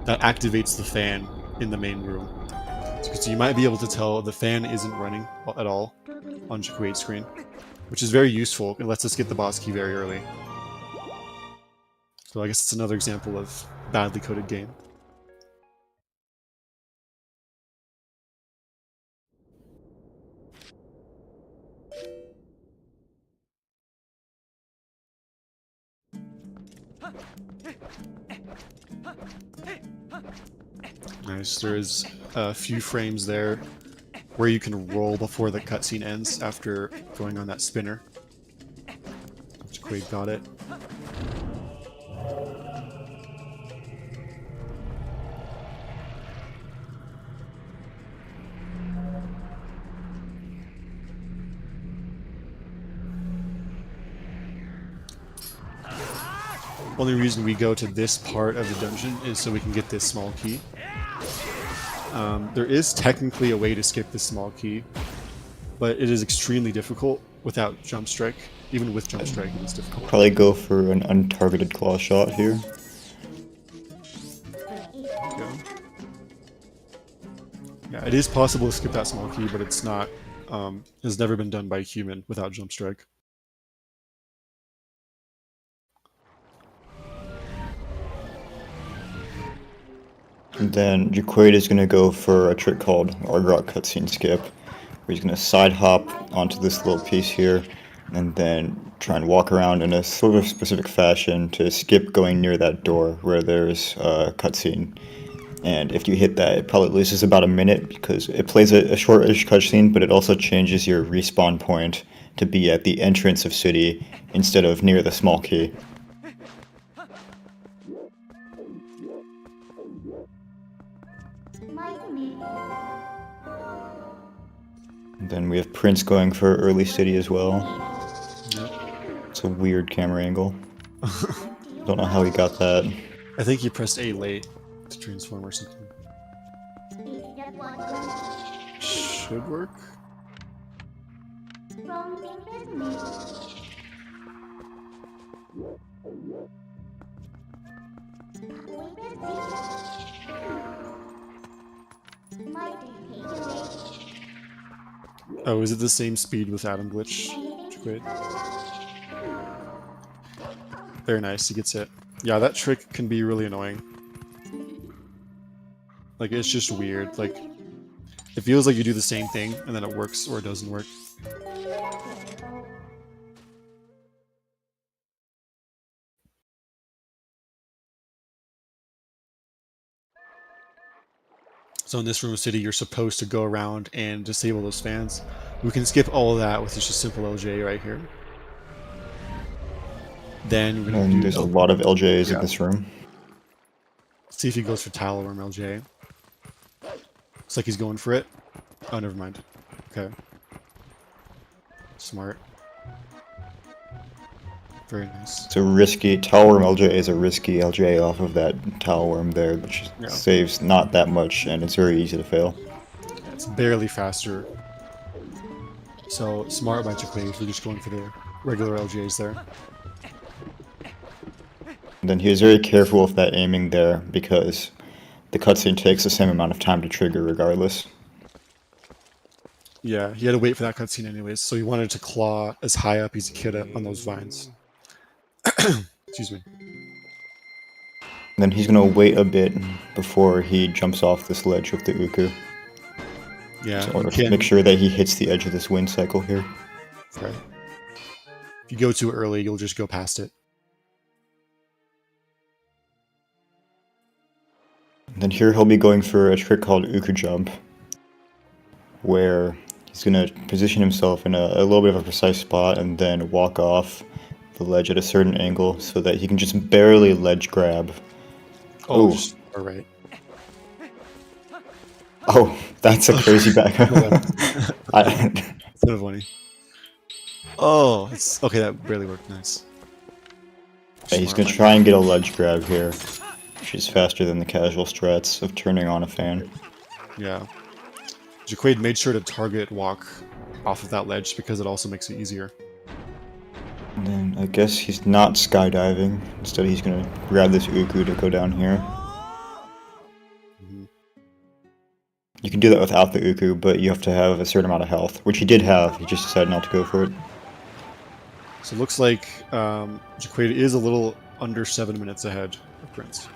That activates the fan in the main room. So you might be able to tell the fan isn't running at all on Jacquaid's screen, which is very useful. It lets us get the boss key very early. So I guess it's another example of badly coded game. Nice. There is a few frames there where you can roll before the cutscene ends after going on that spinner. Jacquaid got it. Only reason we go to this part of the dungeon is so we can get this small key. There is technically a way to skip this small key, but it is extremely difficult without jump strike. Even with jump strike, it is difficult. Probably go for an untargeted claw shot here. Yeah, it is possible to skip that small key, but it's not. Has never been done by a human without jump strike. And then Jacquaid is going to go for a trick called Argrok cutscene skip, where he's going to side hop onto this little piece here, and then try and walk around in a sort of specific fashion to skip going near that door where there's a cutscene. And if you hit that, it probably loses about a minute because it plays a short-ish cutscene, but it also changes your respawn point to be at the entrance of City instead of near the small key. And then we have Prince going for early City as well. Yep. It's a weird camera angle. Don't know how he got that. I think he pressed A late to transform or something. Should work. Oh, is it the same speed with Adam Glitch? Jacquaid? Very nice, he gets it. Yeah, that trick can be really annoying. Like, it's just weird. Like, it feels like you do the same thing, and then it works or it doesn't work. So in this room of City, you're supposed to go around and disable those fans. We can skip all of that with just a simple LJ right here. Then we're going to do... There's a lot of LJs in this room. See if he goes for Talorm LJ. Looks like he's going for it. Oh, never mind. Okay. Smart. Very nice. It's a risky Talworm LJ is a risky LJ off of that Talworm there, which saves not that much, and it's very easy to fail. Yeah, it's barely faster. So smart by Jacquaid for just going for the regular LJs there. And then he was very careful with that aiming there because the cutscene takes the same amount of time to trigger regardless. Yeah, he had to wait for that cutscene anyways, so he wanted to claw as high up as he could on those vines. Excuse me. And then he's gonna wait a bit before he jumps off this ledge with the Uku. Yeah, So make sure that he hits the edge of this wind cycle here. Right. If you go too early, you'll just go past it. And then here he'll be going for a trick called Uku Jump, where he's gonna position himself in a little bit of a precise spot and then walk off the ledge at a certain angle so that he can just barely ledge grab. Oh, all right. Oh, that's a crazy back. It's kind of funny. Oh, it's okay. That barely worked. Nice. Yeah, he's gonna try and get a ledge grab here, which is faster than the casual strats of turning on a fan. Yeah. Jacquaid made sure to target walk off of that ledge because it also makes it easier. And then I guess he's not skydiving. Instead, he's gonna grab this Uku to go down here. You can do that without the Uku, but you have to have a certain amount of health, which he did have. He just decided not to go for it. So it looks like Jacquaid is a little under 7 minutes ahead of Prince.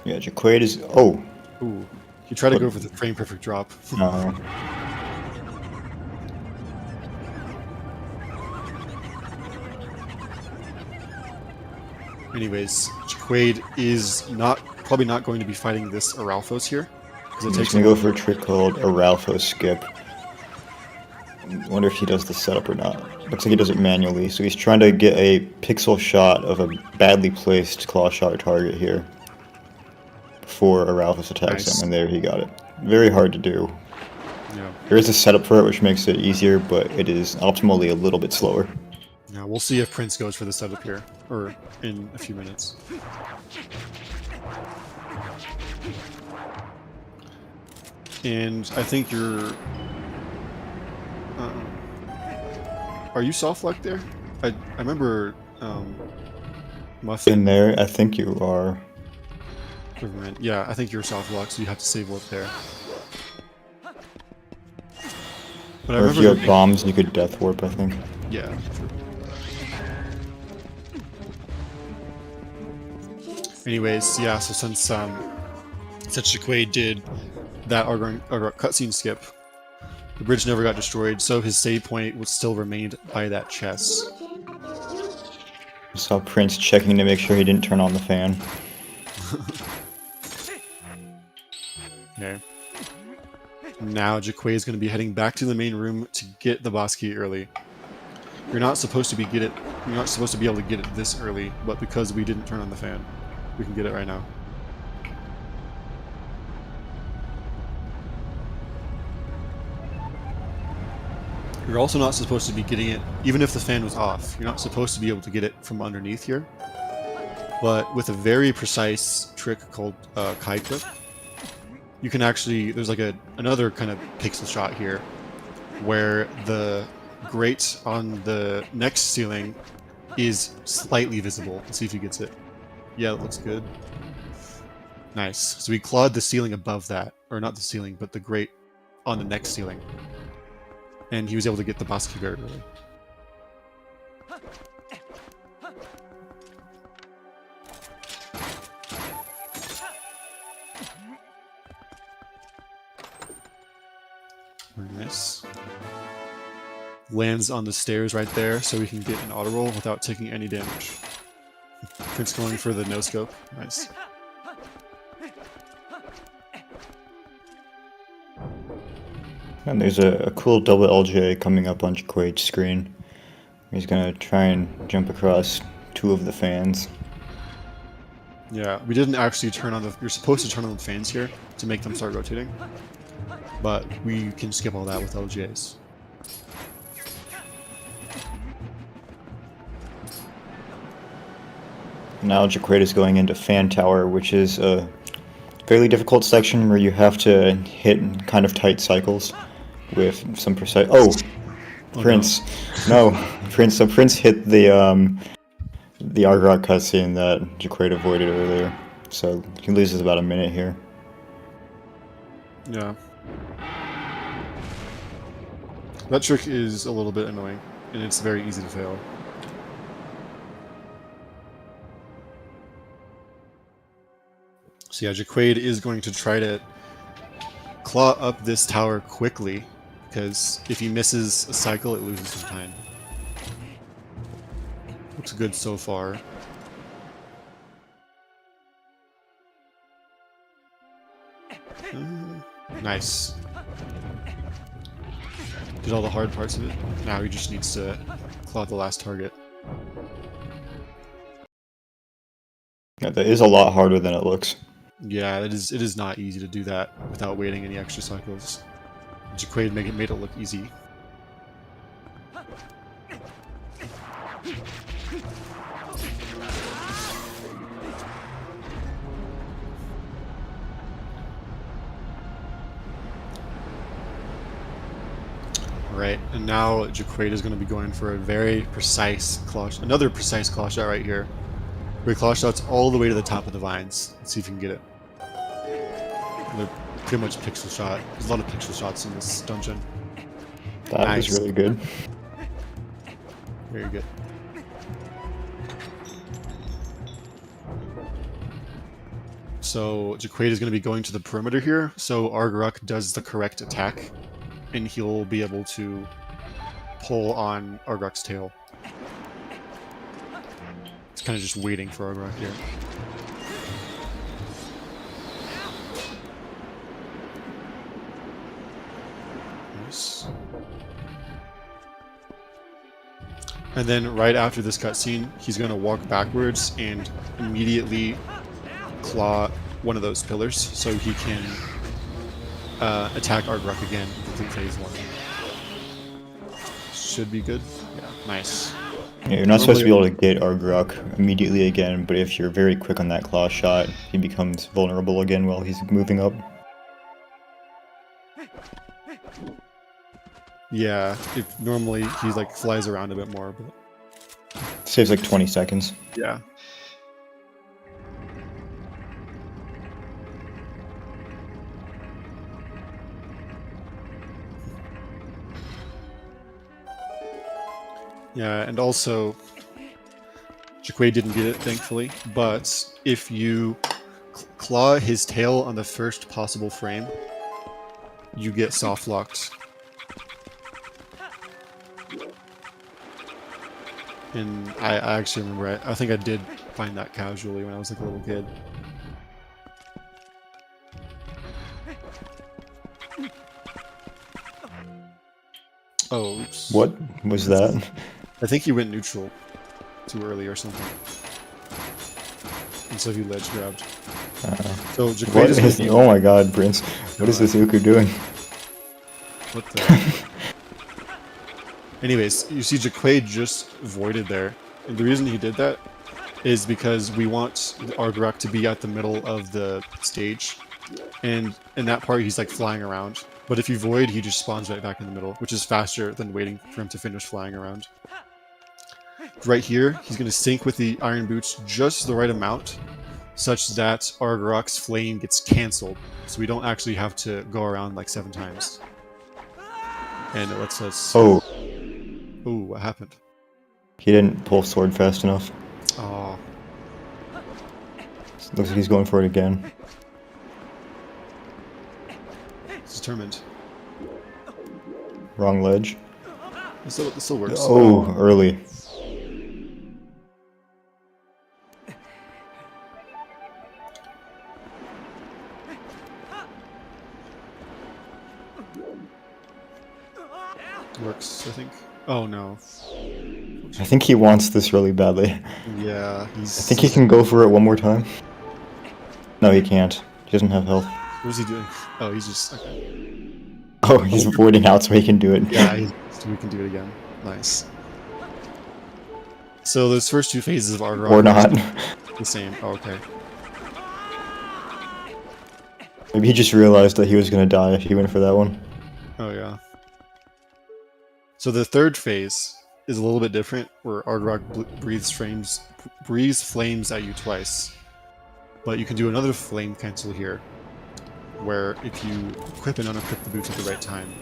Yeah, Jacquaid is... Oh! Ooh. He tried to go for the frame perfect drop. No. Anyways, Jacquaid is probably not going to be fighting this Aralphos here. He's going to go for a trick called Aralphos Skip. I wonder if he does the setup or not. Looks like he does it manually, so he's trying to get a pixel shot of a badly placed claw shot target here before Aralphos attacks him, and there he got it. Very hard to do. Yeah. There is a setup for it which makes it easier, but it is optimally a little bit slower. Yeah, we'll see if Prince goes for the setup here, or in a few minutes. And I think you're... are you soft-locked there? I remember Muffin... In there, I think you are. Never mind. Yeah, I think you're soft-locked, so you have to save warp there. But Or if you have bombs, you could death warp, I think. Yeah, true. Anyways, yeah, so since Jacquaid did that cutscene skip, the bridge never got destroyed, so his save point was still remained by that chest. I saw Prince checking to make sure he didn't turn on the fan. Okay. Now Jacquaid is going to be heading back to the main room to get the boss key early. You're not supposed to be able to get it this early, but because we didn't turn on the fan, we can get it right now. You're also not supposed to be getting it, even if the fan was off, you're not supposed to be able to get it from underneath here. But with a very precise trick called Kai Clip, you can actually, there's like another kind of pixel shot here, where the grate on the next ceiling is slightly visible. Let's see if he gets it. Yeah, it looks good. Nice. So we clawed the ceiling above that, or not the ceiling, but the grate on the next ceiling. And he was able to get the boss key very early. Very nice. Lands on the stairs right there, so we can get an auto roll without taking any damage. Prince going for the no-scope. Nice. And there's a cool double LJ coming up on Jacquaid's screen. He's gonna try and jump across two of the fans. Yeah, we didn't actually turn on the... You're supposed to turn on the fans here to make them start rotating. But we can skip all that with LJs. Now Jacquaid is going into Fan Tower, which is a fairly difficult section where you have to hit kind of tight cycles with some precise. Oh, Prince! No, Prince. So Prince hit the Argrok cutscene that Jacquaid avoided earlier, so he loses about a minute here. Yeah. That trick is a little bit annoying, and it's very easy to fail. So yeah, Jacquaid is going to try to claw up this tower quickly, because if he misses a cycle, it loses some time. Looks good so far. Nice. Did all the hard parts of it. Now he just needs to claw the last target. Yeah, that is a lot harder than it looks. Yeah, it is not easy to do that without waiting any extra cycles. Jacquaid made it look easy. Right, and now Jacquaid is going to be going for a very precise claw, another precise claw shot right here. Where claw shots all the way to the top of the vines. Let's see if you can get it. They're pretty much pixel shot. There's a lot of pixel shots in this dungeon. That Nice. was really good. Very good. So Jacquaid is going to be going to the perimeter here, so Argrok does the correct attack, and he'll be able to pull on Argrok's tail. It's kind of just waiting for Argrok here. Nice. And then right after this cutscene, he's going to walk backwards and immediately claw one of those pillars so he can attack Argrok again and complete phase 1. Should be good. Yeah, nice. Yeah, you're not supposed to be able to get Argrok immediately again, but if you're very quick on that claw shot, he becomes vulnerable again while he's moving up. Yeah, if normally he like flies around a bit more, but Saves like 20 seconds. yeah. Yeah, and also, Jacquaid didn't get it, thankfully, but if you claw his tail on the first possible frame, you get soft locked. And I actually remember, I think I did find that casually when I was like a little kid. Oh, oops. What was that? I think he went neutral too early or something. And so he ledge grabbed. So Jacquaid What is is gonna- oh my god, Prince. What is this Uku doing? What the? Anyways, you see Jacquaid just voided there. And the reason he did that is because we want Argrok to be at the middle of the stage. And in that part, he's like flying around. But if you void, he just spawns right back in the middle, which is faster than waiting for him to finish flying around. Right here, he's going to sync with the Iron Boots just the right amount, such that Argrok's flame gets cancelled. So we don't actually have to go around like 7 times. And it lets us... Oh, Ooh, what happened? he didn't pull sword fast enough. Oh, Looks like he's going for it again. he's determined. Wrong ledge. This still works. Oh, early. Works, I think. Oh no. I think he wants this really badly. Yeah, I think he can go for it one more time. No, he can't. He doesn't have health. What is he doing? Oh, he's just... Okay. Oh, he's avoiding out so he can do it. Yeah, we can do it again. Nice. So those first two phases of Argrog Or not. the same. Oh, okay. Maybe he just realized that he was gonna die if he went for that one. Oh yeah. So the third phase is a little bit different, where Argrog breathes flames at you twice. But you can do another flame cancel here, where if you equip and unequip the boots at the right time,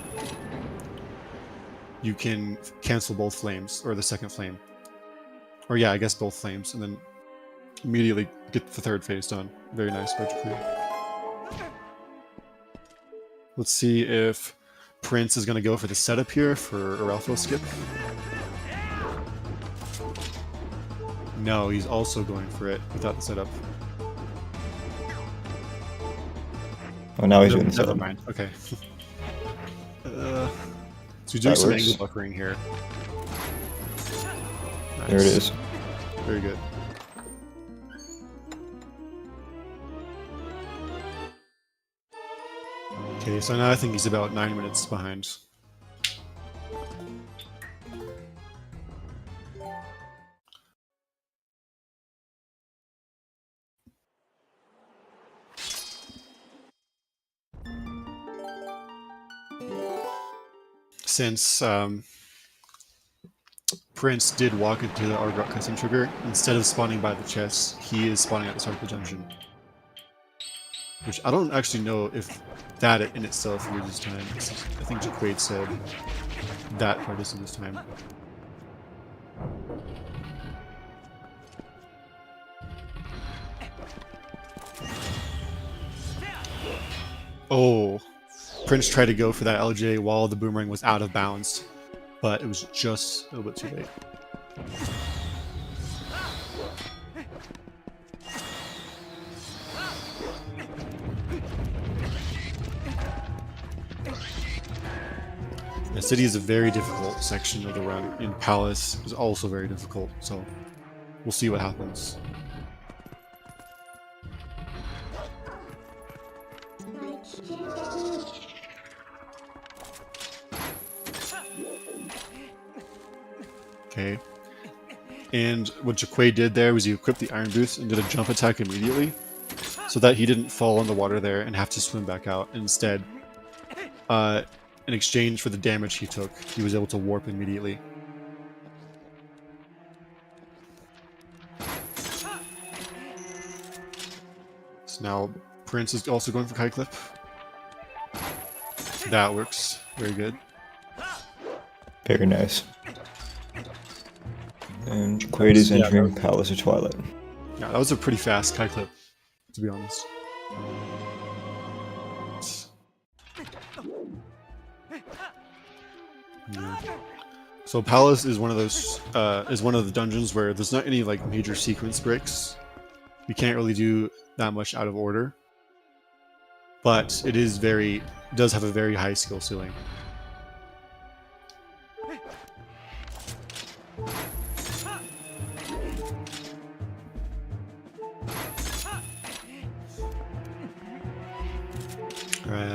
you can cancel both flames, or the second flame. Or yeah, I guess both flames, and then immediately get the third phase done. Very nice, by Jacquaid. Let's see if Prince is going to go for the setup here for a Ralpho skip. No, he's also going for it without the setup. Oh, now he's doing the Never setup. mind. Okay. So he's doing That some works. angle buffering here. Nice. There it is. Very good. Okay, so now I think he's about 9 minutes behind. Since Prince did walk into the Argrok cutscene trigger, instead of spawning by the chest, he is spawning at the start of the dungeon. Which I don't actually know if that in itself loses time. I think Jacquaid said that part is lose time. Oh, Prince tried to go for that LJ while the boomerang was out of bounds, but it was just a little bit too late. The city is a very difficult section of the run, and Palace is also very difficult, so we'll see what happens. Okay. And what Jacquaid did there was he equipped the Iron Boots and did a jump attack immediately, so that he didn't fall in the water there and have to swim back out. Instead, in exchange for the damage he took, he was able to warp immediately. So now Prince is also going for Kite Clip. That works. Very good. Very nice. And Jacquaid is Yeah, entering Palace of Twilight. Yeah, that was a pretty fast Kite Clip, to be honest. Yeah. So Palace is one of those is one of the dungeons where there's not any like major sequence breaks. You can't really do that much out of order, but it does have a very high skill ceiling.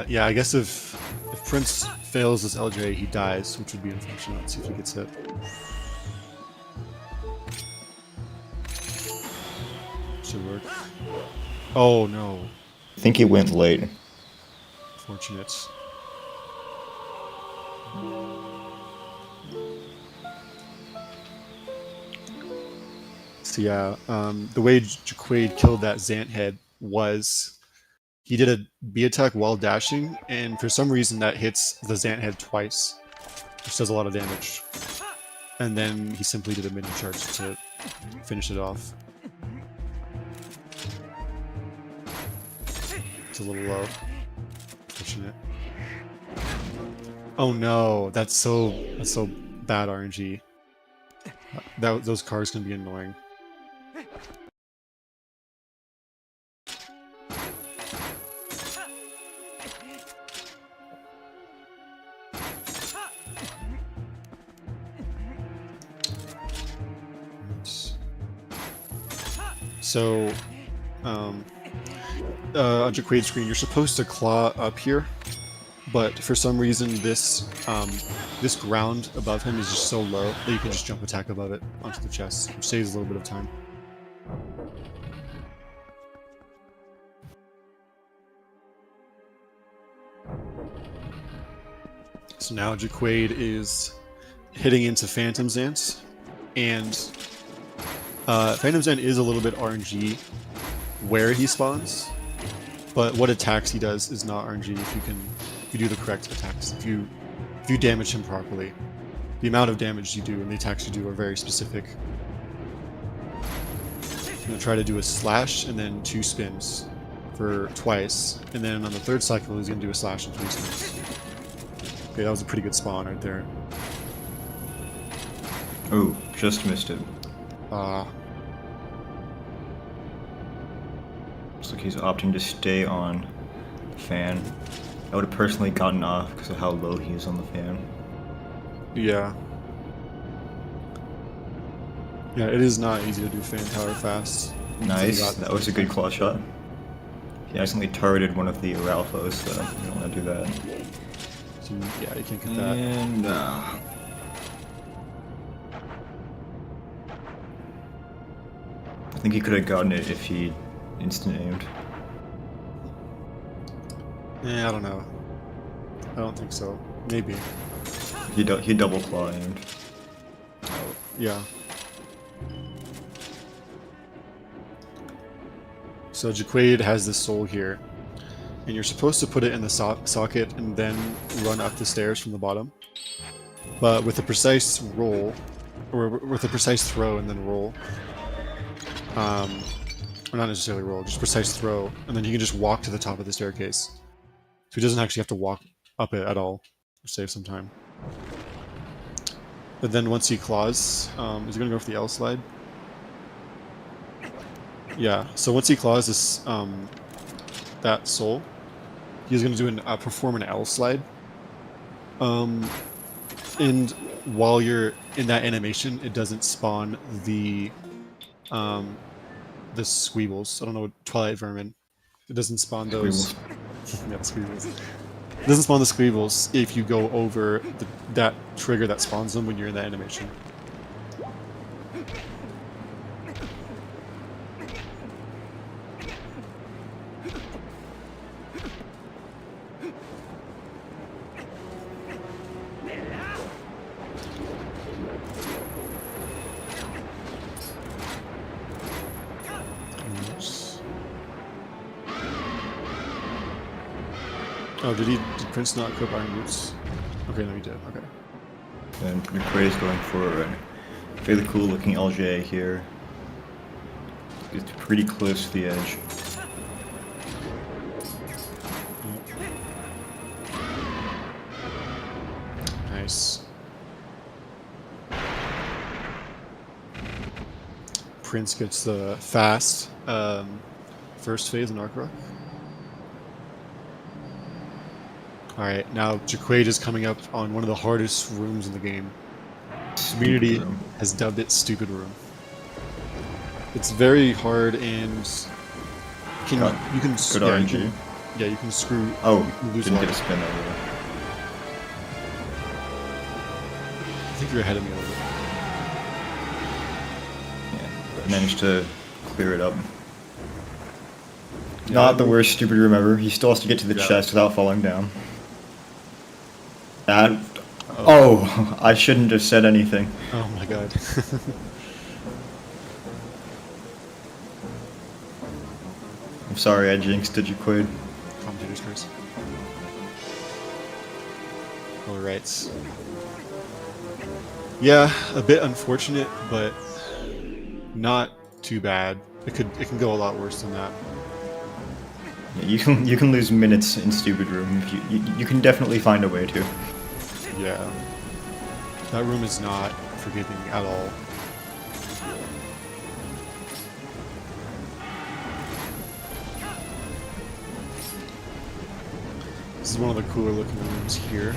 Yeah, I guess if Prince fails this LJ, he dies, which would be unfortunate. Let's see if he gets hit. Should work. Oh no. I think he went late. Fortunate. So yeah, the way Jacquaid killed that Zant head was he did a B attack while dashing, and for some reason that hits the Zant head twice, which does a lot of damage. And then he simply did a mini charge to finish it off. It's a little low. Fortunate. Oh no, that's so bad RNG. Those cars can be annoying. So, on Jacquaid's screen, you're supposed to claw up here, but for some reason this this ground above him is just so low that you can just jump attack above it onto the chest, which saves a little bit of time. So now Jacquaid is hitting into Phantom Zant, and Phantom Zant is a little bit RNG where he spawns, but what attacks he does is not RNG if you do the correct attacks. If you damage him properly, the amount of damage you do and the attacks you do are very specific. I'm gonna try to do a slash and then 2 spins for twice, and then on the 3rd cycle he's gonna do a slash and 3 spins. Okay, that was a pretty good spawn right there. Oh, just missed it. Looks like he's opting to stay on fan. I would have personally gotten off because of how low he is on the fan. Yeah. Yeah, it is not easy to do fan tower fast. Nice, that was a good claw shot. He accidentally targeted one of the Ralphos, so you don't want to do that. So, yeah, you can't get that. And, I think he could have gotten it if he instant aimed. I don't know. I don't think so. Maybe. He double claw aimed. Oh, yeah. So Jacquaid has this soul here, and you're supposed to put it in the socket and then run up the stairs from the bottom. But with a precise roll, or with a precise throw and then roll, or not necessarily roll, just precise throw, and then you can just walk to the top of the staircase. So he doesn't actually have to walk up it at all, or save some time. But then once he claws, is he going to go for the L slide? Yeah, so once he claws this, that soul, he's going to do perform an L slide. And while you're in that animation, it doesn't spawn the squeebles. I don't know, Twilight Vermin. It doesn't spawn those. Yeah, the squeebles. It doesn't spawn the squeebles if you go over that trigger that spawns them when you're in that animation. Oh, did Prince not equip Iron Boots? Okay, no, he did. Okay. And Jacquaid is going for a fairly cool looking LJ here. It's pretty close to the edge. Nice. Prince gets the fast first phase in Arc Rock. Alright, now Jacquaid is coming up on one of the hardest rooms in the game. The community has dubbed it Stupid Room. It's very hard and you can RNG. You can screw. Oh, you can lose didn't a lot. get a spin over there. I think you're ahead of me a little bit. Yeah, managed to clear it up. Not the worst stupid room ever. He still has to get to the chest without falling down. Oh, I shouldn't have said anything. Oh my god. I'm sorry, I jinxed it, Jacquaid. Commentator's curse. Alright. Yeah, a bit unfortunate, but not too bad. It can go a lot worse than that. Yeah, you can lose minutes in stupid room. You can definitely find a way to. Yeah. That room is not forgiving at all. This is one of the cooler looking rooms here.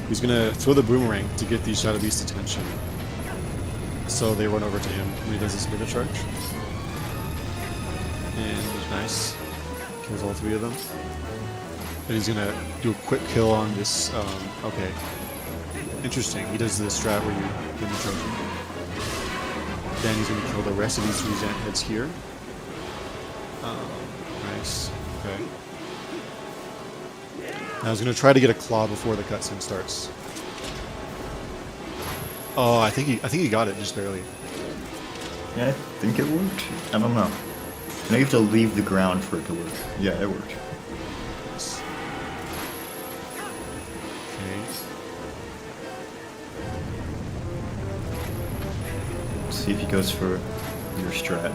He's gonna throw the boomerang to get the Shadow Beast's attention. So they run over to him when he does his spirit charge. And nice. Kills all 3 of them. And he's gonna do a quick kill on this. Okay, interesting. He does the strat where you charge him. Then he's gonna kill the rest of these Ruzant heads here. Nice. Okay. Now I was gonna try to get a claw before the cutscene starts. Oh, I think he got it just barely. Yeah, I think it worked. I don't know. Now you have to leave the ground for it to work. Yeah, it worked. Nice. Okay. See if he goes for your strat.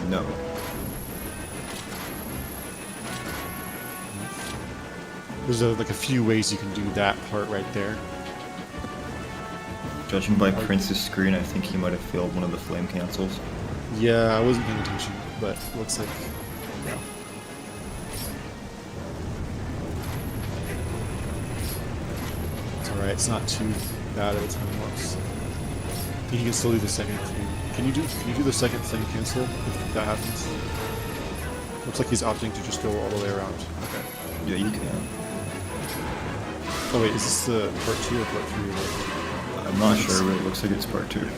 No. There's like a few ways you can do that part right there. Judging by Prince's screen, I think he might have failed one of the flame cancels. Yeah, I wasn't paying attention, but it looks like. Yeah. It's alright, it's not too bad at the time it looks. I think you can still do the second flame. Can you do the second flame cancel if that happens? Looks like he's opting to just go all the way around. Okay. Yeah, you can. Oh wait, is this the part 2 or part 3? I'm not sure, but it looks like it's part 2. Okay.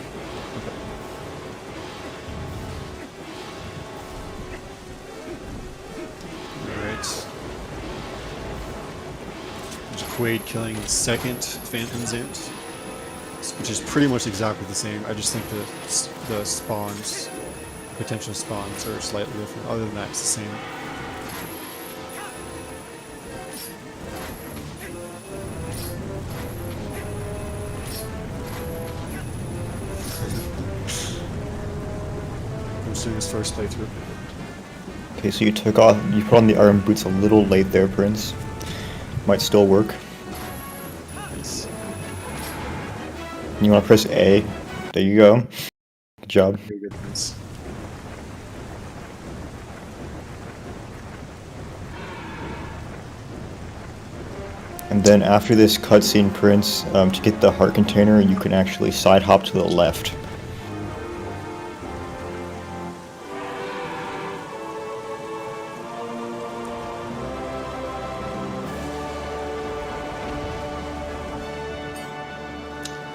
Alright. Jacquaid killing the second Phantom Zant, which is pretty much exactly the same. I just think the spawns, potential spawns, are slightly different. Other than that, it's the same. I'm just doing his first playthrough. Okay, so you put on the iron boots a little late there, Prince. Might still work. Nice. You want to press A. There you go. Good job. Very good, Prince. And then after this cutscene, Prince, to get the heart container, you can actually side hop to the left.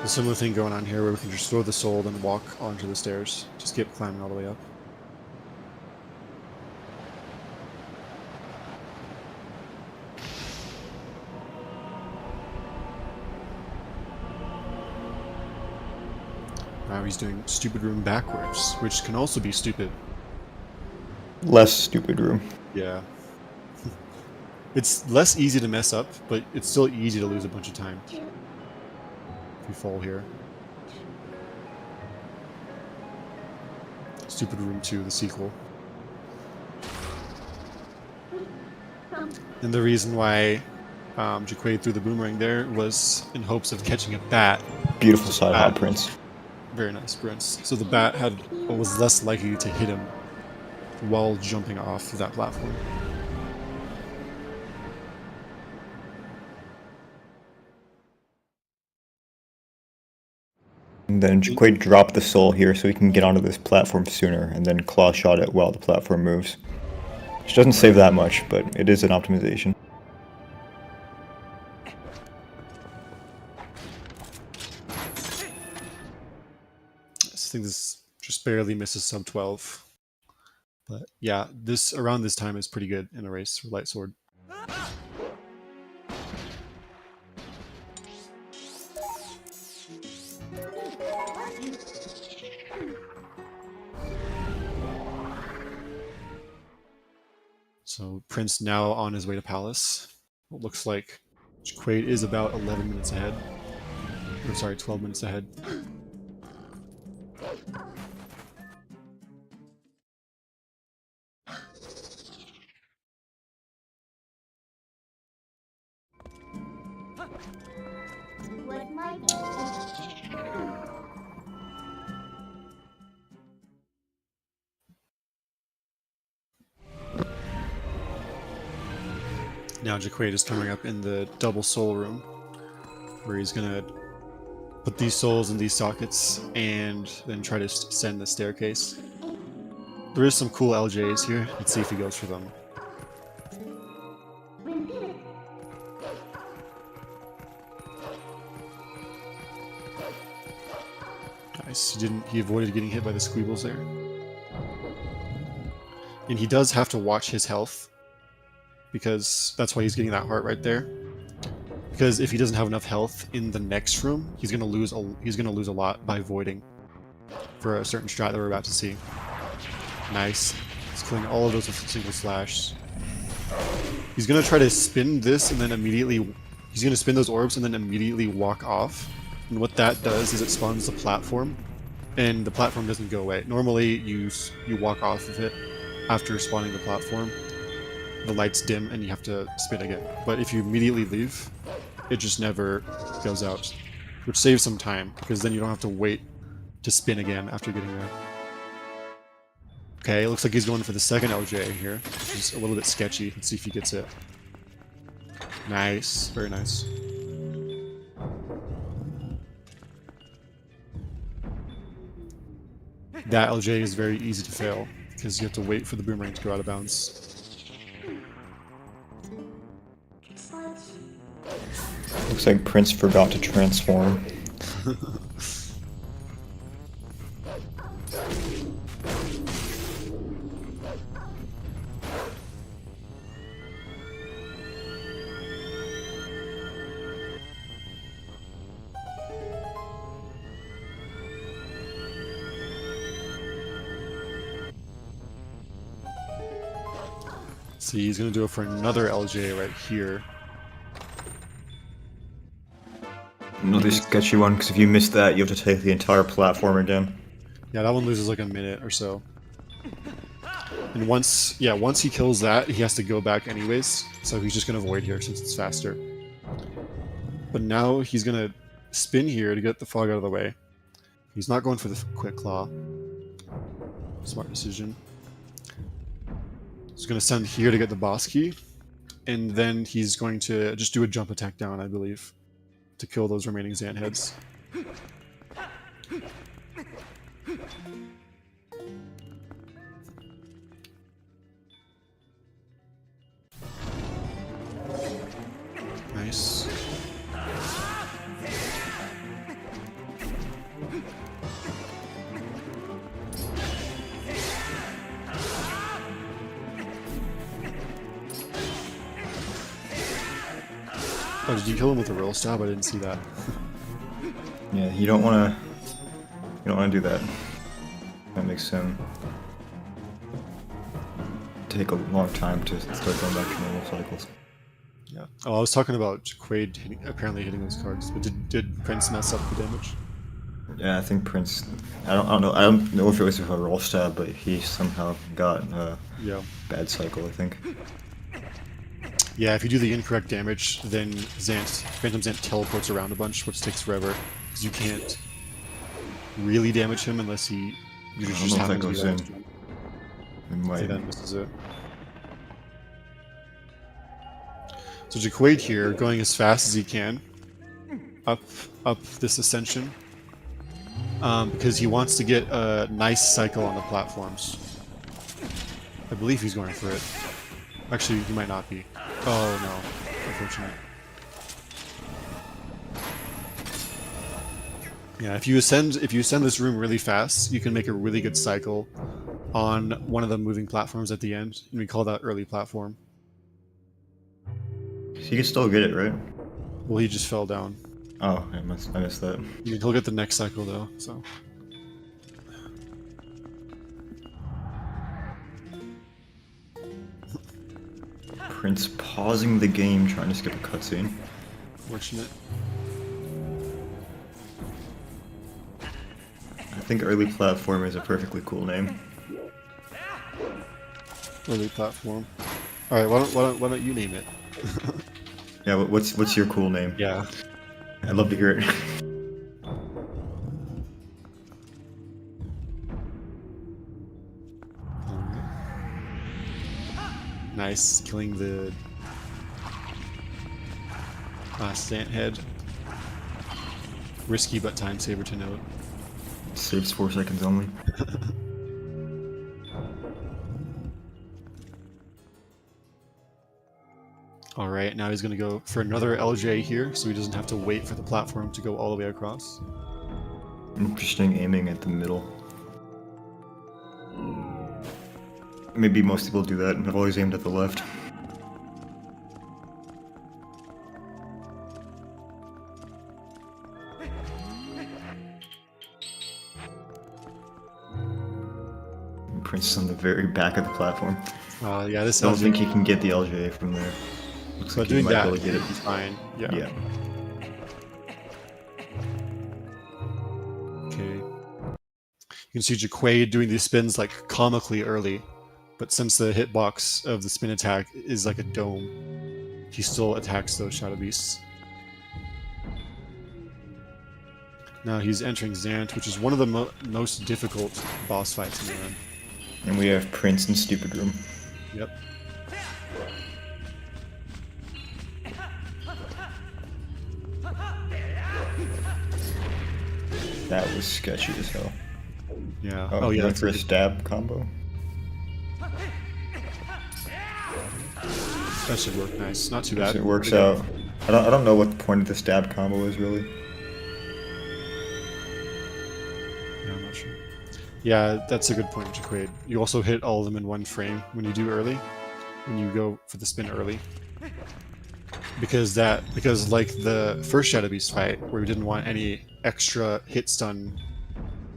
A similar thing going on here where we can just throw the soul and walk onto the stairs. Just keep climbing all the way up. Now he's doing stupid room backwards, which can also be stupid. Less stupid room. Yeah. It's less easy to mess up, but it's still easy to lose a bunch of time. If you fall here. Stupid Room 2, the sequel. And the reason why Jacquaid threw the boomerang there was in hopes of catching a bat. Beautiful side hop, Prince. Very nice, Prince. So the bat was less likely to hit him while jumping off of that platform. And then Jacquaid dropped the soul here so he can get onto this platform sooner, and then claw shot it while the platform moves. Which doesn't save that much, but it is an optimization. I think this just barely misses sub 12. But yeah, around this time is pretty good in a race for Light Sword. So Prince now on his way to Palace. It looks like Jacquaid is about 11 minutes ahead. Or sorry, 12 minutes ahead. Now Jacquaid is coming up in the double soul room, where he's gonna put these souls in these sockets and then try to send the staircase. There is some cool LJs here. Let's see if he goes for them. Nice. He avoided getting hit by the squeebles there. And he does have to watch his health, because that's why he's getting that heart right there. Because if he doesn't have enough health in the next room, he's gonna lose a lot by voiding for a certain strat that we're about to see. Nice. He's killing all of those with a single slash. He's gonna try to spin this and then immediately he's gonna spin those orbs and then immediately walk off. And what that does is it spawns the platform, and the platform doesn't go away. Normally you walk off of it after spawning the platform. The lights dim and you have to spin again. But if you immediately leave, it just never goes out, which saves some time, because then you don't have to wait to spin again after getting there. Okay, it looks like he's going for the second LJ here, which is a little bit sketchy. Let's see if he gets it. Nice, very nice. That LJ is very easy to fail, because you have to wait for the boomerang to go out of bounds. Looks like Prince forgot to transform. See, he's gonna do it for another LJ right here. Another sketchy one, because if you miss that, you have to take the entire platform again. Yeah, that one loses like a minute or so. And once he kills that, he has to go back anyways, so he's just gonna avoid here since it's faster. But now he's gonna spin here to get the fog out of the way. He's not going for the quick claw. Smart decision. He's gonna send here to get the boss key, and then he's going to just do a jump attack down, I believe, to kill those remaining Zant heads. Nice. Oh, did you kill him with a roll stab? I didn't see that. Yeah, you don't wanna do that. That makes him take a long time to start going back to normal cycles. Yeah. Oh, I was talking about Jacquaid apparently hitting those cards, but did Prince mess up the damage? Yeah, I think Prince. I don't know if it was with a roll stab, but he somehow got Yeah. bad cycle, I think. Yeah, if you do the incorrect damage, then Phantom Zant teleports around a bunch, which takes forever, because you can't really damage him unless you just know if that happen to goes be in. that. It might. See, that misses it. So Jacquaid here, going as fast as he can, up this ascension, because he wants to get a nice cycle on the platforms. I believe he's going for it. Actually, he might not be. Oh no, unfortunate. Yeah, if you ascend this room really fast, you can make a really good cycle on one of the moving platforms at the end, and we call that early platform. He can still get it, right? Well, he just fell down. Oh, I missed that. He'll get the next cycle though, so. Prince pausing the game, trying to skip a cutscene. Fortunate. I think early platform is a perfectly cool name. Early platform. Alright, why don't you name it? Yeah, what's your cool name? Yeah. I'd love to hear it. Nice, killing the last Zant head. Risky but time saver to note. Saves 4 seconds only. Alright, now he's going to go for another LJ here, so he doesn't have to wait for the platform to go all the way across. Interesting aiming at the middle. Maybe most people do that. I've always aimed at the left. Prince is on the very back of the platform. Yeah, this I don't LJ, think he can get the LJ from there. Looks but like he doing might that, be able to get it. he's fine. Yeah. Yeah. Okay. You can see Jacquaid doing these spins like comically early, but since the hitbox of the spin attack is like a dome, he still attacks those Shadow Beasts. Now he's entering Zant, which is one of the most difficult boss fights in the run. And we have Prince in Stupid Room. Yep. That was sketchy as hell. Yeah. Oh, yeah. went That's for a good. stab combo. That should work nice. Not too Yes, bad. it works Pretty out. I don't know what the point of the stab combo is really. Yeah, I'm not sure. Yeah, that's a good point, Jacquaid. You also hit all of them in one frame when you do early, when you go for the spin early. Because like the first Shadow Beast fight, where we didn't want any extra hit stun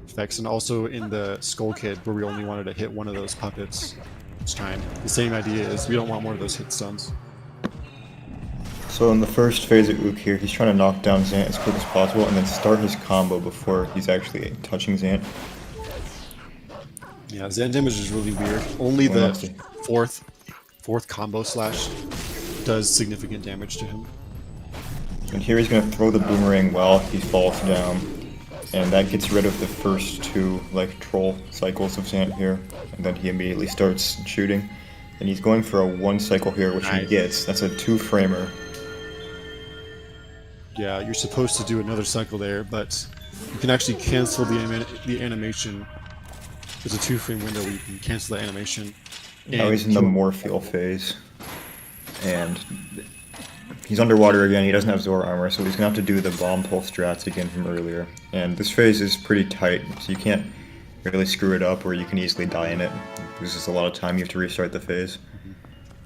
effects, and also in the Skull Kid, where we only wanted to hit one of those puppets each time. The same idea is we don't want more of those hit stuns. So in the first phase of Ook here, he's trying to knock down Zant as quick as possible and then start his combo before he's actually touching Zant. Yeah, Zan damage is really weird. Only Well, the let's see. fourth combo slash does significant damage to him. And here he's going to throw the boomerang while he falls down. And that gets rid of the first two, like, troll cycles of Zant here. And then he immediately starts shooting. And he's going for a one cycle here, which he Nice. gets. That's a two-framer. Yeah, you're supposed to do another cycle there, but you can actually cancel the animation. There's a 2-frame window where you can cancel the animation. Now he's in the kill- Morpheal phase. And he's underwater again, he doesn't have Zora armor, so he's going to have to do the bomb pulse strats again from earlier. And this phase is pretty tight, so you can't really screw it up, or you can easily die in it. This is a lot of time, you have to restart the phase.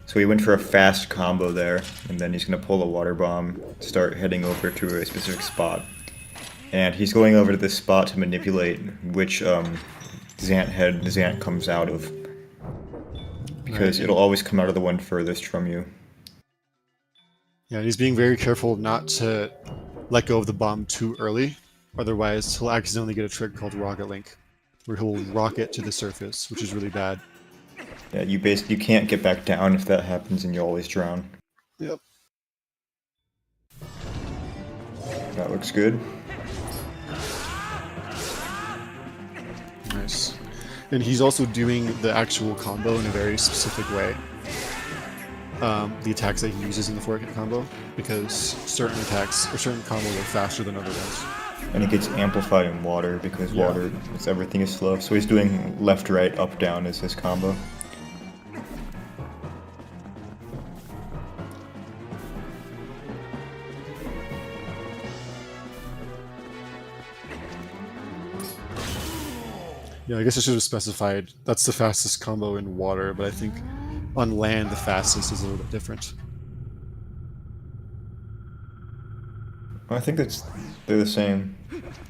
So he went for a fast combo there, and then he's going to pull a water bomb, start heading over to a specific spot. And he's going over to this spot to manipulate which Zant comes out of. Because Right. it'll always come out of the one furthest from you. Yeah, and he's being very careful not to let go of the bomb too early, otherwise he'll accidentally get a trick called Rocket Link, where he'll rocket to the surface, which is really bad. Yeah, you can't get back down if that happens, and you always drown. Yep. That looks good. Nice. And he's also doing the actual combo in a very specific way. The attacks that he uses in the 4-hit combo, because certain attacks or certain combos are faster than other ones. And it gets amplified in water, because water, everything is slow. So he's doing left, right, up, down as his combo. Yeah, I guess I should have specified that's the fastest combo in water, but I think on land the fastest is a little bit different. I think they're the same.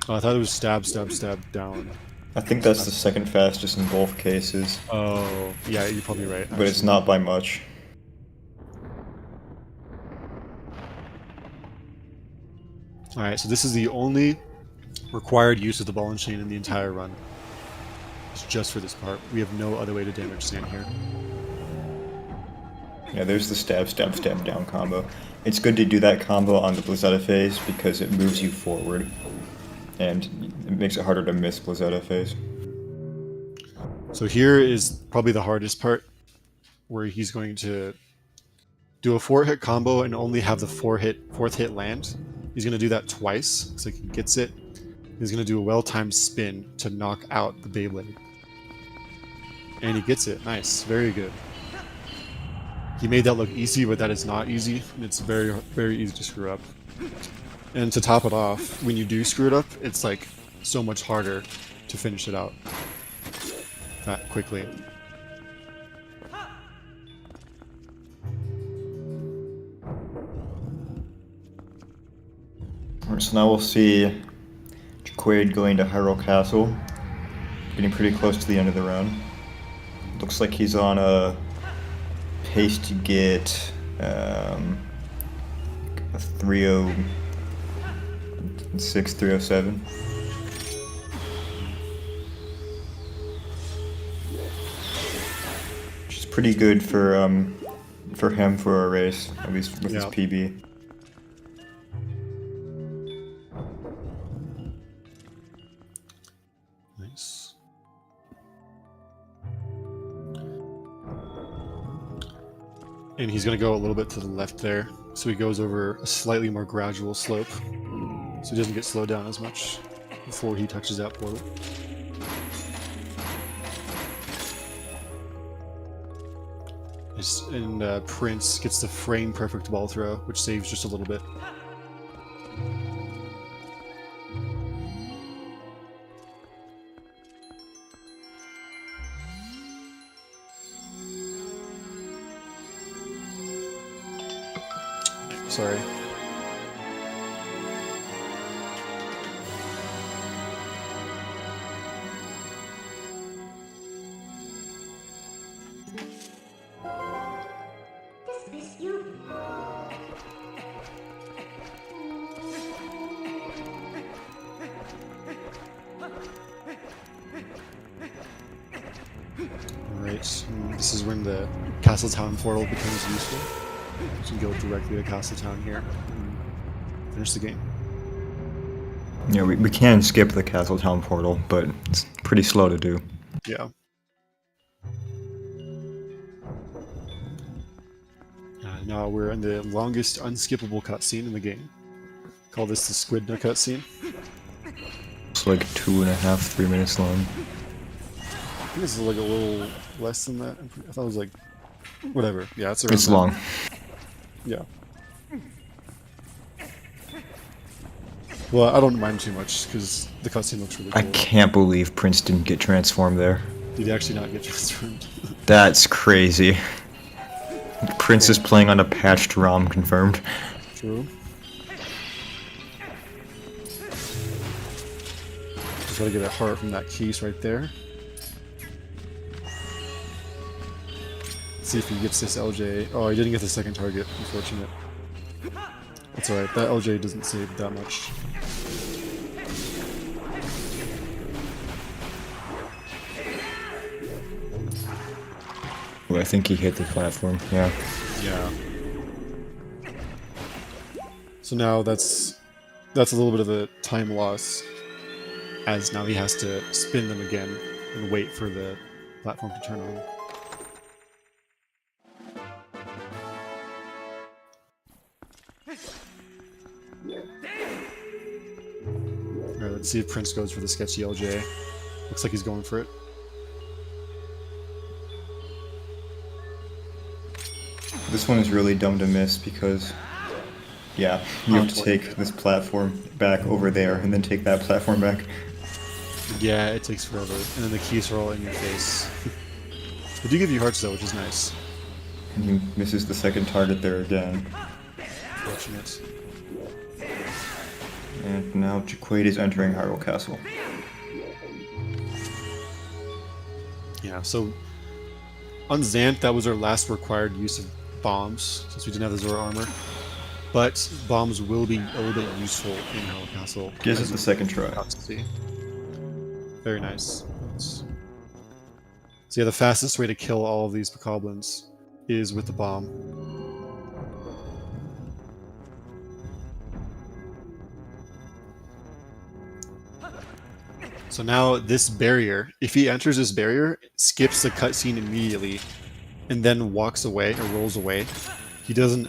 Oh, I thought it was stab, stab, stab down. I think that's the second fastest in both cases, Oh, yeah, you're probably right. but it's not by much. Alright, so this is the only required use of the ball and chain in the entire run. It's just for this part. We have no other way to damage Sand here. Yeah, there's the stab, stab, stab down combo. It's good to do that combo on the Blizzetta phase because it moves you forward, and it makes it harder to miss Blizzetta phase. So here is probably the hardest part, where he's going to do a 4-hit combo and only have the fourth hit land. He's going to do that twice, so he gets it. He's going to do a well-timed spin to knock out the Beyblade. And he gets it. Nice. Very good. He made that look easy, but that is not easy. It's very, very easy to screw up. And to top it off, when you do screw it up, it's like so much harder to finish it out that quickly. Alright, so now we'll see Jacquaid going to Hyrule Castle, getting pretty close to the end of the round. Looks like he's on a pace to get a 306, 307. Which is pretty good for him for a race, at least with his PB. Nice. And he's going to go a little bit to the left there, so he goes over a slightly more gradual slope, so he doesn't get slowed down as much before he touches that portal. And Prince gets the frame perfect ball throw, which saves just a little bit. Sorry. Dismiss you. Alright, this is when the Castletown portal becomes useful. So you can go directly to Castletown here and finish the game. Yeah, we can skip the Castletown portal, but it's pretty slow to do. Yeah. Now we're in the longest unskippable cutscene in the game. Call this the Squidna cutscene. It's like 2.5, 3 minutes long. I think this is like a little less than that. I thought it was like... whatever. Yeah, it's around It's that. long. Yeah. Well, I don't mind too much, because the cutscene looks really cool. I can't believe Prince didn't get transformed there. Did he actually not get transformed? That's crazy. Prince is playing on a patched ROM, confirmed. True. Just gotta get a heart from that keys right there. Let's see if he gets this LJ. Oh, he didn't get the second target. Unfortunate. That's alright. That LJ doesn't save that much. Well, I think he hit the platform, yeah. Yeah. So now that's a little bit of a time loss, as now he has to spin them again and wait for the platform to turn on. Alright, let's see if Prince goes for the sketchy LJ. Looks like he's going for it. This one is really dumb to miss because, yeah, you have to take this platform back over there and then take that platform back. Yeah, it takes forever. And then the keys are all in your face. They do give you hearts though, which is nice. And he misses the second target there again. Fortunate. And now Jacquaid is entering Hyrule Castle. Yeah, so on Zant, that was our last required use of bombs, since we didn't have the Zora armor. But bombs will be a little bit useful in Hyrule Castle. Gives us the second try. Very nice. So yeah, the fastest way to kill all of these bokoblins is with the bomb. So now this barrier, if he enters this barrier, skips the cutscene immediately, and then walks away or rolls away. He doesn't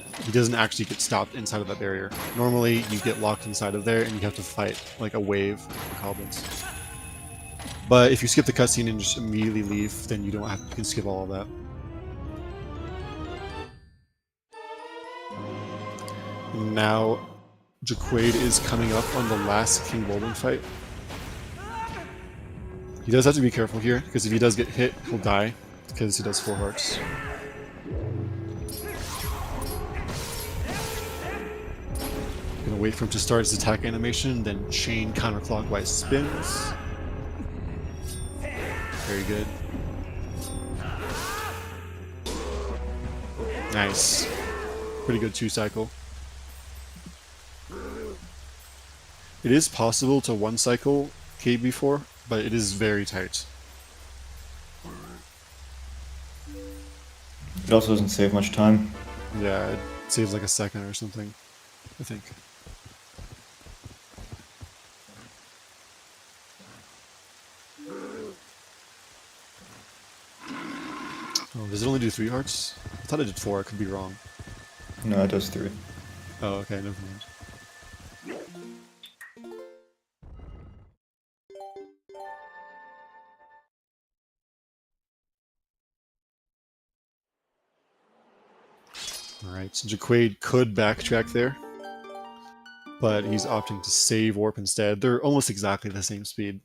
actually get stopped inside of that barrier. Normally, you get locked inside of there, and you have to fight like a wave of goblins. But if you skip the cutscene and just immediately leave, then you don't have you can skip all of that. Now, Jacquaid is coming up on the last King Wolden fight. He does have to be careful here, because if he does get hit, he'll die, because he does 4 hearts. Gonna wait for him to start his attack animation, then chain counterclockwise spins. Very good. Nice. Pretty good 2-cycle. It is possible to 1-cycle KB4, but it is very tight. It also doesn't save much time. Yeah, it saves like a second or something, I think. Oh, does it only do 3 hearts? I thought it did 4, I could be wrong. No, it does 3. Oh, okay, never mind. Alright, so Jacquaid could backtrack there, but he's opting to save Warp instead. They're almost exactly the same speed.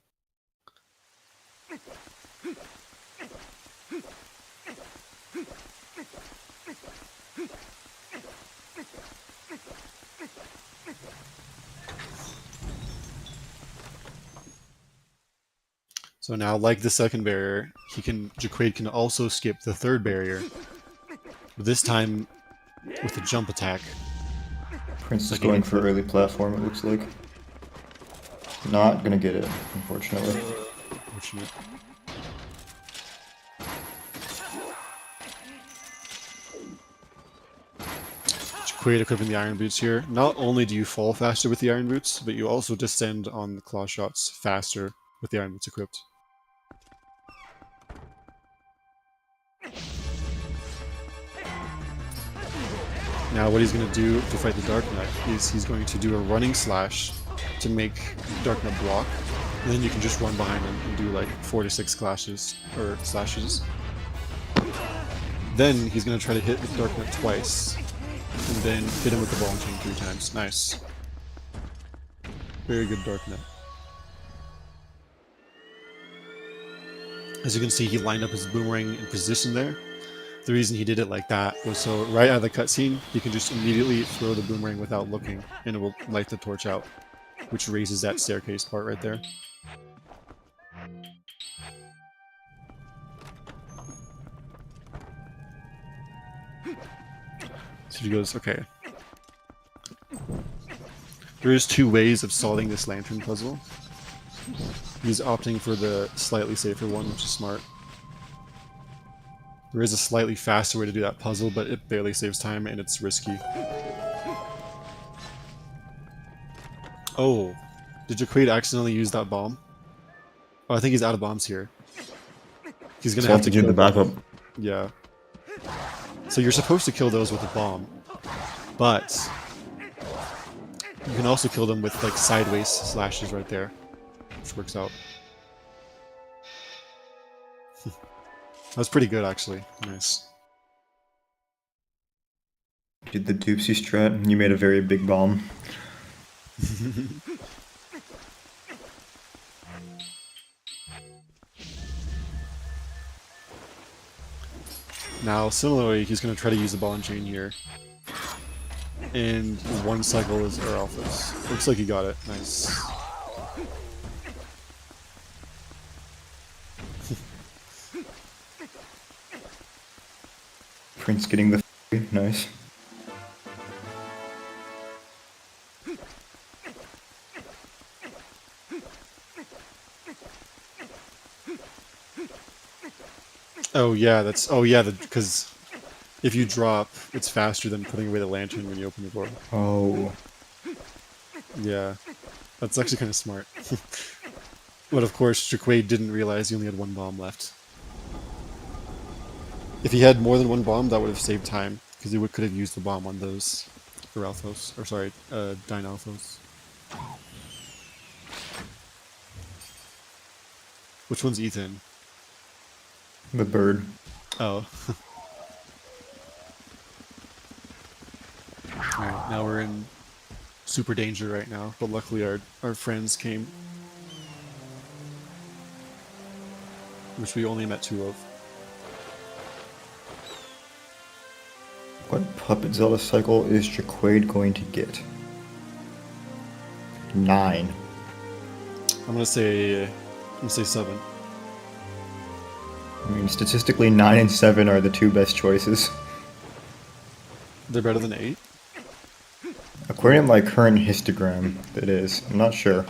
So now, like the second barrier, Jacquaid can also skip the third barrier, but this time with a jump attack. Prince is going for early platform, it looks like. Not gonna get it, unfortunately. Fortunate. Jacquaid equipping the Iron Boots here. Not only do you fall faster with the Iron Boots, but you also descend on the claw shots faster with the Iron Boots equipped. Now what he's going to do to fight the Dark Knight is he's going to do a running slash to make Dark Knight block, and then you can just run behind him and do like 4 to 6 slashes. Then he's going to try to hit the Dark Knight twice, and then hit him with the ball and chain 3 times. Nice. Very good Dark Knight. As you can see, he lined up his boomerang in position there. The reason he did it like that was so right out of the cutscene, he can just immediately throw the boomerang without looking, and it will light the torch out, which raises that staircase part right there. So he goes, okay. There is 2 ways of solving this lantern puzzle. He's opting for the slightly safer one, which is smart. There is a slightly faster way to do that puzzle, but it barely saves time and it's risky. Oh, did Jacquaid accidentally use that bomb? Oh, I think he's out of bombs here. He's gonna have to do the backup. Yeah. So you're supposed to kill those with a bomb, but you can also kill them with like sideways slashes right there, which works out. That was pretty good, actually. Nice. Did the Doopsy strat, you made a very big bomb. Now, similarly, he's going to try to use the ball and chain here. And 1 cycle is Alphas. Looks like he got it. Nice. Prince getting the nice. Oh yeah, because if you drop, it's faster than putting away the lantern when you open the door. Oh. Yeah, that's actually kind of smart. But of course, Jacquaid didn't realize he only had 1 bomb left. If he had more than 1 bomb, that would have saved time, because he could have used the bomb on those Alphos, or sorry, Dine Alphos. Which one's Ethan? The bird. Oh. Alright, Now we're in super danger right now, but luckily our friends came. Which we only met 2 of. What puppet Zelda cycle is Jacquaid going to get? 9. I'm gonna say 7. I mean, statistically, 9 and 7 are the 2 best choices. They're better than 8. According to my current histogram, it is. I'm not sure.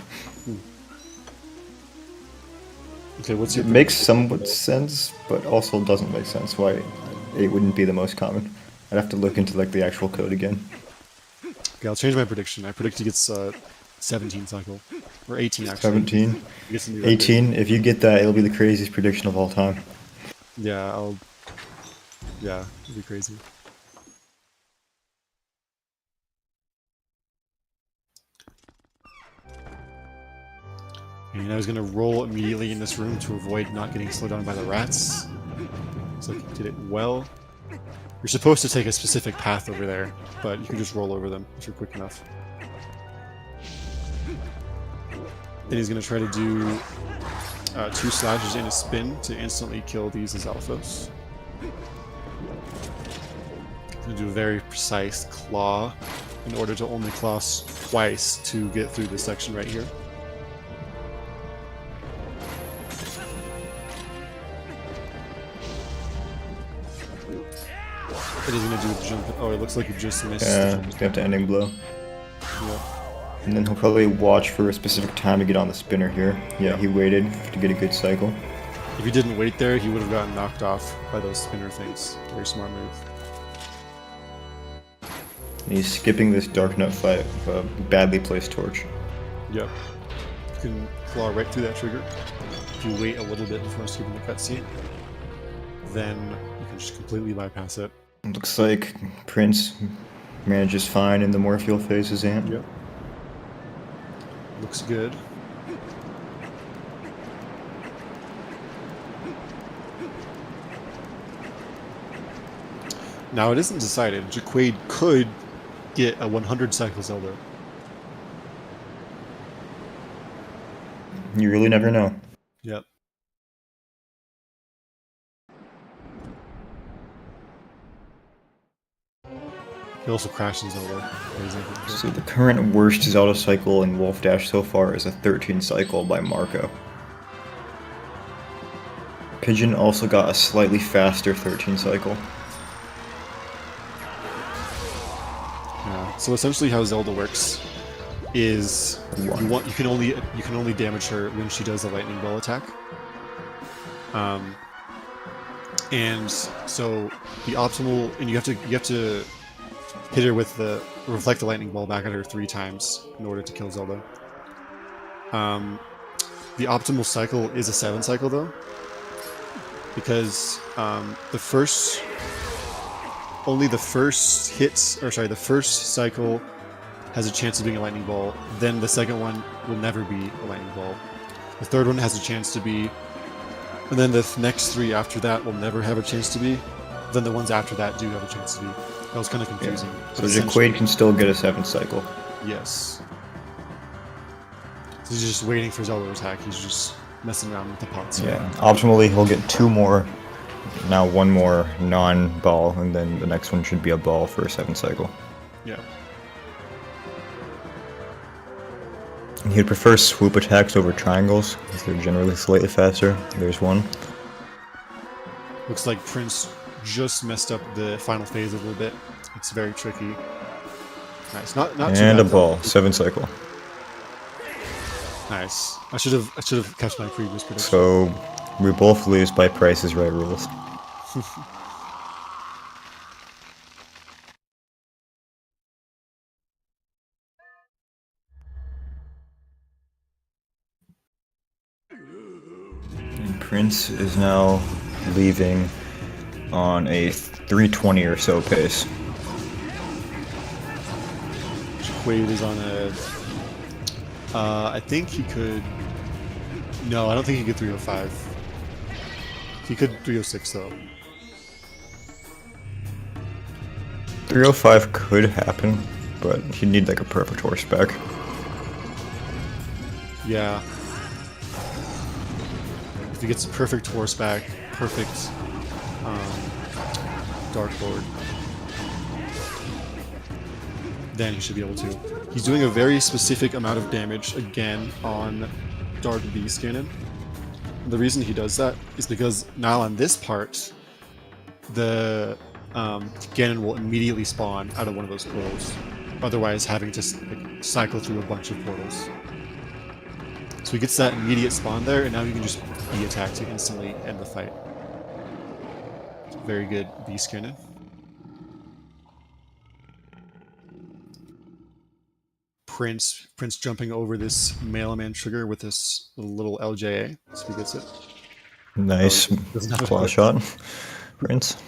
Okay, what's your It makes somewhat sense, but also doesn't make sense why 8 wouldn't be the most common. I'd have to look into like the actual code again. Okay, I'll change my prediction. I predict he gets 17 cycle. Or 18 actually. 17? He gets a new record. 18, if you get that, it'll be the craziest prediction of all time. Yeah, it'll be crazy. And I was gonna roll immediately in this room to avoid not getting slowed down by the rats. So I did it well. You're supposed to take a specific path over there, but you can just roll over them if you're quick enough. Then he's gonna try to do 2 slashes and a spin to instantly kill these as alphas. Gonna do a very precise claw in order to only claw twice to get through this section right here. What he's gonna do with the jump? Oh, it looks like he just missed. Yeah, he's gonna have to ending blow. Yeah. And then he'll probably watch for a specific time to get on the spinner here. Yeah, he waited to get a good cycle. If he didn't wait there, he would have gotten knocked off by those spinner things. Very smart move. And he's skipping this Dark Nut fight with a badly placed torch. Yep. You can claw right through that trigger. If you wait a little bit before skipping the cutscene, then you can just completely bypass it. Looks like Prince manages fine in the Morpheal phases, Ant. Yep. Looks good. Now it isn't decided. Jacquaid could get a 100 cycle Zelda. You really never know. Yep. He also crashed in Zelda. So the current worst Zelda cycle in Wolfdash so far is a 13 cycle by Marco. Pigeon also got a slightly faster 13 cycle. Yeah. So essentially, how Zelda works is you can only damage her when she does a lightning ball attack. And so the optimal, and you have to hit her with reflect the lightning ball back at her 3 times in order to kill Zelda. The optimal cycle is a 7 cycle though, because the first cycle has a chance of being a lightning ball. Then the second one will never be a lightning ball. The third one has a chance to be, and then the next 3 after that will never have a chance to be. Then the ones after that do have a chance to be. That was kind of confusing. Yeah. So Jacquaid can still get a 7th cycle. Yes. So he's just waiting for Zelda to attack. He's just messing around with the pots. Yeah. Optimally, he'll get 2 more. Now 1 more non-ball, and then the next one should be a ball for a 7th cycle. Yeah. He'd prefer swoop attacks over triangles, because they're generally slightly faster. There's one. Looks like Prince just messed up the final phase a little bit. It's very tricky. Nice. Not too And bad, a ball, 7th cycle. Nice. I should have kept my previous prediction. So we both lose by Price is Right rules. And Prince is now leaving on a 320 or so pace. Jacquaid is on a... I think he could... No, I don't think he could 305. He could 306 though. 305 could happen, but he'd need like a perfect horseback. Yeah. If he gets a perfect horseback, perfect Dark Lord, then he should be able to. He's doing a very specific amount of damage again on Dark Beast Cannon. The reason he does that is because now on this part, the Ganon will immediately spawn out of one of those portals, otherwise having to cycle through a bunch of portals. So he gets that immediate spawn there, and now he can just be attacked to instantly end the fight. Very good Beast Cannon. Prince jumping over this Mailman trigger with this little LJA, so he gets it. Nice claw shot, Prince.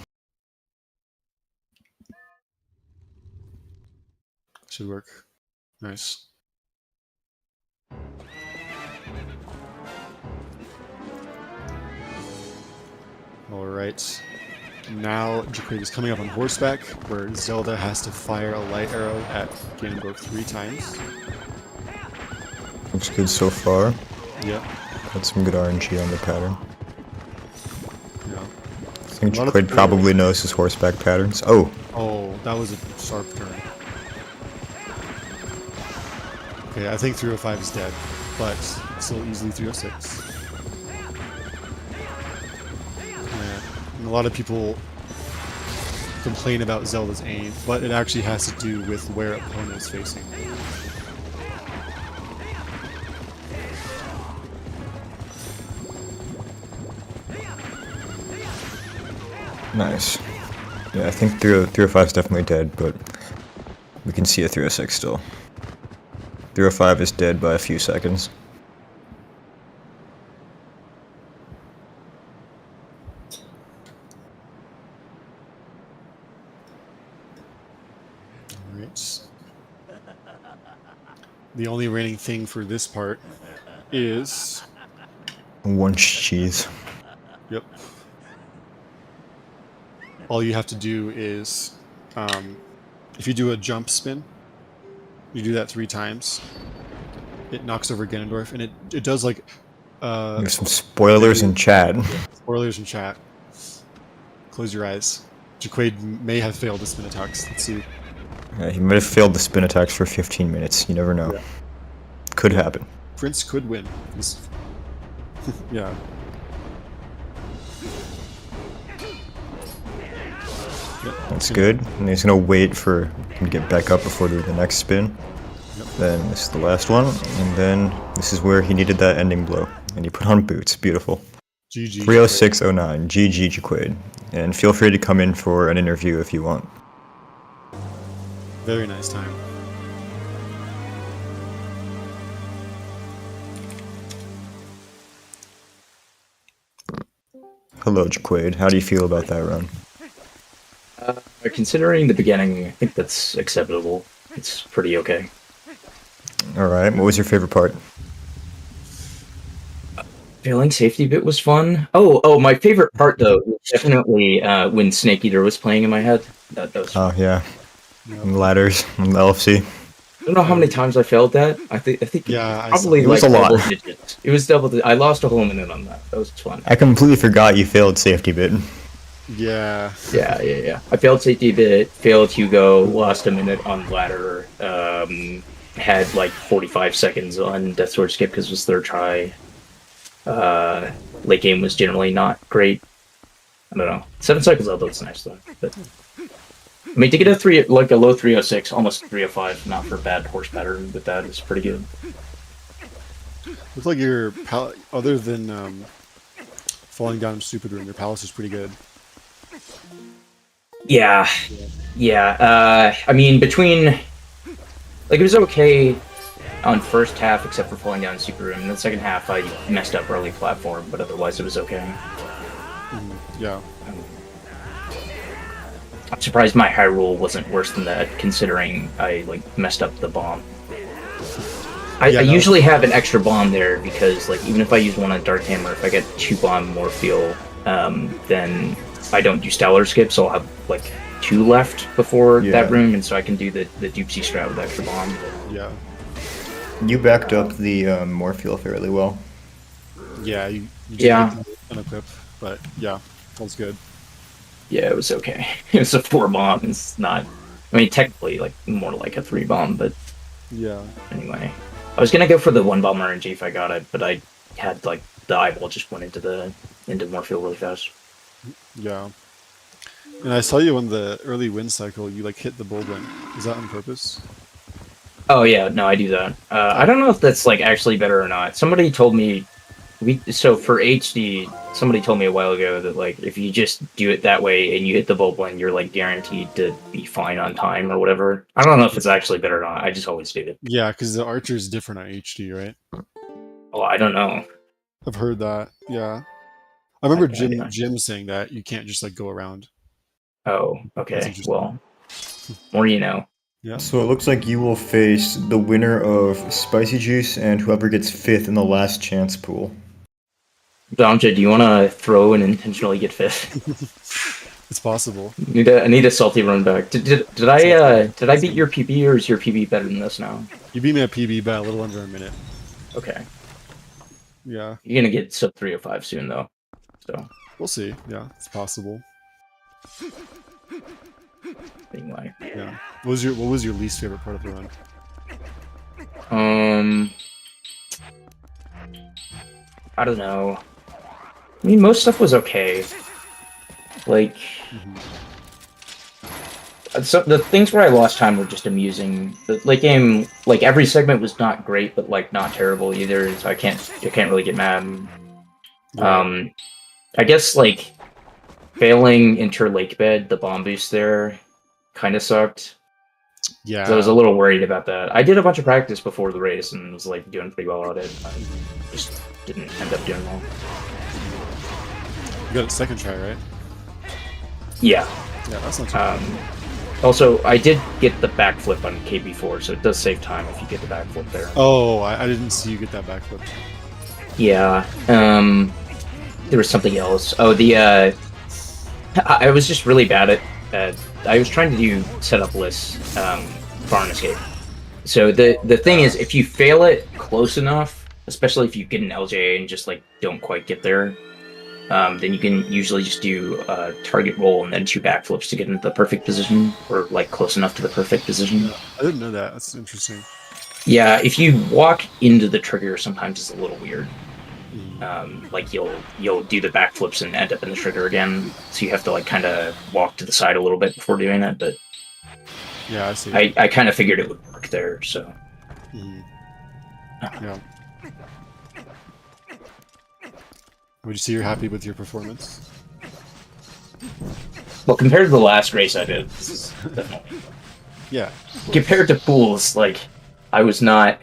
Should work. Nice. Alright. Now Jacquaid is coming up on horseback, where Zelda has to fire a light arrow at Ganondorf 3 times. Looks good so far. Yep. Got some good RNG on the pattern. Yeah. I think Jacquaid probably knows his horseback patterns. Oh! Oh, that was a sharp turn. Okay, I think 305 is dead, but still easily 306. And a lot of people complain about Zelda's aim, but it actually has to do with where opponent is facing. Nice. Yeah, I think 305 is definitely dead, but we can see a 306 still. 305 is dead by a few seconds. Alright. The only remaining thing for this part is... One cheese. Yep. All you have to do is, if you do a jump spin, you do that 3 times, it knocks over Ganondorf, and it does like... There's some spoilers in chat. Spoilers in chat. Close your eyes. Jacquaid may have failed the spin attacks. Let's see. Yeah, he might have failed the spin attacks for 15 minutes. You never know. Yeah. Could happen. Prince could win. Yeah. That's good. And he's gonna wait for him to get back up before doing the next spin. Yep. Then this is the last one, and then this is where he needed that ending blow. And he put on boots. Beautiful. GG. 30609. GG Jacquaid. And feel free to come in for an interview if you want. Very nice time. Hello Jacquaid. How do you feel about that run? Considering the beginning, I think that's acceptable. It's pretty okay. Alright, what was your favorite part? Failing safety bit was fun. Oh, my favorite part though was definitely when Snake Eater was playing in my head. That was fun. Oh yeah. And ladders and the LFC. I don't know how many times I failed that. I think Yeah, probably it was like a lot. double digits. It was double. I lost a whole minute on that. That was fun. I completely forgot you failed safety bit. Yeah. Yeah. I failed safety bit, failed Hugo, lost a minute on ladder. Had like 45 seconds on Death Sword skip because it was third try. Late game was generally not great. I don't know. 7 cycles out, that's nice though. But I mean, to get a low 306, almost 305, not for bad horse pattern, but that is pretty good. Looks like your other than falling down stupid room, your palace is pretty good. Yeah. I mean, between it was okay on first half, except for falling down super room. In the second half, I messed up early platform, but otherwise it was okay. Yeah. I'm surprised my high roll wasn't worse than that, considering I messed up the bomb. I usually have an extra bomb there because even if I use one on Dark Hammer, if I get 2 bomb more fuel, then I don't do Stellar skip, so I'll have two left before Yeah. that room, and so I can do the Doopsie strat with extra bomb. Yeah. You backed up the Morpheal fairly well. Yeah, you did Yeah. unequip, but yeah, that was good. Yeah, it was okay. It was a 4 bomb. It's not. I mean, technically, like more like a 3 bomb, but Yeah. anyway. I was gonna go for the 1 bomb RNG if I got it, but I had like the eyeball just went into Morpheal really fast. Yeah. And I saw you on the early win cycle, you like hit the Bulblin. Is that on purpose? Oh yeah, no, I do that. I don't know if that's like actually better or not. Somebody told me so for HD, somebody told me a while ago that like if you just do it that way and you hit the Bulblin, you're like guaranteed to be fine on time or whatever. I don't know if it's actually better or not. I just always do it. Yeah, because the Archer is different on HD, right? Oh, I don't know. I've heard that. Yeah. I remember Okay. Jim saying that you can't just like go around. Oh, That's okay. interesting. Well, more you know. Yeah. So it looks like you will face the winner of Spicy Juice and whoever gets 5th in the last chance pool. Damja, do you want to throw and intentionally get 5th? It's possible. I need a salty run back. Did I beat your PB, or is your PB better than this now? You beat me at PB by a little under a minute. Okay. Yeah. You're gonna get sub 305 soon though. So We'll see. Yeah, it's possible. anyway. Yeah. What was your least favorite part of the run? I don't know. I mean, most stuff was okay. Like, so the things where I lost time were just amusing. The late game, like every segment was not great, but like not terrible either. So I can't really get mad. I guess like failing Inter Lake Bed, the bomb boost there, kind of sucked. Yeah. So I was a little worried about that. I did a bunch of practice before the race and was like doing pretty well at it. I just didn't end up doing well. You got it second try, right? Yeah. Yeah, that's not too bad. Also, I did get the backflip on KB4, so it does save time if you get the backflip there. Oh, I didn't see you get that backflip. Yeah. There was something else. Oh, I was just really bad at. I was trying to do setup lists, far and escape. So the thing is, if you fail it close enough, especially if you get an LJ and just like don't quite get there, then you can usually just do a target roll and then 2 backflips to get into the perfect position, or like close enough to the perfect position. I didn't know that. That's interesting. Yeah, if you walk into the trigger, sometimes it's a little weird. Like you'll do the backflips and end up in the trigger again, so you have to like kind of walk to the side a little bit before doing it. But Yeah, I see. I kind of figured it would work there. So Yeah. Would you say you're happy with your performance? well, compared to the last race I did, this is definitely Yeah. compared to pools. Like I was not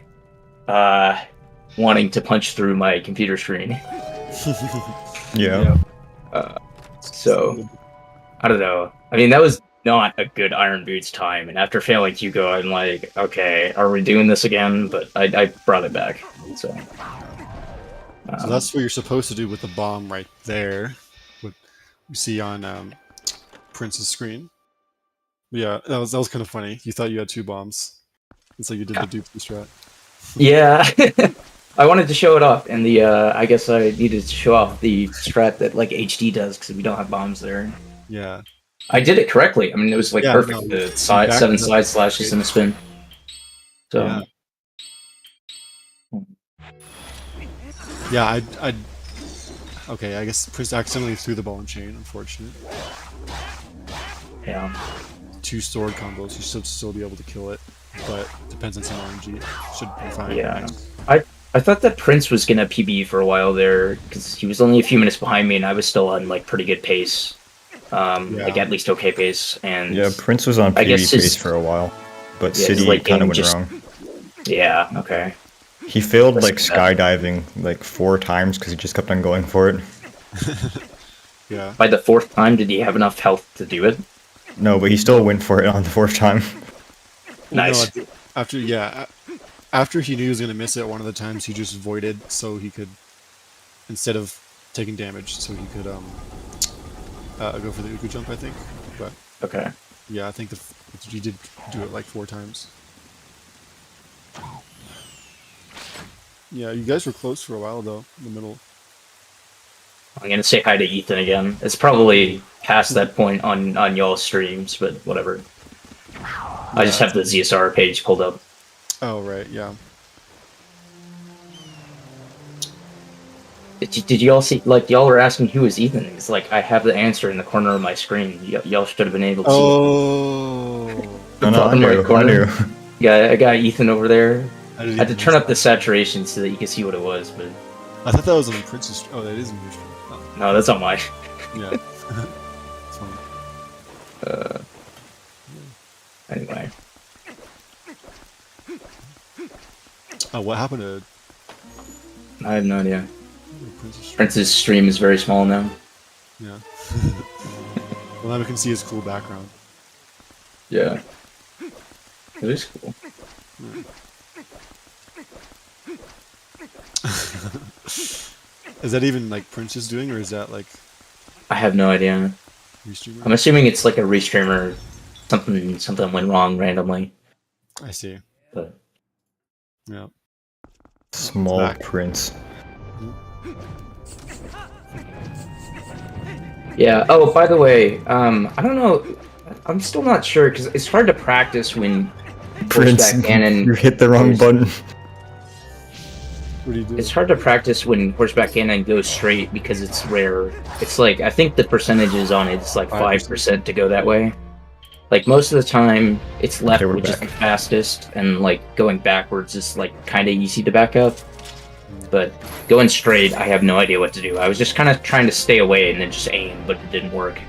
wanting to punch through my computer screen. Yeah. So I don't know. I mean, that was not a good Iron Boots time, and after failing Hugo, I'm like, okay, are we doing this again? But I brought it back. So So that's what you're supposed to do with the bomb right there. What you see on Prince's screen. Yeah, that was kind of funny. You thought you had 2 bombs. And so you did the dupe strat. yeah. I wanted to show it off, and I guess I needed to show off the strat that like HD does because we don't have bombs there. Yeah. I did it correctly. I mean, it was like Yeah, perfect. no, The you side backed 7 it up. side slashes in a spin. So Yeah. Yeah, okay, I guess Prince accidentally threw the ball and chain, unfortunate. yeah. 2 sword combos, you should still be able to kill it, but depends on some RNG. Should be fine. Yeah. I thought that Prince was gonna PB for a while there because he was only a few minutes behind me, and I was still on like pretty good pace, like at least okay pace. And Yeah, Prince was on I PB guess pace for a while, but yeah, his City late kind of game went just- wrong. yeah, okay. He failed like Listen to that. skydiving like 4 times because he just kept on going for it. Yeah. By the 4th time, did he have enough health to do it? No, but he still went for it on the 4th time. Nice. No, after he knew he was going to miss it one of the times, he just voided so he could, instead of taking damage, so he could go for the Uku jump, I think. But Okay. Yeah, I think you did do it like 4 times. Yeah, you guys were close for a while though, in the middle. I'm gonna say hi to Ethan again. It's probably past that point on y'all's streams, but whatever. I just Yeah. have the ZSR page pulled up. Oh, right, yeah. Did y'all see? Like y'all were asking who is Ethan? It's like I have the answer in the corner of my screen. Y'all should have been able to see. Oh. The No, I bottom right knew. corner. Yeah, I got Ethan over there. I I had to turn up the saturation so that you could see what it was, but I thought that was on the Prince's. Oh, that is in your stream. Oh, no, that's on mine. yeah. It's funny. Anyway, What happened to I have no idea. the Prince's stream? Prince's stream is very small now. Yeah. Well, now we can see his cool background. Yeah, it is cool. Is that even like Prince's doing, or is that like I have no idea. restreamer? I'm assuming it's like a restreamer. Something went wrong randomly. I see. But Yeah. Small Back. Prince. yeah. Oh, by the way, I don't know. I'm still not sure because it's hard to practice when Prince, horseback cannon. you hit the wrong button. What do you do? It's hard to practice when horseback cannon goes straight because it's rare. It's like I think the percentages on it is like 5% to go that way. Like most of the time, it's left, Okay, we're which is back. the fastest, and like going backwards is like kind of easy to back up. But going straight, I have no idea what to do. I was just kind of trying to stay away and then just aim, but it didn't work.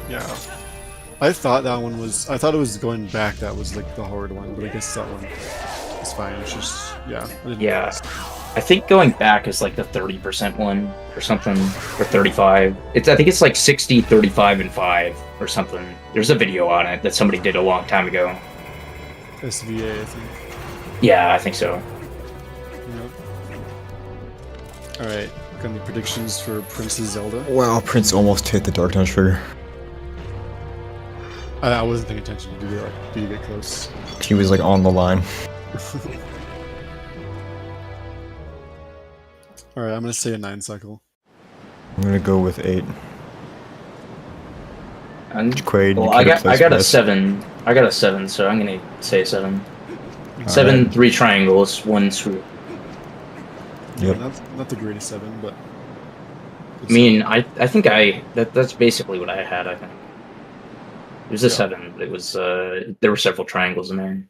Yeah. I thought that one was. I thought it was going back that was like the hard one, but I guess that one is fine. It's just yeah. I didn't Yeah. notice. I think going back is like the 30% one or something, or 35. I think it's like 60, 35, and 5 or something. There's a video on it that somebody did a long time ago. SVA, I think. Yeah, I think so. All right. Got any predictions for Princess Zelda? Wow, Prince almost hit the Dark Town trigger. I wasn't paying attention. Did you get close? He was like on the line. All right. I'm gonna say a 9 cycle. I'm gonna go with 8. And, Jacquaid, well, you I could've got a placed 7. I got a 7, so I'm gonna say 7. best. 7, Alright. 3 triangles, 1 swoop. Yep. Not the greatest 7, but. I mean, I think that's basically what I had. I think it was a 7. It was there were several triangles in there.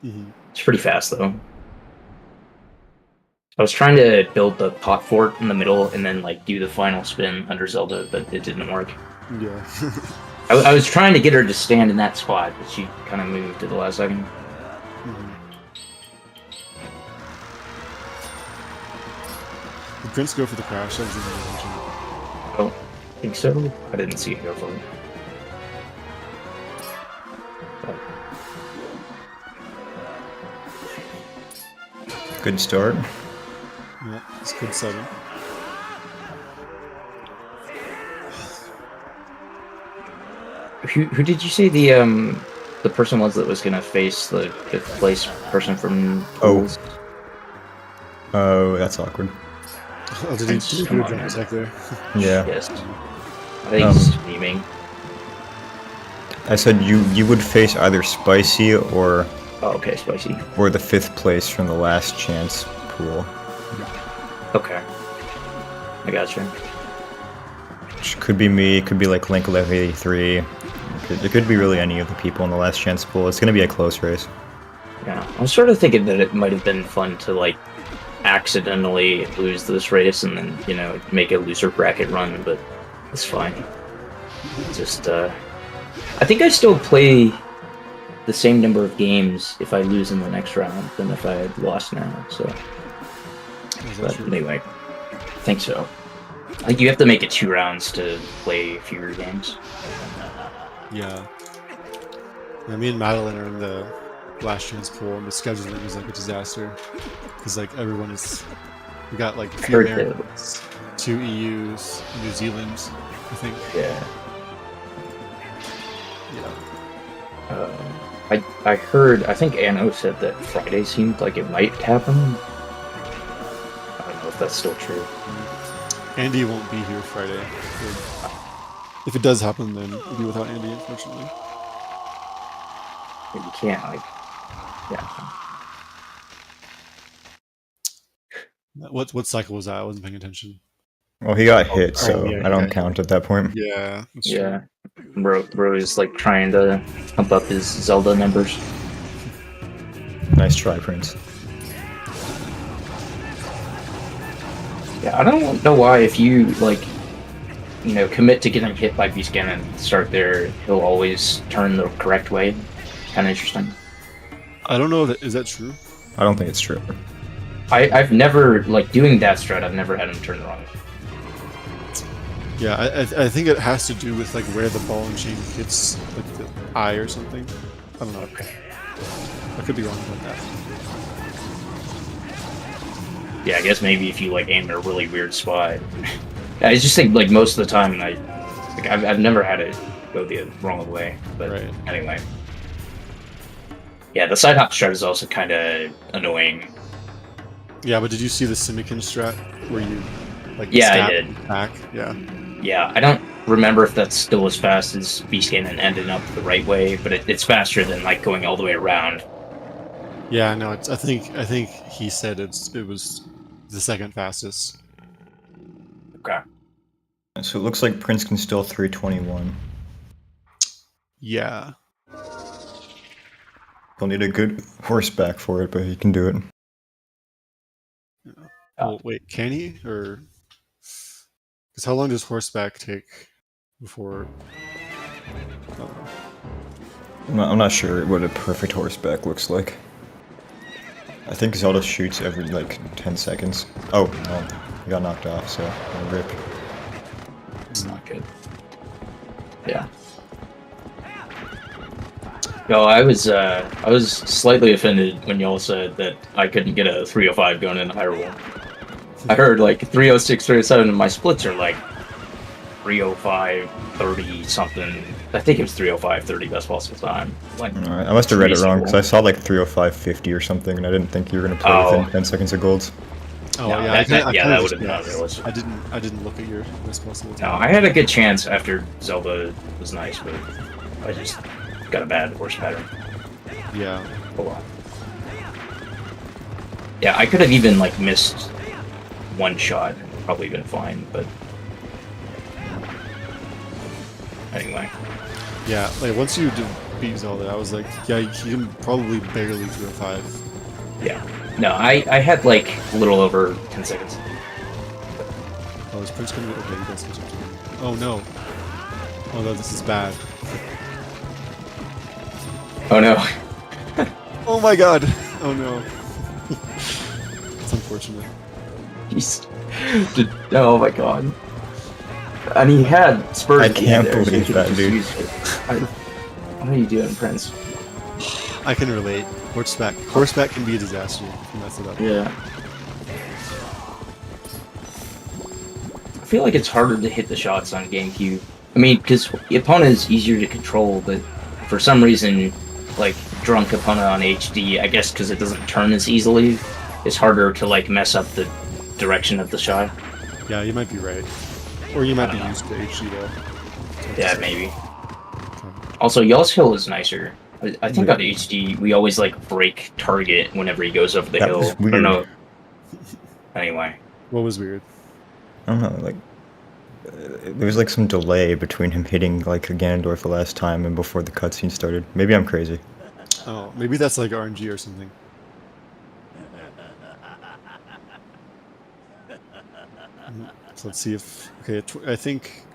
Mhm. It's pretty fast though. I was trying to build the pot fort in the middle and then like do the final spin under Zelda, but it didn't work. Yeah. I was trying to get her to stand in that spot, but she kind of moved at the last second. Mhm. Did Prince go for the crash? I was even attention. I don't think so. I didn't see it go for it. Good start. Yeah, it's good 7. Who did you say the person was that was gonna face the 5th place person from Oh. Pools? Oh, that's awkward. Oh, did he Come do a on, jump man. attack there? Yeah. Yes. I think he's screaming. I said you would face either Spicy or Oh, okay, spicy. the 5th place from the last chance pool. Okay. I gotcha. Which could be me, it could be like Link 1183. It could be really any of the people in the last chance pool. It's gonna be a close race. Yeah. I was sort of thinking that it might have been fun to, like, accidentally lose this race and then, you know, make a loser bracket run, but it's fine. Just, I think I still play the same number of games if I lose in the next round than if I had lost now, so. Is that But true? anyway, I think so. I think you have to make it 2 rounds to play fewer games. Yeah. Yeah, me and Madeline are in the last chance pool, and the scheduling is like a disaster. Because, like, everyone is. We got, like, a few Heard that. Americans, 2 EUs, New Zealand, I think. Yeah. Yeah. I heard, I think Anno said that Friday seemed like it might happen. I don't know if that's still true. Andy won't be here Friday. If it does happen, then it'll be without Andy, unfortunately. You can't, like, yeah. What cycle was that? I wasn't paying attention. Well, he got hit, so yeah, I don't yeah. count at that point. Yeah, that's Yeah. Bro is like trying to pump up his Zelda numbers. Nice try, Prince. Yeah, I don't know why if you, like, you know, commit to getting hit by Beast Cannon and start there, he'll always turn the correct way. Kind of interesting. I don't know, is that true? I don't think it's true. I've never, like, doing that strat, I've never had him turn the wrong way. Yeah, I think it has to do with like where the ball and chain hits like the eye or something. I don't know. Okay. I could be wrong about that. Yeah, I guess maybe if you, like, aim at a really weird spot. I just think, like, most of the time, I've never had it go the wrong way. But Right. anyway. Yeah, the side hop strat is also kind of annoying. Yeah, but did you see the Simikin strat where you like Yeah, I stab did. back? Yeah. Yeah, I don't remember if that's still as fast as Beast Cannon ending up the right way, but it's faster than, like, going all the way around. Yeah, no, I think he said it was the second fastest. Okay. So it looks like Prince can still 321. Yeah. He'll need a good horseback for it, but he can do it. Oh, wait, can he? Or because how long does horseback take before? I'm not sure what a perfect horseback looks like. I think Zelda shoots every, like, 10 seconds. Oh, no. He got knocked off, so rip. It's not good. Yeah. No, I was slightly offended when y'all said that I couldn't get a 305 going in Hyrule. I heard like 306, 307, and my splits are like 305, 30 something. I think it was 305, 30 best possible time. Like, Alright, I must have read it wrong, because I saw like 305.50 or something, and I didn't think you were going to play within 10 seconds of golds. Oh No, yeah, that would have been unrealistic. I didn't look at your best possible No, time. I had a good chance after Zelda was nice, but I just got a bad horse pattern. Yeah. Hold on. Yeah, I could have even like missed one shot and probably been fine, but anyway. Yeah, like once you beat Zelda, I was like, yeah, you can probably barely do a 5. Yeah. No, I had like a little over 10 seconds. Oh, is Prince gonna be okay? That's oh no. Oh no, this is bad. Oh no. Oh my god. Oh no. It's unfortunate. He's... Oh my god. And he had spurs. I can't believe that, dude. What are you doing, Prince? I can relate. Horseback can be a disaster if you mess it up. Yeah. I feel like it's harder to hit the shots on GameCube. I mean, because the opponent is easier to control, but for some reason, like, drunk opponent on HD, I guess because it doesn't turn as easily, it's harder to, like, mess up the direction of the shot. Yeah, you might be right. Or you might be used to HD though. Yeah, maybe. Also, y'all's hill is nicer. I think on HD, we always, like, break target whenever he goes over the That hill. was I don't weird. know. Anyway. What was weird? I don't know, like, there was like some delay between him hitting like Ganondorf the last time and before the cutscene started. Maybe I'm crazy. Oh, maybe that's like RNG or something. So let's see if... Okay, I think...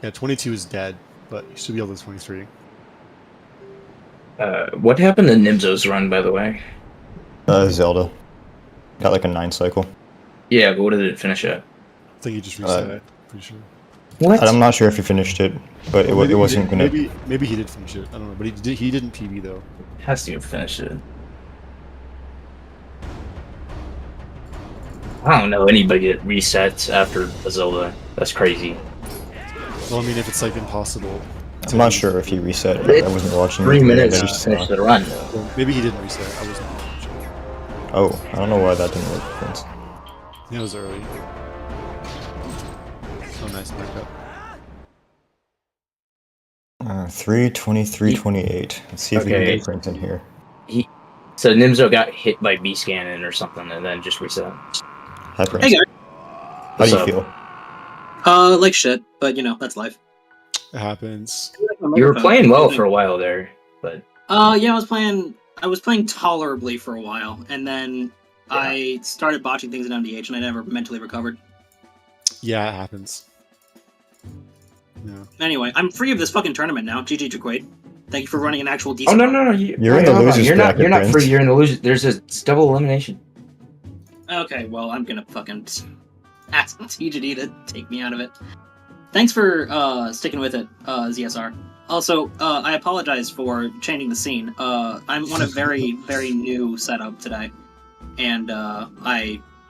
Yeah, 22 is dead, but you should be able to 23. What happened to Nimzo's run, by the way? Zelda. Got like a 9 cycle. Yeah, but what did it finish at? I think he just reset it, pretty sure. What? I'm not sure if he finished it, but it wasn't gonna... Maybe he did finish it. I don't know, but he didn't PB though. Has to have finished it. I don't know anybody that resets after a Zelda. That's crazy. Well, I mean, if it's like impossible, I'm not sure if he reset. I wasn't watching. 3 it. minutes I to just finish saw. the run. Well, maybe he didn't reset. I wasn't watching. Oh, I don't know why that didn't work, Prince. It was early. Oh, nice backup. 3:23:28. Let's see if we can Okay. get Prince in here. So Nimzo got hit by B-scanning or something and then just reset. Hi, Prince. Hey guys. How do What's you up? feel? Like shit, but you know, that's life. It happens. You were playing well for a while there, but Yeah, I was playing tolerably for a while, and then I started botching things in MDH and I never mentally recovered. Yeah, it happens. Yeah. Anyway, I'm free of this fucking tournament now. GG Jacquaid. Thank you for running an actual decent. oh no, You're in the hold on, losers You're not bracket, free. Prince. You're in the losers. There's a double elimination. Okay, well, I'm gonna fucking ask TGD to take me out of it. Thanks for sticking with it, ZSR. Also, I apologize for changing the scene. I'm on a very, very new setup today, and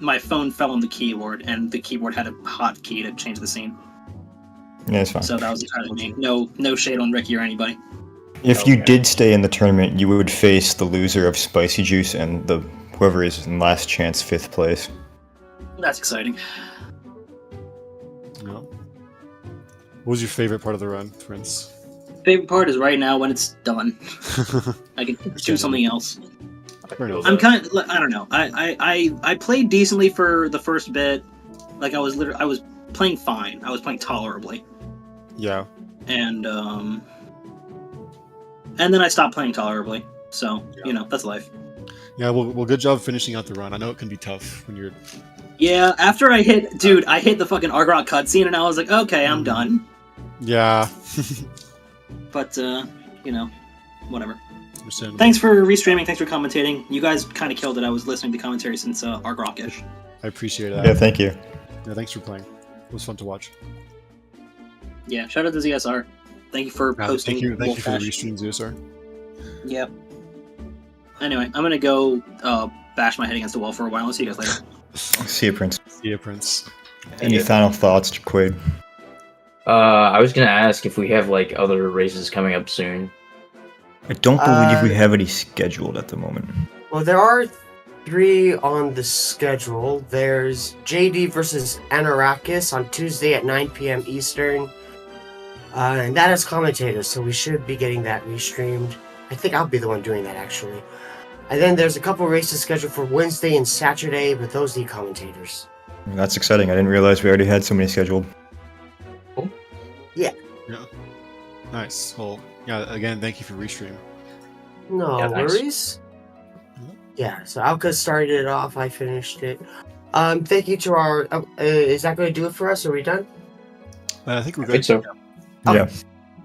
my phone fell on the keyboard, and the keyboard had a hotkey to change the scene. Yeah, it's fine. So that was entirely me. No shade on Ricky or anybody. If you Okay. did stay in the tournament, you would face the loser of Spicy Juice and the whoever is in last chance 5th place. That's exciting. Yeah. What was your favorite part of the run, Prince? Favorite part is right now when it's done. I can do something else. Fair enough. I'm kind of, I don't know. I played decently for the first bit. Like I was playing fine. I was playing tolerably, Yeah. and then I stopped playing tolerably. So you know that's life. Yeah, well, good job finishing out the run. I know it can be tough when you're... Yeah. After I hit the fucking Argrok cutscene, and I was like, okay, I'm done. Yeah. But you know, whatever. Understandable. Thanks for restreaming. Thanks for commentating. You guys kind of killed it. I was listening to commentary since Argrok-ish. I appreciate that. Yeah, thank you. Yeah, thanks for playing. It was fun to watch. Yeah. Shout out to ZSR. Thank you for hosting. Thank you for the Wolfdash. restream, ZSR. Yep. Anyway, I'm gonna go bash my head against the wall for a while. I'll see you guys later. See you, Prince. See ya, Prince. Any final thoughts, Jacquaid? I was gonna ask if we have like other races coming up soon. I don't believe we have any scheduled at the moment. Well, there are 3 on the schedule. There's JD versus Anarakis on Tuesday at 9 p.m. Eastern. And that has commentators, so we should be getting that restreamed. I think I'll be the one doing that, actually. And then there's a couple races scheduled for Wednesday and Saturday, but those need commentators. That's exciting. I didn't realize we already had so many scheduled. Yeah. Nice. Well, yeah, again, thank you for restream. No Yeah, thanks. worries. Yeah, so Alka started it off, I finished it. Thank you to our... is that going to do it for us? Are we done? I think we're I good. think so. Okay. Yeah.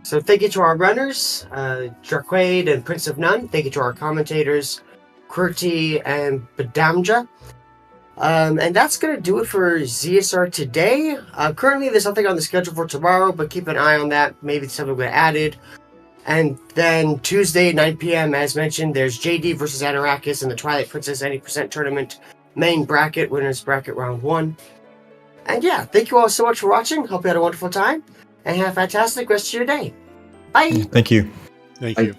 So thank you to our runners, Jacquaid and Prince of None. Thank you to our commentators, Qwerty and Badamja. And that's going to do it for ZSR today. Currently, there's nothing on the schedule for tomorrow, but keep an eye on that. Maybe something will get added. And then Tuesday, 9 p.m., as mentioned, there's JD versus Anarakis in the Twilight Princess Any Percent Tournament main bracket, winners bracket round 1. And yeah, thank you all so much for watching. Hope you had a wonderful time. And have a fantastic rest of your day. Bye! Thank you. Thank you.